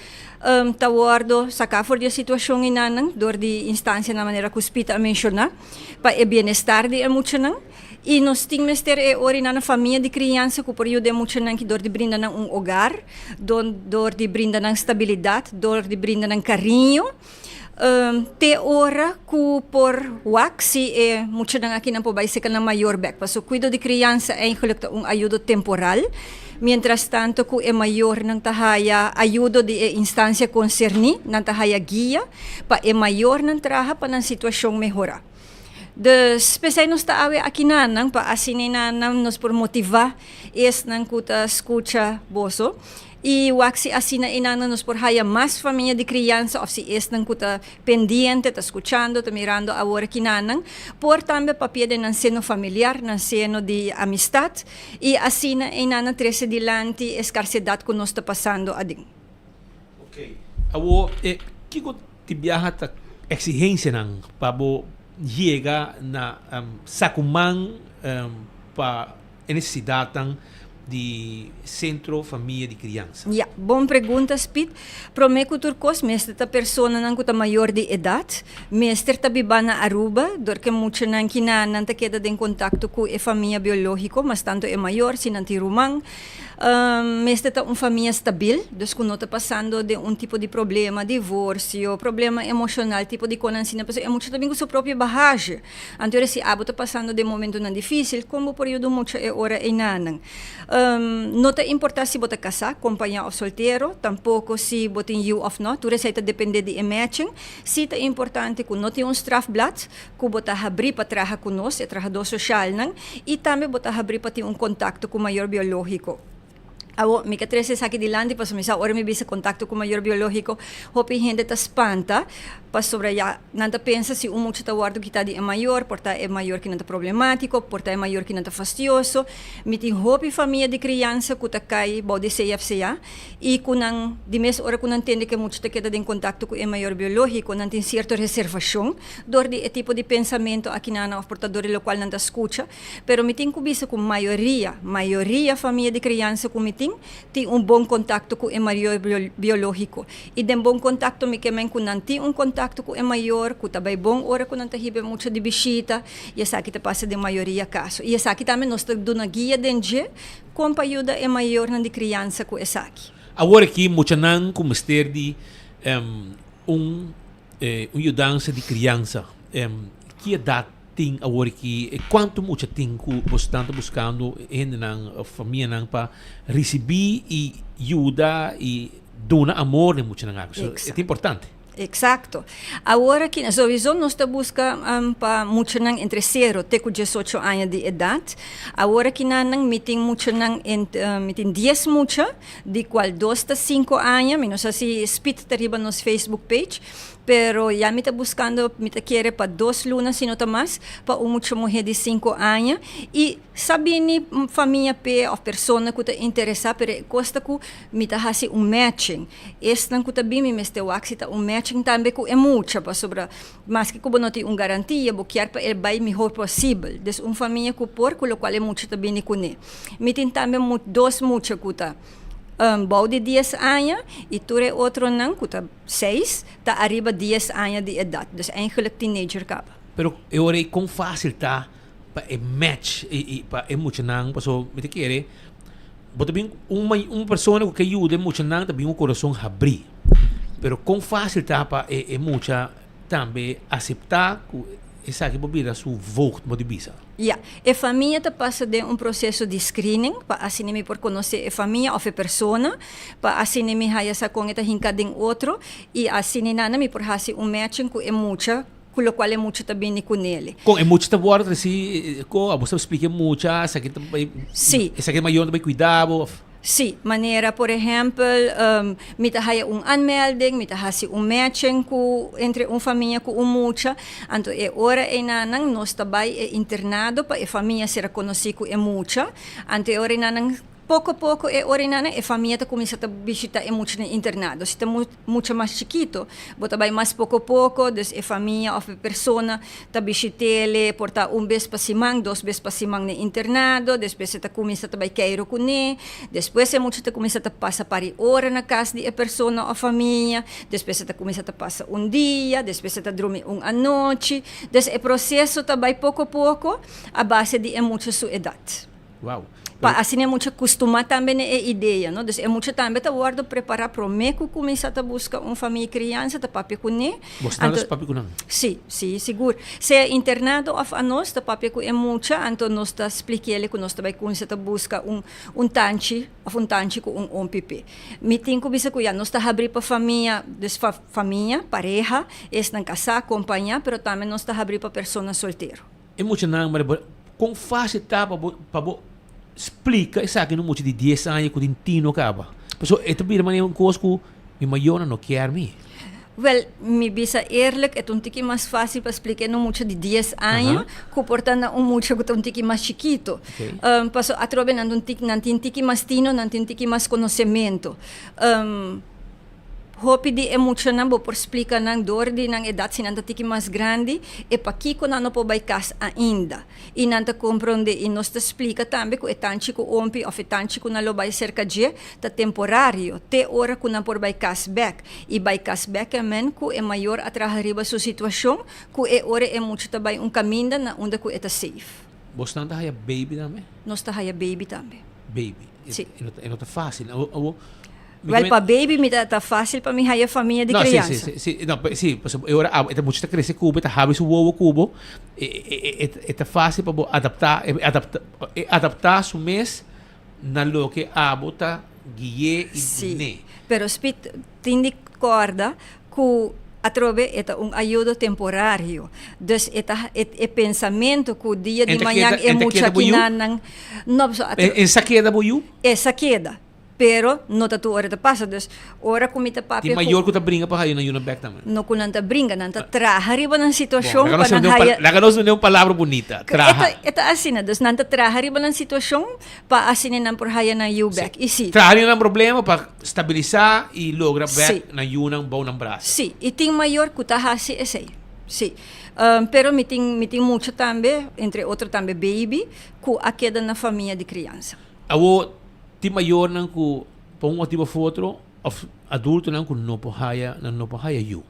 Tawardo sa for di sitwasyon inanang dor di instansya na maneira que o Spita menciona para o bem-estar de muito não. E nós temos ter ori na família de criança que por de muito não que dor de brinda ng hogar, dor de brinda ng stabilidade, dor de brinda ng carinho. Te ora que por waxi muito não aqui não pode ser na maior back, paso cuido de criança é eigenlijk ajuda temporal. Mientras tanto, que é maior ng tahaya ajuda de instância concerni, ng tahaya guia, pa é maior ng traha pa ng sitwasyon mejora. Dus, pesay nos taawe aqui nanang, pa asinin nanang nos por motivar es ng kuta escucha boso. E waxi asina inana nos por haya mais família de criança of si es ng kuta pendiente, ta escuchando, ta mirando agora kinanang, por tambe papiede ng seno familiar, ng seno de amistad, e asina inana 13 dilante escarsidad que nos está passando ading. Okay. Awo, kiko tibiyaha ta exigência ng pabo llega na sakumang pa necessidade de Centro Família de Criança. Ja, bom pergunta, Spit. Promeco turcos, mestre ta persona nang kuta maior de edad, mestre ta biba na Aruba, dorke mucho nang kinanan ta queda en contacto com a família biológico, mas tanto é maior, sinanti rumang. Mestre ta família stabil, dus kuno ta passando de tipo de problema, divórcio, problema emocional, tipo de conan sina, é muito também com sua própria barragem. Anterior se abo ta passando de momento na difícil, como período muito é hora e nanang. Não te importa se bota casar, companhia ou solteiro, tampouco se bota em you of not, tu receita depende de matching. Se é importante que não tenha strafblad, que bota abrir para trabalhar conosco, é trabalhador social, e também bota abrir para ter contato com o maior biológico. Awo, mi katrese sa akin dilandi pa sumisa ora mi bisa kontakto com maior biológico, hopi gente ta espanta, pa sobre ya nanta pensa si mucho ta guardo kita di é maior, porta é maior que nanta problemático, porta é maior que nanta fastidioso, mitin hopi família de criança kuta kai body CFCA e kunang di mes ora kunang tende que mucho ta queda em contato com é maior biológico, nantin cierta reservação, dor de tipo de pensamento aqui na portador lo qual nanta escucha, pero mitin kubisa com maioria família de criança com mitin tem bom contato com o maior biológico. E de bom contato me quemen com nanti contato com o maior, que também bom hora com nanta hibe muito de visita, e essa aqui passa de maioria caso. E essa aqui também nós temos uma guia dentro com ajuda é maior na de criança com essa aqui. Agora aqui muito nan como ester de ajudança de criança. Que idade tem agora que quanto muito tem que você está buscando a família não para receber e ajuda e donar amor nem muito não é importante. Exacto. Agora que na sua visão nós estamos buscando para muito não entre 0 até 18 anos de idade. Agora que não meeting muito não meeting 10 muito de qual 2 a 5 anos, menos assim spit terriba nos Facebook page. Pero ya me está buscando, me está quiere para 2 lunas, sino más, para mucha mujer de 5 años. Y sabini familia pe of persona que está interesada, pero costa que me está haciendo matching. Esta que está bem me este waxita matching também que é mucha, para sobre, mas que como não tem garantia, boquear para ele vai melhor possível. Des família que por, com o qual é mucha também com ele. Me tem também 2 mucha que está. Bau de 10 anos e tu é outro não, que está 6, está arriba 10 anos de idade. Dus eigenlijk teenager capa. Pero eu orei com fácil tá para match e para muito não, passou me te querer. Bota bem uma pessoa que ajuda muito não, também coração abrir. Pero com fácil tá para muita também aceitar essa que bobira su vogt modibisa. Ja, a família está passando de processo de screening para assim me por conhecer a família ou a pessoa, para assim me haya sa com esta hincading outro e assim nana me por hasi matching com mucha, com o qual é mucho também com ele. Com é muito tá boa, se com você explica muito, essa que também, sim, essa que maior também cuidado. Sim, maneira, por exemplo, mita haya anmelding, mita hasi matching entre família com mucha, anto hora nanang nós também internado para a família ser conhecida com mucha, anto hora nanang pouco a pouco a família está começando a visitar muito no internado. Se está muito mais chiquito, bota bem mais pouco a pouco, dus a família ou a pessoa está visitando, porta vez para simang, 2 vezes para simang no internado, depois está começando a querer com ele, depois é muito está começando a passar para hora na casa de a pessoa ou a família, depois está começando a passar dia, depois está dormir noite, dus o processo está bem pouco a pouco, a base de muito sua idade. Wow. Assim é muito acostumar também a ideia, não? Então é muito também tá guardo preparar para o meco começar a buscar família criança tá papi com né. Você não papi com não? Sim, seguro. Se é internado a nós tá papi com é muito, então nós tá explique ele que nós tá vai começar a buscar tanchi com pipi. Meeting com bisa kuya, nós tá abrir para família, família, pareja, não casar, acompanhar, pero também nós tá abrir para pessoa solteiro. É muito não, mas com fácil tá para explica isso aqui no muito de 10 anos que tino acaba. Pessoal, é também uma coisa que me maior não quer me. Well, me bisa eerlijk, é tiki mais fácil para explicar no muito de 10 anos, que portanto muito que tiki mais chiquito. Passo a trobe nantin tiki mais tino, nantin tiki mais conhecimento. Hopi di muito nabo por explicar nang dor di nang edad sinanta tiki mais grande e pa kiko na no po by kas ainda. E nanta compreende e nos te explica também que o etanchi ko ompi of etanchi ko na lo by cerca de ta temporário te ora ko na por by kas back e by kas back é men ko é maior atrahariba su situação ko é ora é muito ta by caminho na onde ko eta safe. Você não tá haya baby também? Nós ta haya baby também. Baby. Sim. É não tá fácil. Well, para baby, me tá fácil para mim a família de criança. Sim, agora é muito tá crescer cubo, tá habis o cubo, é fácil para adaptar su mês na lo que abota guie e ne. Pero spit tindi corda que a trove é ajuda temporário. Dus é pensamento que o dia de manhã é muito aqui não. Essa queda boiu? Essa queda. Pero no ta tu ora ta passa, dus ora kumita papi. Ti maior ko ta bringa pa kayo na yun back também. No kunanta bringa nanta traha riba ng sitwasyon pa nang haya. Laganos não palavra bonita. Traha. Ita asina, dus nanta traha riba ng sitwasyon pa asinin ng por haya na you back. Isi. Traha rin ang problema pa stabilizar e logra back na yun ang bau ng braço. Si, iting maior kutahasi esay. Si. Pero miting muito também, entre outro também baby, ku a queda na família de criança. Awo ti maior nang ku pong motivo outro of adulto nang ku no pohaya you.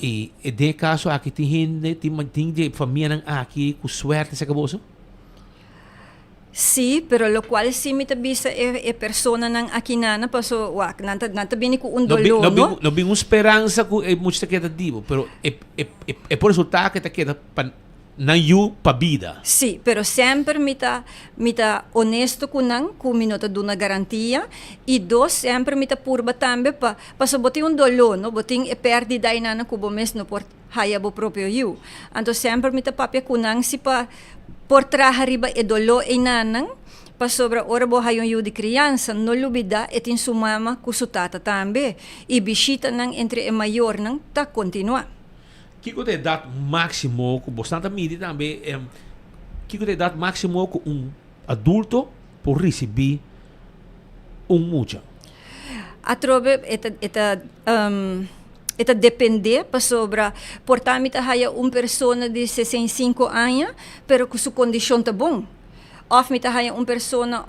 E de caso aqui ti hindi ti de família nang aqui ku suerte sa kaboso? Sí, pero lo cual sí me tabisa persona nang akinana paso wak nanta bini ku dolor, no? No bing esperança ku é muito ta queda divo, pero é por resultado que ta queda na you pa vida. Sí, pero sempre mita honesto kunang minota duna garantia e dos sempre mita purba tambe pa so boting dolor, no boting perdida ina na kubo mes no por haya bo proprio you. Anto sempre mita papia kunang si pa por trahariba dolor inanang pa sobra ora bo hayon you de criança no lubida etin sumama kusutata tambe e bisita nang entre maior nang ta continua. Kiko te dat máximo, bastante mídia também, Kiko te dat máximo com adulto por receber mucha. A trove eta depende pa sobra portamita haya persona de 65 anos, pero com sua condição tá bom. Of mita haya persona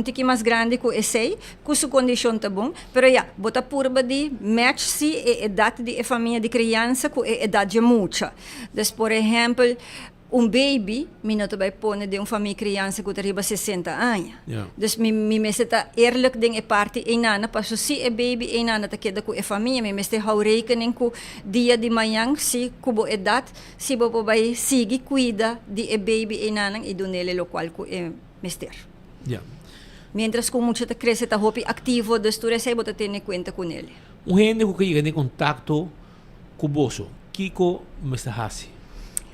tiki mais grande que esse, com sua condição tá bom, pero bota purba de match se a idade de família de criança com a idade de mucha. Então, por exemplo, baby, minuto bij pone de família criança que arriba 60 anos. Yeah. Dus mi está eerlijk ding e parte e nana, paso si e baby e nana ta queda ku e família, mi meste hou rekening ku dia de manhã, si kubo edad, si bobo bay sigi cuida de e baby e nana e donele lo qual ku e mester. Yeah. Mientras que mucho te crece, ta hopi activo, dus tu recebo te tiene cuenta con él. Gente que llega en contacto con vos, Kiko Mestahasi.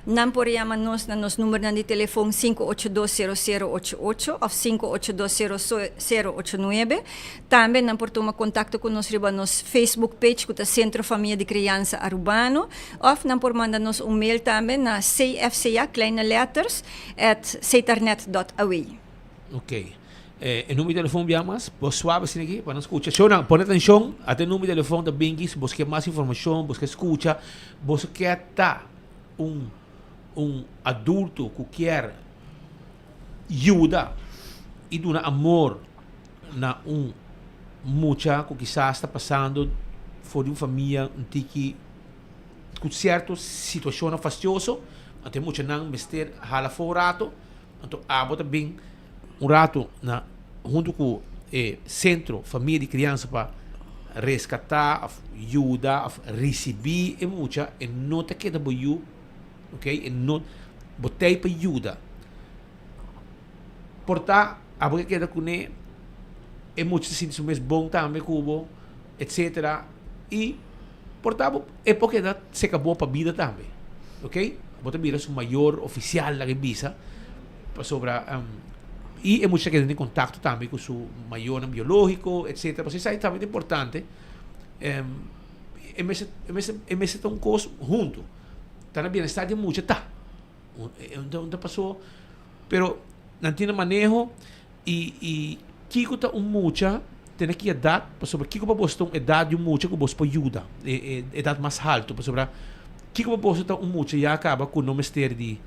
Nan por llamanos na nos número de teléfono 5820088 of 5820089. Também nan por tomar contato com nós riba nos Facebook page que é Centro Família de Criança Arubano, of nan por mandar nos mail também na cfca kleine letters @cetarnet.aw. Ok. El número de teléfono llamas, vos suave sin aquí, para escuchar. Pon atención a el número de teléfono de Bingis, vos quer más información, vos quer escucha, vos quer un adulto que quer ayuda y dar amor na mucha que quizás está pasando por una familia con cierta situación fastidiosa, até mucha nan mister hala for rato, então abo também rato na junto com centro família de criança para resgatar, ajudar, receber e mucha e não te queda boiu, ok? E não botei para ajuda. Portar a boca queda com e muitos se sentem mais bom também cubo, etc. E portar é porque dá se acabou para vida também, ok? Bota vira o maior oficial da visa para sobre e é muito que tem contato também com o maior biológico, etc. Porque isso é também importante. É um coisa junto. Está na bem-estar de muito, tá? Então passou, pero não tem manejo e Kiko está mucha tem que idade, sobre Kiko para você tem idade de mucha que você pode ajudar, idade mais alta, sobre Kiko para você tem mucha já acaba com o nome de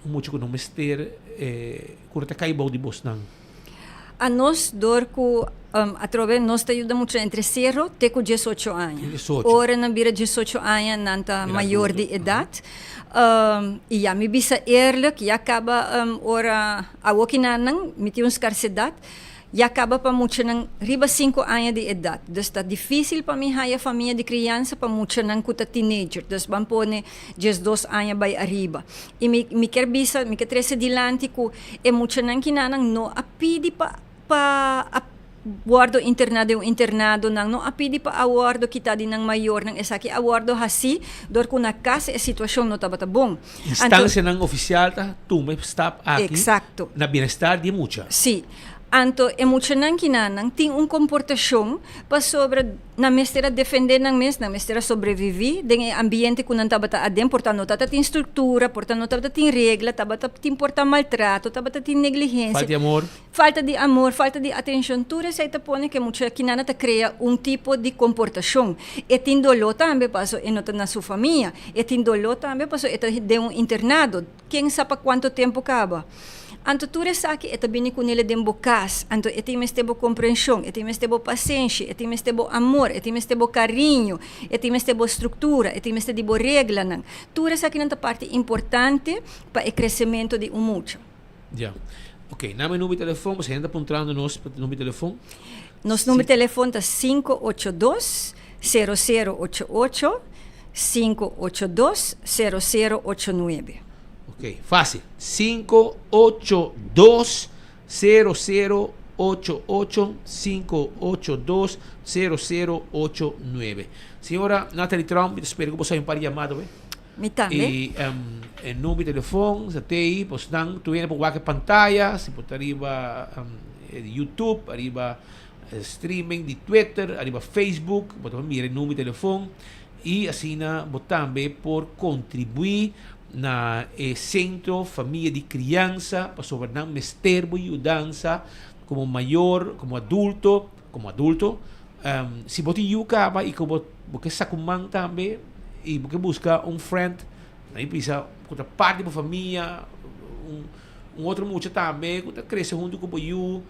muito que não mister curta caibo de bosnan. A nós dorco através nós te ajuda muito entre 0 até com 18 anos. 18. Ora na vira 18 anos nanta maior de idade. E já me bisa eerlijk, já acaba ora a wokinanang miti uns scarsidade. E acaba para muito nang riba 5 anos de idade. Dus está difícil para mim a família de criança para muito nang kuta teenager. Dus van pone 12 anos by arriba. E me quer bisa, me quer trece dilante ku e muito nang kinanang no apidi pa guardo internado nang no apidi pa awardo kita din ng mayor nang esaki awardo hasi dor ku na casa e situação no tabata bom. Instância nang oficial ta tu me stop aqui. Exacto. Na bem-estar de mucha. Sí. Anto emocionan kinanang ting comportação pa sobre na mestera defender na mestera sobreviver den ambiente kun nan tabata adem portanto tata tin estrutura portanto tata tin regla tabata tin porta maltrato tabata tin negligência falta de amor falta de atenção tudo isso aí te pone que mucha kinana ta cria tipo de comportação e tin dolo também passo e nota na sua família e tin dolo também passo e de internado quem sabe quanto tempo acaba. Anto tu resaki eta bini com ele de bocas, anto eti mestebo compreensão, eti mestebo paciência, eti mestebo amor, eti mestebo carinho, eti mestebo estrutura, eti mestebo regla nang. Tu resaki nanta parte importante para o crescimento de mucho. Ja. Ok, na meu número de telefone, você ainda apontando nos número de telefone? Nos número de telefone tá 582-0088, 582-0089. Ok, fácil. 582-0088, 582-0089. Senhora Natalie Trump, espero que você tenha um par de chamadas. Me também. E o número de telefone, você tem, você tu vem por qualquer pantalla, se pode arriba YouTube, arriba streaming de Twitter, arriba Facebook, pode mirar o número de telefone e assim, você também por contribuir na centro família de criança para sobre não mister ajudança como maior como adulto se você acaba e como você sacumang também e você busca friend aí precisa outra parte da família outro muito também que cresce junto com você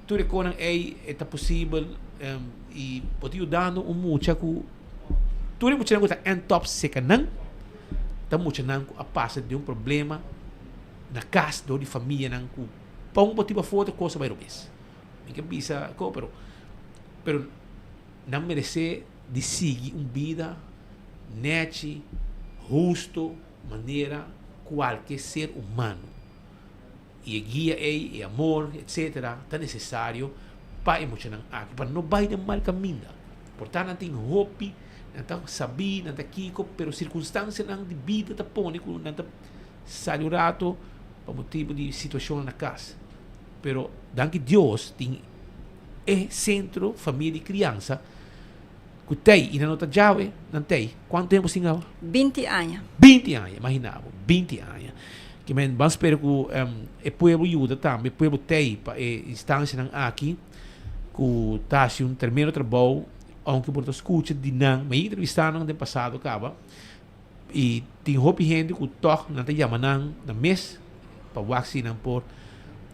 tu reconhece é possível e pode ajudando muito que tu não precisa que end top seca não estamos a passar de um problema na casa de família não com pão motivo foto coisa vai robes que bisa pero não merece de seguir vida nete justo maneira qualquer ser humano e guia e amor etc tá necessário para emocionar aqui para não vai de mal caminho portanto tem hope não saber não kiko pero circunstância não de vida tá põe com não saiu rato por motivo de situação na casa pero danke Deus tem centro família e criança que tem e não tá jave não tem quanto tempo singa 20 anos 20 anos imaginava 20 anos que men vamos espero que o povo ajuda também o povo tem para instância aqui que tá se termino trabalho aunque por escuta de não me entrevistaram no passado acaba e tem hope gente que toque não te chama não na mês para vacinar por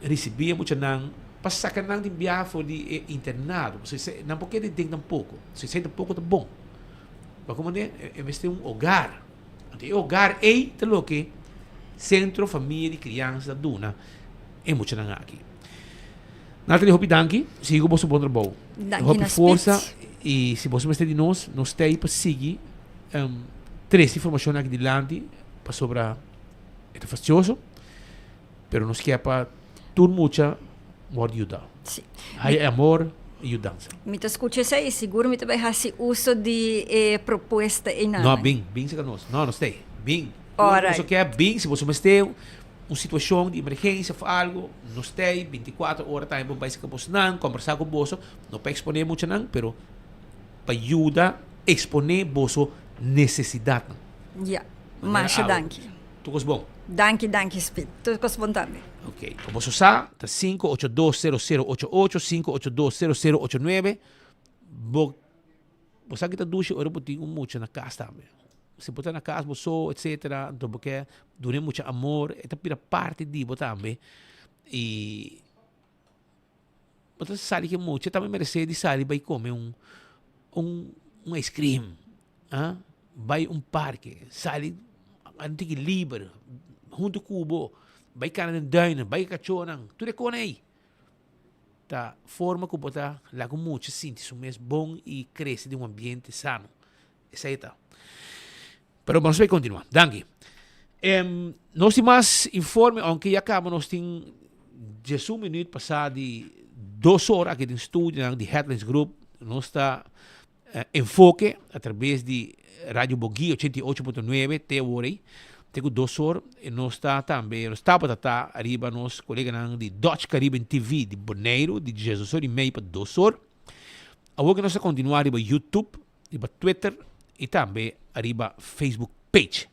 receber muito não passar que não de viagem de internado você não porque de tem pouco se sente pouco tá bom para como é este hogar hogar é lo que centro família e criança duna é muito não aqui Nathalie hope danke sigo você bom trabalho hope força e se você me de nós tem para seguir três informações aqui delante para sobre é fastidioso pero nos quer para tudo mucha more ajuda. Sim. Hay amor e ajudança. Me te escucha e seguro me te vai fazer uso de proposta e nada. Não, bem se conosco. Não sei. Bem. Ora. Você quer bem se você tem uma situação de emergência ou algo, nos tem 24 horas tempo para se não conversar com você, não para exponer muito não, pero para ajudar exponer vossa necessidade. Ja. Mas danke. Tu gos bom. Danke, Speed. Tu gos bom também. Ok. Como você sabe, tá 5820088, 5820089. Você que tá duche, ora botar muito na casa também. Se botar na casa, você, etc. Então, porque dure muito amor, é pira parte de você também. E você sabe que muito, também merece de sair vai comer um ice cream, vai parque, sair antigo livre, junto com o bo, vai carne de duinen, vai cachorro, tudo é com aí. Tá forma que botar lá com muito sente isso mesmo bom e cresce de ambiente sano. Essa aí tá. Pero vamos ver continuar. Danke. Nós temos mais informe, aunque já acaba, nós temos 10 minutos passado de 2 horas aqui no estúdio de Headlines Group. Nós está enfoque através de Rádio Bogui 88.9 até hoje. Tenho 2 horas e nós está também, nós está para arriba nos colegas de Dutch Caribbean TV de Bonaire, de Jesus e meio para 2 horas. Agora nós vamos continuar arriba YouTube, arriba Twitter e também arriba Facebook page.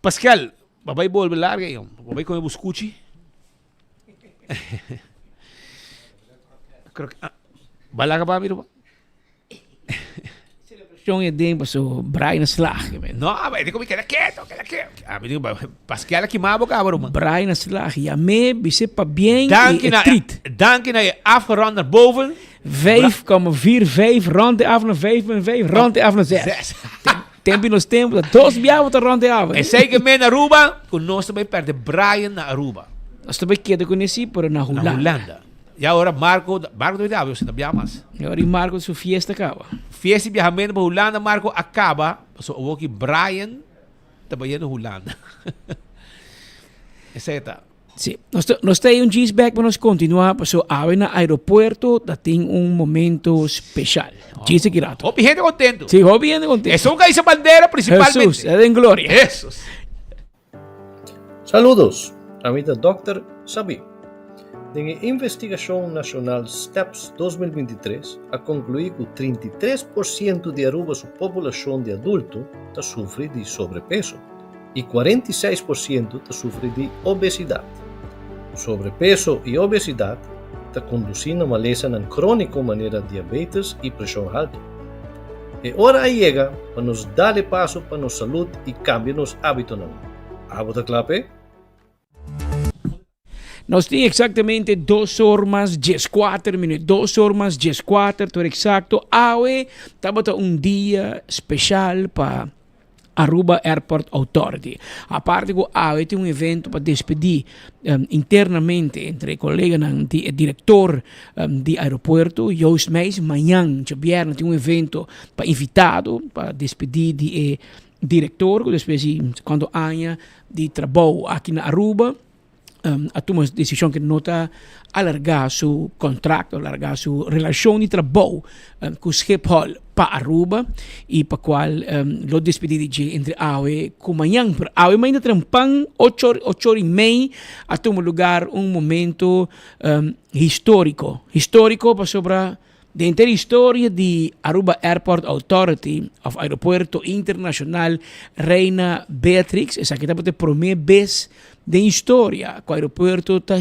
Pascal, vai voltar larga aí, vai comer buscuchi. Vai larga para mim, Jongen ding was zo Brian Slag. No, maar ik kom ik quieto. Ah, me digo, Pascal aqui mabo cabrón. Brian Slag. Ja, me bise pa bien dank e triet. Dank je afgerond naar boven. 5,45 rond de af naar 5,5 rond de af naar 6. Tempo nos tempo, dos biavos te rond de af. En zeker mee naar Aruba, kun nos também perde Brian naar Aruba. Nós também queda conheci por na Holanda. E agora Marco do Idável, você não viaja mais. E agora Marco sua fiesta acaba. Fiesta de viajamento para Holanda, Marco acaba. So, o que Brian também na Holanda. Essa é a Sim, nós temos G-Back para nós continuar, porque ao no aeroporto tem momento especial. G-se grato. Hope gente contento. Sim, hope gente contento. É um caída bandeira principalmente. Jesus, é em glória. Jesus. Saludos, a mim da Dr. Sabi. A investigação nacional STEPS 2023 a concluir que 33% de Aruba sua população de adulto sofre de sobrepeso e 46% sofre de obesidade. Sobrepeso e obesidade conduzem a maleza crônica maneira diabetes e pressão alta. E hora chega para nos dar passo para nossa saúde e cambiar nos hábitos. Hábito clape? Nós temos exatamente 2 horas mais 14 minutos. 2 horas mais 14, tudo exato. Hoje estava dia especial para Aruba Airport Authority. A parte que tem um evento para despedir internamente entre colegas e diretor do aeroporto, Joost Meijs. Amanhã, viernes, tem um evento para invitado, para despedir de diretor, depois de quando anos de trabalho aqui na Aruba. A tomar decisão que não está alargar seu contrato, alargar sua relação de trabalho com o Schiphol para Aruba e para qual lo despedir de entre Aue com amanhã. Aue ainda trampang 8h30 a tomar lugar momento histórico para sobre dentro da história de Aruba Airport Authority of Aeropuerto Internacional Reina Beatrix. Essa aqui está para a primeira vez da história que o aeroporto está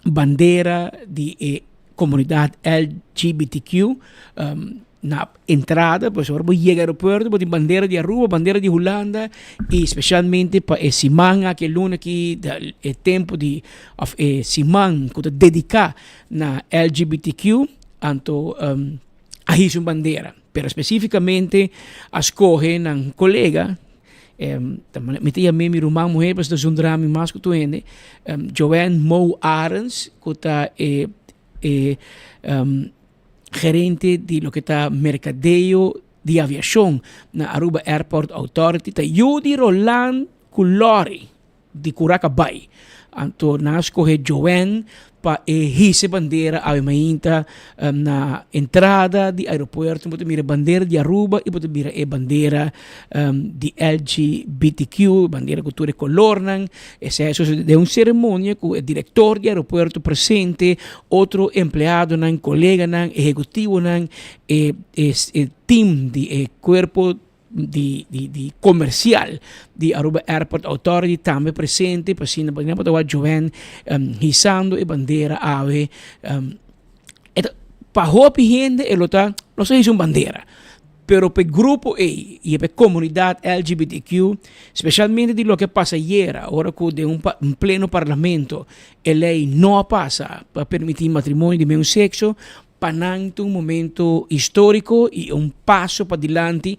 bandeira de comunidade LGBTQ na entrada, por exemplo, chega ao aeroporto, tem bandeira de Aruba, bandeira de Holanda, e especialmente para esse semana que luna que é tempo de semana que dedicar na LGBTQ, anto a isso bandeira. Pero especificamente escolhe um colega metia mesmo irmão mulher para fazer drama mais que tu ende Joanne Mo Arens que está gerente de lo que está mercadeio de aviação na Aruba Airport Authority, está Judy Roland Culori de Curacabay. Então, nós escolhe Joanne para hisse bandeira a mainta na entrada do aeroporto, pode mira bandeira de Aruba e pode mira bandeira de LGBTQ, bandeira cultura color nang, essa é de uma cerimônia com o diretor do aeroporto presente, outro empregado nang, colega nang, executivo nang, e team de corpo de comercial de Aruba Airport Authority também presente para sim para a Joanne hissando a bandeira ave para hopi gente ele está não sei se é uma bandeira pero para grupo e para comunidade LGBTQ especialmente de lo que passa ayer agora que de um pleno parlamento a lei não passa para permitir matrimônio de mesmo sexo para um momento histórico e passo para adiante.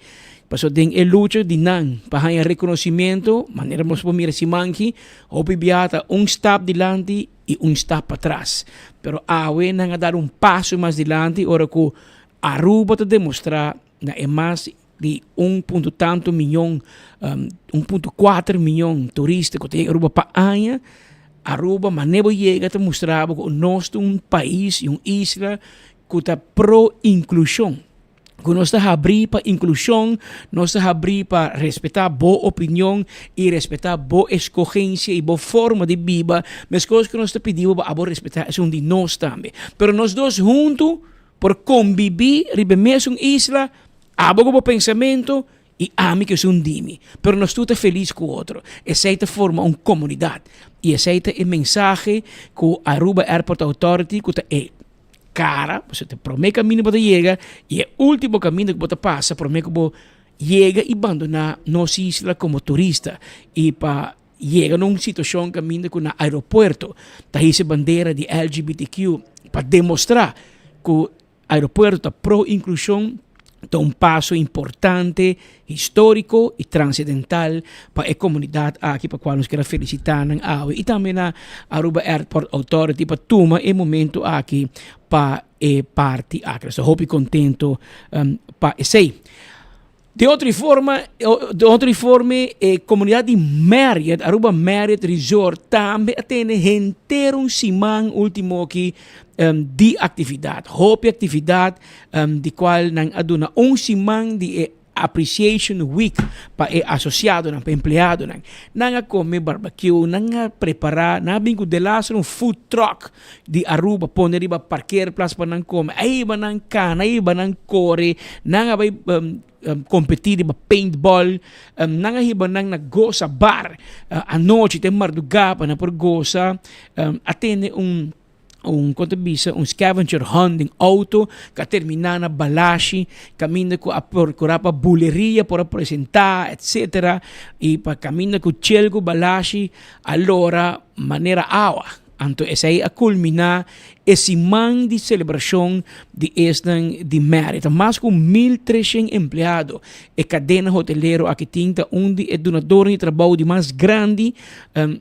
Paso den lucha de nan para reconhecimento, maneira mos pomir si manki, hopi biata step dilante e step para trás. Pero awe nang dar passo mais dilante, ora que Aruba te demonstrar na é mais de 1.4 milhão turistas que tem Aruba para ano. Aruba maneira chega te mostrar que nós país e isla que está pro inclusão. Nós estamos abrir para inclusão, nós estamos abrir para respeitar boa opinião e respeitar boa escolhência e boa forma de vida. Mas coisas que nós estamos pedindo para respeitar são de nós também. Mas nós dois juntos, por conviver, na mesma isla, abo com pensamento e ame que são dimi. Mas nós estamos felizes com o outro. Essa forma uma comunidade. E essa é a mensagem que a Aruba Airport Authority é. Cara, você te promete caminho para chegar e o último caminho que você passa, promete que você chega e abandonar nossa isla como turista e para chegar numa situação caminho com o aeroporto, tá essa bandeira de LGBTQ para demonstrar que o aeroporto está pro inclusão, é um passo importante, histórico e transcendental para a comunidade aqui, para a qual nós queremos felicitar e também a Aruba Airport Authority para tomar o momento aqui para a parte aqui. Estou muito contento para isso. De outra forma, a comunidade de Marriott, Aruba Marriott Resort, também tem inteiro semana último aqui de atividade. Hope atividade de qual não aduna semana de Appreciation Week para associado, para empregado. Não comer barbecue, não preparar, não bingo de lá food truck de Aruba, pôr riba parquear place para não comer. Aí ba não cana, aí ba não corre, não vai competir para paintball, não hiba não na goza bar, à noite tem madrugada para por goza, atende scavenger hunting auto que termina na balashi, caminho com a procurar para buleria para apresentar, etc. E para caminho com chelgo balashi, allora maneira Então, essa aí a culminar esse man de celebração de de mérito. Mais com 1.300 empregados. A cadena hoteleira aqui tinta onde é donador de trabalho de mais grande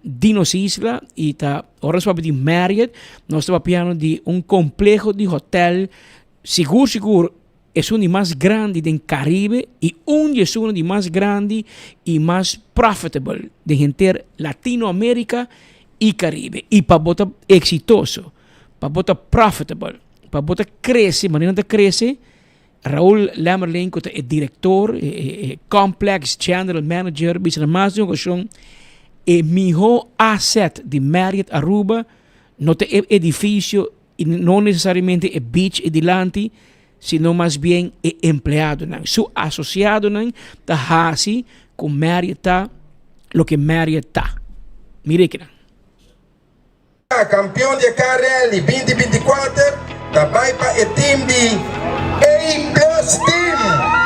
de nossa isla. E tá, ora só de Marriott, nós estamos falando de complexo de hotel seguro. É um dos mais grandes do Caribe e é um dos mais grandes e mais profitable de gente Latinoamérica e Caribe. E para botar exitoso, para botar profitable, para botar crescer, maneira de crescer, Raul Lemmerling, que é diretor, Complex General Manager, business mais de uma questão, é melhor asset de Marriott Aruba, não é edifício e não necessariamente é beach e delante, sino mais bem é empleado. Su associado está assim com Marriott está, lo que Marriott está. Mire que campeão de KRL 2024 também para o time de A+ Team.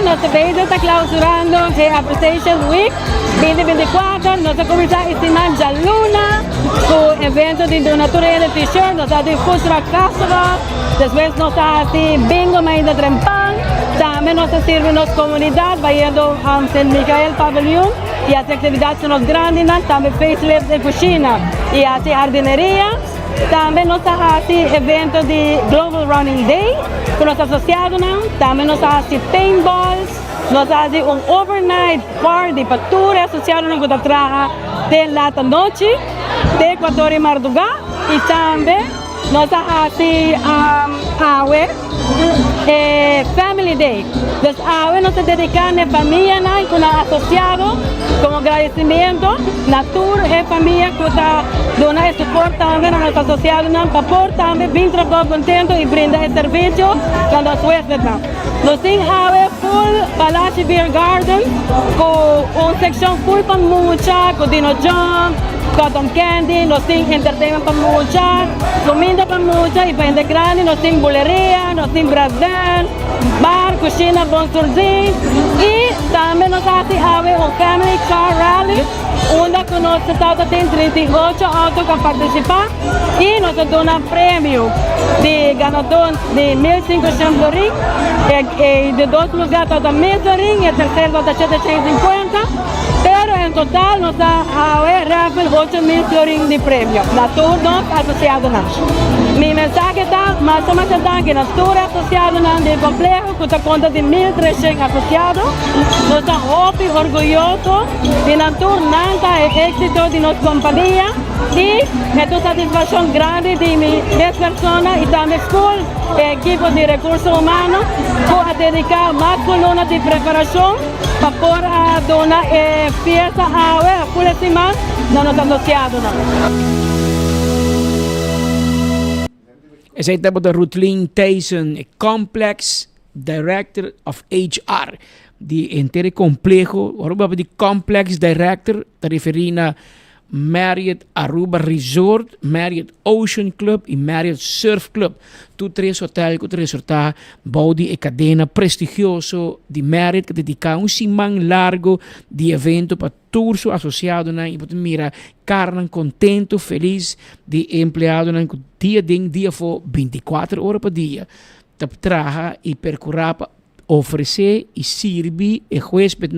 Nossa vez está clausurando a Appreciation Week 2024. Nós começamos este ano de Luna, com o evento de donatura de t-shirt, nós temos Food Truck Festival, depois nós temos Bingo Maída Trempang, também nós servimos nossa comunidade, vai indo ao San Miguel Pavilion, e as atividades são grandes, também facelift de cozinha e a jardineria. Também nós temos evento de Global Running Day, com nossos associados. Também nós temos paintballs, nós temos overnight party para todos os associados que trabalham de lata noite, de Equador e Mardugá. E também nós temos Family Day. Então, hoje nós dedicamos a família com associados, como agradecimento, na tour e família que está dando suporte também a nossos associados, para poder também vir trabalhar contento e brindar serviço para os huéspedes. Nós temos hoje full Palacio Beer Garden, com uma secção full para mucha, com Dino John, cotton candy, nós temos entertainment para mucha, comida para mucha e para gente grande, nós temos boleria, nós temos brasdance, bar, cozinha, bom surdim e também nós temos um family car rally, onde nós temos 38 autos que participam e nós damos prêmio de ganador de 1.500 ring e de 2 lugares de 1.000 ring e terceiro de 750. Pero en total nos da a 8.000 ring de premio. Na tour nós associados. Mi mensaje está mais ou menos que na tour associados de complexo, que está conta de 1.300 associados. Nós estamos muito orgulhosos de na tour nanta é êxito de nossa companhia e é uma satisfação grande de minhas pessoas e também school, equipe de recursos humanos, por dedicar mais colunas de preparação para poder donar fiesta a full semana na nossa associados. Essa é a Rutlin Tyson, Complex Director of HR, de inteiro complexo, Aruba de Complex Director, está referindo a Marriott Aruba Resort, Marriott Ocean Club e Marriott Surf Club. Tu três hotéis que resultam body e cadena prestigioso de Marriott que dedica semana largo de evento para todos os associados e para mira carne contento, feliz de empregado dia for 24 horas por dia. Trabalha e percorrer para oferecer e servir e huésped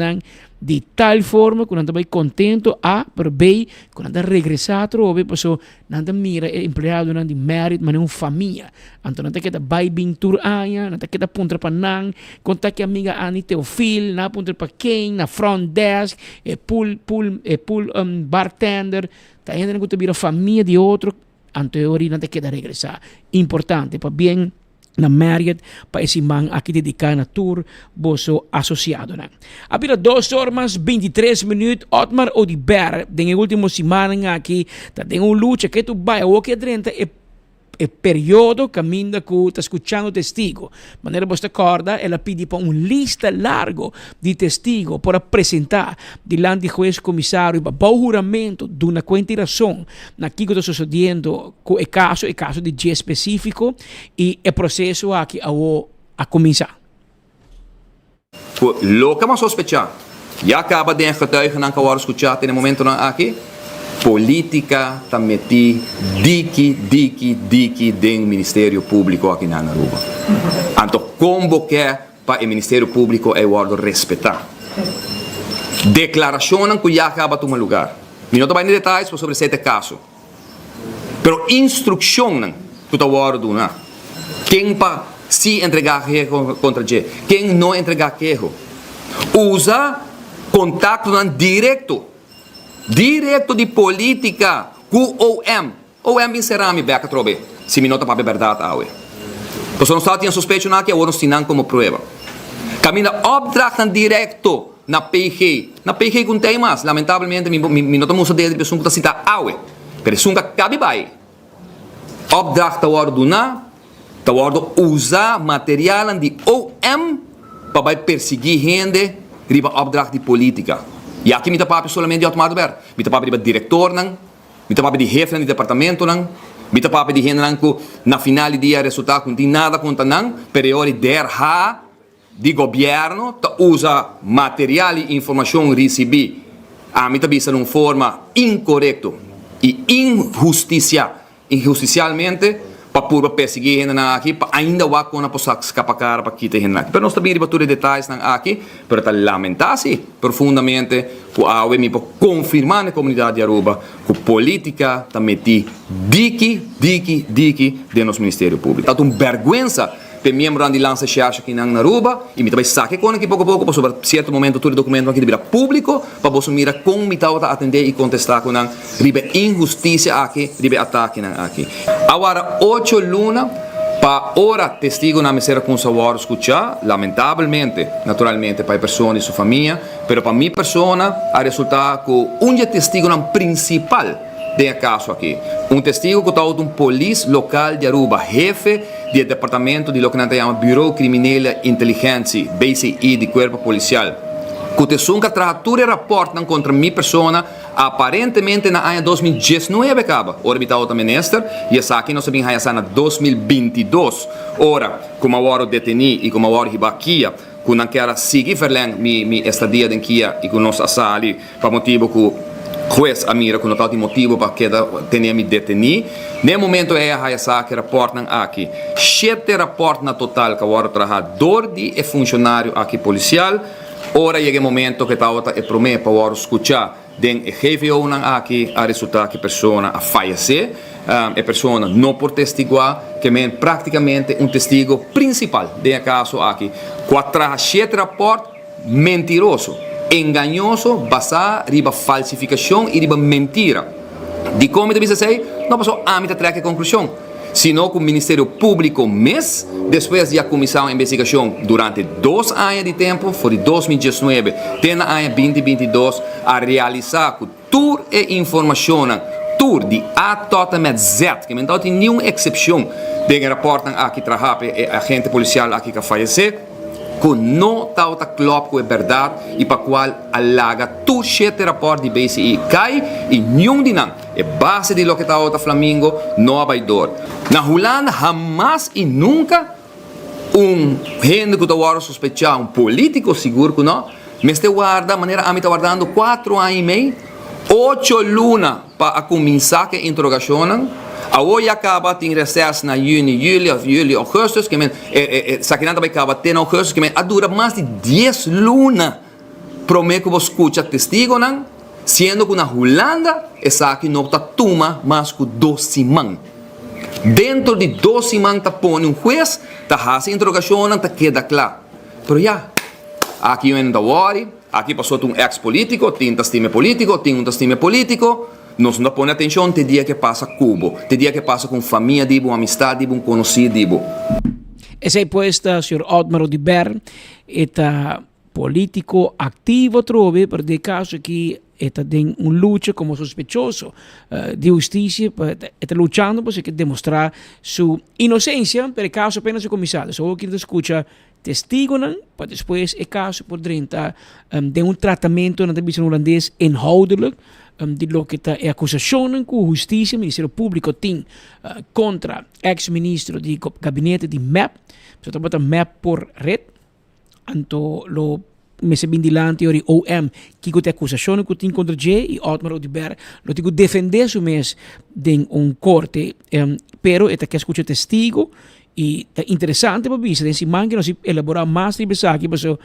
de tal forma que nós contento pero bem quando nós regressar a trove, porque nós mira empregado de Marriott, mas uma família. Então nós temos que vai bem tour aia, nós temos que punta para nan, contar que amiga Annie Teofil, na punta para quem, na front desk, pool bartender, tá ainda que vira família de outro, anterior nós temos que regressar. Importante para bem na Marriott para esse man aqui dedicar na tour boso associado. Abira 2 horas 23 minutos Otmar Odiber den último semana aqui tá tem uma luta que tu vai o que adrenta período caminda que está escuchando testigo. Maneira você acorda, ela pede para lista largo de testigo para apresentar diante do juiz comissário para o juramento de uma quantiração naquilo que está sucedendo com o caso de dia específico e o processo aqui a começar. Loca mas sospechar. Já acaba de getuigen aan kawar escuchar no momento aqui. Política tá meti diki den Ministério Público aqui na Aruba. Então, como que para o Ministério Público é o respeitar. Declaração que já acaba de tomar lugar. Não estou em detalhes sobre esse caso. Pero instrução que está guardando na. Quem para se entregar contra G, quem não entregar queijo. Usa contato direto de política com OM inserami beca trobe. Se me nota para a verdade awe. Então não está tinha suspeito na que agora não como prova. Camina opdracht direto na PG. Na PG com temas, lamentavelmente me nota muito de pessoa que está cita awe. Pero sunga cabe bai. Opdracht agora do na, agora usar material de OM para perseguir gente, riba opdracht de política. E aqui me papi solamente de automato ber. Me papi de diretor nang, me papi de jefe de departamento nang, me papi de gente nang ko na final dia resultado com nada conta nang, periori derha de governo ta usa material e informação recebi a me tabisa numa forma incorreto e injusticialmente para perseguir gente aqui, para ainda vai com a possa escapar para quitar gente aqui. Pero nós também ribatura detalhes aqui, pero tá lamentar-se profundamente que a UE me confirmar na comunidade de Aruba que a política está meti diki de nosso Ministério Público. Tá uma vergonha para membro de lança charge aqui na Aruba e me também saque com aqui pouco para sobre certo momento todo documento aqui de vida público para você mirar como me tá atender e contestar com a ribe injustiça aqui, ribe ataque aqui. Agora 8 luna para ora testigo na mesera com sabor escuchar, lamentavelmente, naturalmente para a pessoa e sua família, pero para minha pessoa a resultar com testigo principal de caso aqui. Testigo que está polícia local de Aruba, jefe do departamento de lo que se chama Bureau Criminal Inteligência, BCI, de Corpo Policial. Que te sunca tratura reportam contra minha pessoa aparentemente na ano 2019 acaba. Ora está o ministro e essa aqui nós sabemos que na 2022. Ora, como agora deteni e como agora ribaquia, que não quer seguir verleng mi estadia em Kia e que nós assali para motivo que juez amira que não está motivo para que tenha me deteni. No momento é a que reportam aqui 7 reportes na total que agora trabalhador e funcionário aqui policial. Ora chega o momento que está é promessa para agora escuchar den GVO aqui a resultar que a pessoa a falecer, a pessoa não por testiguar, que é praticamente testigo principal do caso aqui. 7 reportes mentiroso, enganoso, basado riba falsificação e riba mentira. De como deve ser, não passou a me trazer a conclusão. Sino que o Ministério Público depois de começar a investigação durante 2 anos de tempo, foi de 2019 até o ano 2022, a realizar toda a informação, toda de A totalmente Z, que não tem nenhuma exceção de reportam aqui trabalha agente policial aqui que faleceu, que não está claro que é verdade e para qual alaga todo 7 reportes de BCI cai e nenhum de não é base de lo que está o Flamengo não vai dor. Na Holanda jamás e nunca gente que está sospechar político seguro que não, mas te guarda maneira a mim está guardando 4 anos e meio, 8 lunas para começar a interrogação. A hoje acaba tem recesso na julho, agosto, que saquinada vai acabar até agosto, que dura mais de 10 lunas. Promete que você escuta testigo, não? Sendo que na Holanda, essa aqui não está toma mais que 2 semanas. Dentro de 2 semanas, está põe juez, está fazendo interrogação, está queda claro. Pero já, aqui eu não worry, aqui passou ex-político, tem testime político, nós não põe atenção te dia que passa Cuba, te dia que passa com família, dibo, amistade, dibo, conhecido, dibo. Esse pues, Sr. Otmar de Bern, eta político ativo trove, per de caso que está em luta como sospechoso de justiça, está lutando para demonstrar sua inocência, per caso apenas o comissário. Só que escuta testigo, para depois o caso poderia estar de tratamento na televisão holandês inhoudelijk, de lo que é acusação que a Justiça, o Ministério Público tem contra ex-ministro do gabinete de MEP, portanto, MEP por red, anto lo mese bindilante ori OM kiko te acusazione que tem contra J e Otmar Odiber lo tico defender su mes den un corte pero eta que escucha testigo e tá interessante para bisa se man que nós elaborar mais sobre isso aqui pero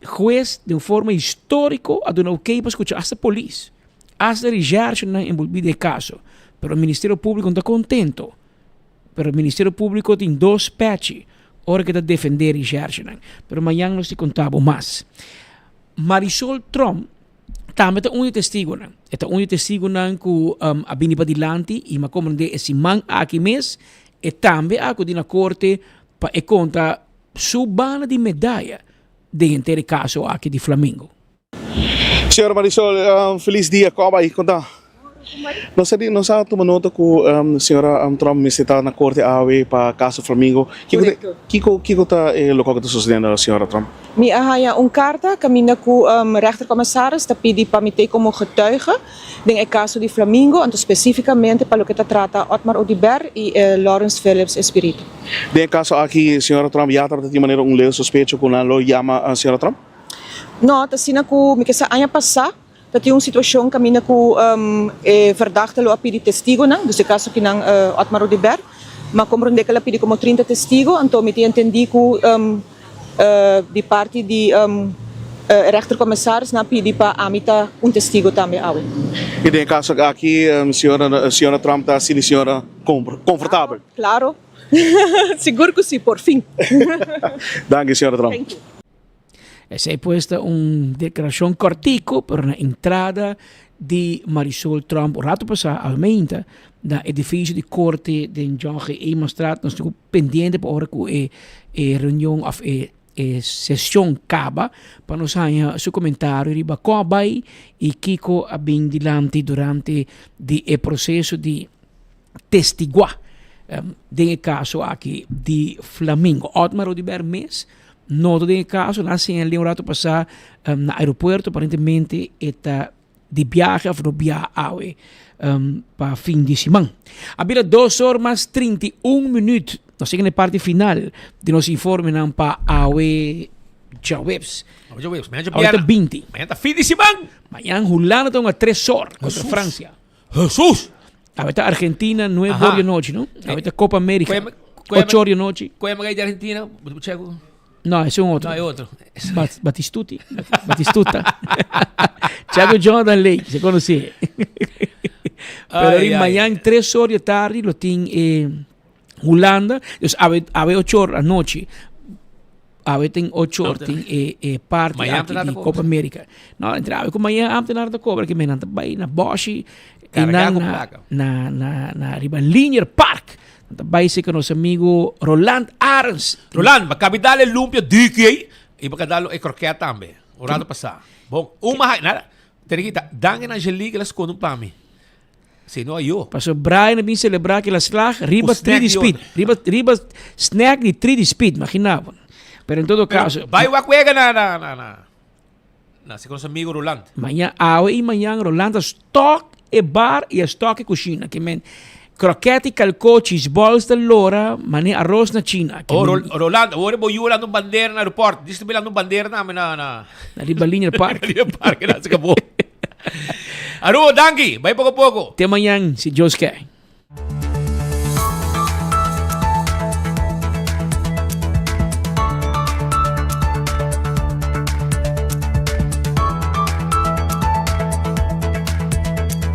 juez de forma histórico a donar ok para escuchar hasta polícia hasta recherche na envolvida de caso pero o Ministério Público não está contento pero o Ministério Público tem 2 patches ora que está defender recherche pero amanhã nós te contamos mais Marisol Trump também está testigo está testigo que a bini padilante e ma comande esse man aqui mês e também a na corte para e conta subana de medalha de inteiro caso aqui de Flamengo. Senhora Marisol, feliz dia, como aí, conta? Nós tomamos nota que a senhora Trump está na corte AOE para caso Flamengo. Kiko está local que está sucedendo a senhora Trump? Mi ahaya carta caminha com o rechtercommissaris está pedindo para me ter como getuige em caso de Flamengo, então especificamente para o que trata Otmar Odiber e Lawrence Phillips Espírito. De caso aqui, senhora Trump já trata de maneira leve suspeito que não chama a senhora Trump? Não, está sendo que me quer ano passado dat yung sitwasyon kami na ko verdachte lo api di testigo nang do caso que nang Otmar Odiber ma comprende que la pidi como 30 testigo então me entendi ko di parte di rechtercommissaris na pidi pa amita un testigo também awe. E de caso aqui senhora Trump está assim senhora confortável? Claro. Seguro que sim, por fim. Danke senhora Trump. Thank you. Essa é posta declaração cortico para a entrada de Marisol Trump. O rato passado, aumenta da edifício de corte de John G. Emanstraat. Nós estamos pendentes para a hora que a reunião, a sessão acaba, para nós ganhar seu comentário. Riba Kobai e Kiko abin dilante durante o processo de testiguar de caso aqui de Flamengo. Otmar Odiber mês. Noto de caso, nasce em um rato passar no aeroporto, aparentemente está de viagem para fim de semana. Había 2 horas mais 31 minutos. Nós chegamos na parte final de nosso informe para AOE Jawebs. Amanhã 20. Amanhã está fim de semana. Amanhã Holanda está a 3 horas contra França. Jesus! Ahorita Argentina 9 horas de noite, não? Ahorita Copa América 8 horas de noite. Qual é a de Argentina? No, ese es un otro. No, hay otro. Batistuta. Thiago Jonathan Lake, se conoce. Pero en mañana 3 horas de tarde lo tiene Holanda. Entonces, a ver 8 horas anoche. A ver, ten 8 horas parte de Copa América. No, entraba con mañana antes de Copa, que me nanta vai na Bosch, na Riban Linear Park. Vai ser com nosso amigo Roland Arns. Roland, capital é lumpia DK e para dar o croquete também. O rato passar. Bom, uma nada. Teriguita, dangue na Angelique elas quando para mim. Se não eu. Passou Brian bem celebrar que elas slag riba 3 de speed. Riba snack de 3 de speed, imaginava. Pero em todo caso, vai o acuega na se com nosso amigo Roland. Amanhã, Roland stock e bar e stock e cozinha, que men croquete, calco, cheese balls da Lora, mani arroz na China. Rolando, agora vou ir lá no bandeira no aeroporto. Diz-te lá no bandeira na Riba Linear Park. Linear Park, na acabou. Aru, dangi, vai pouco a pouco. Até amanhã, se Deus quer.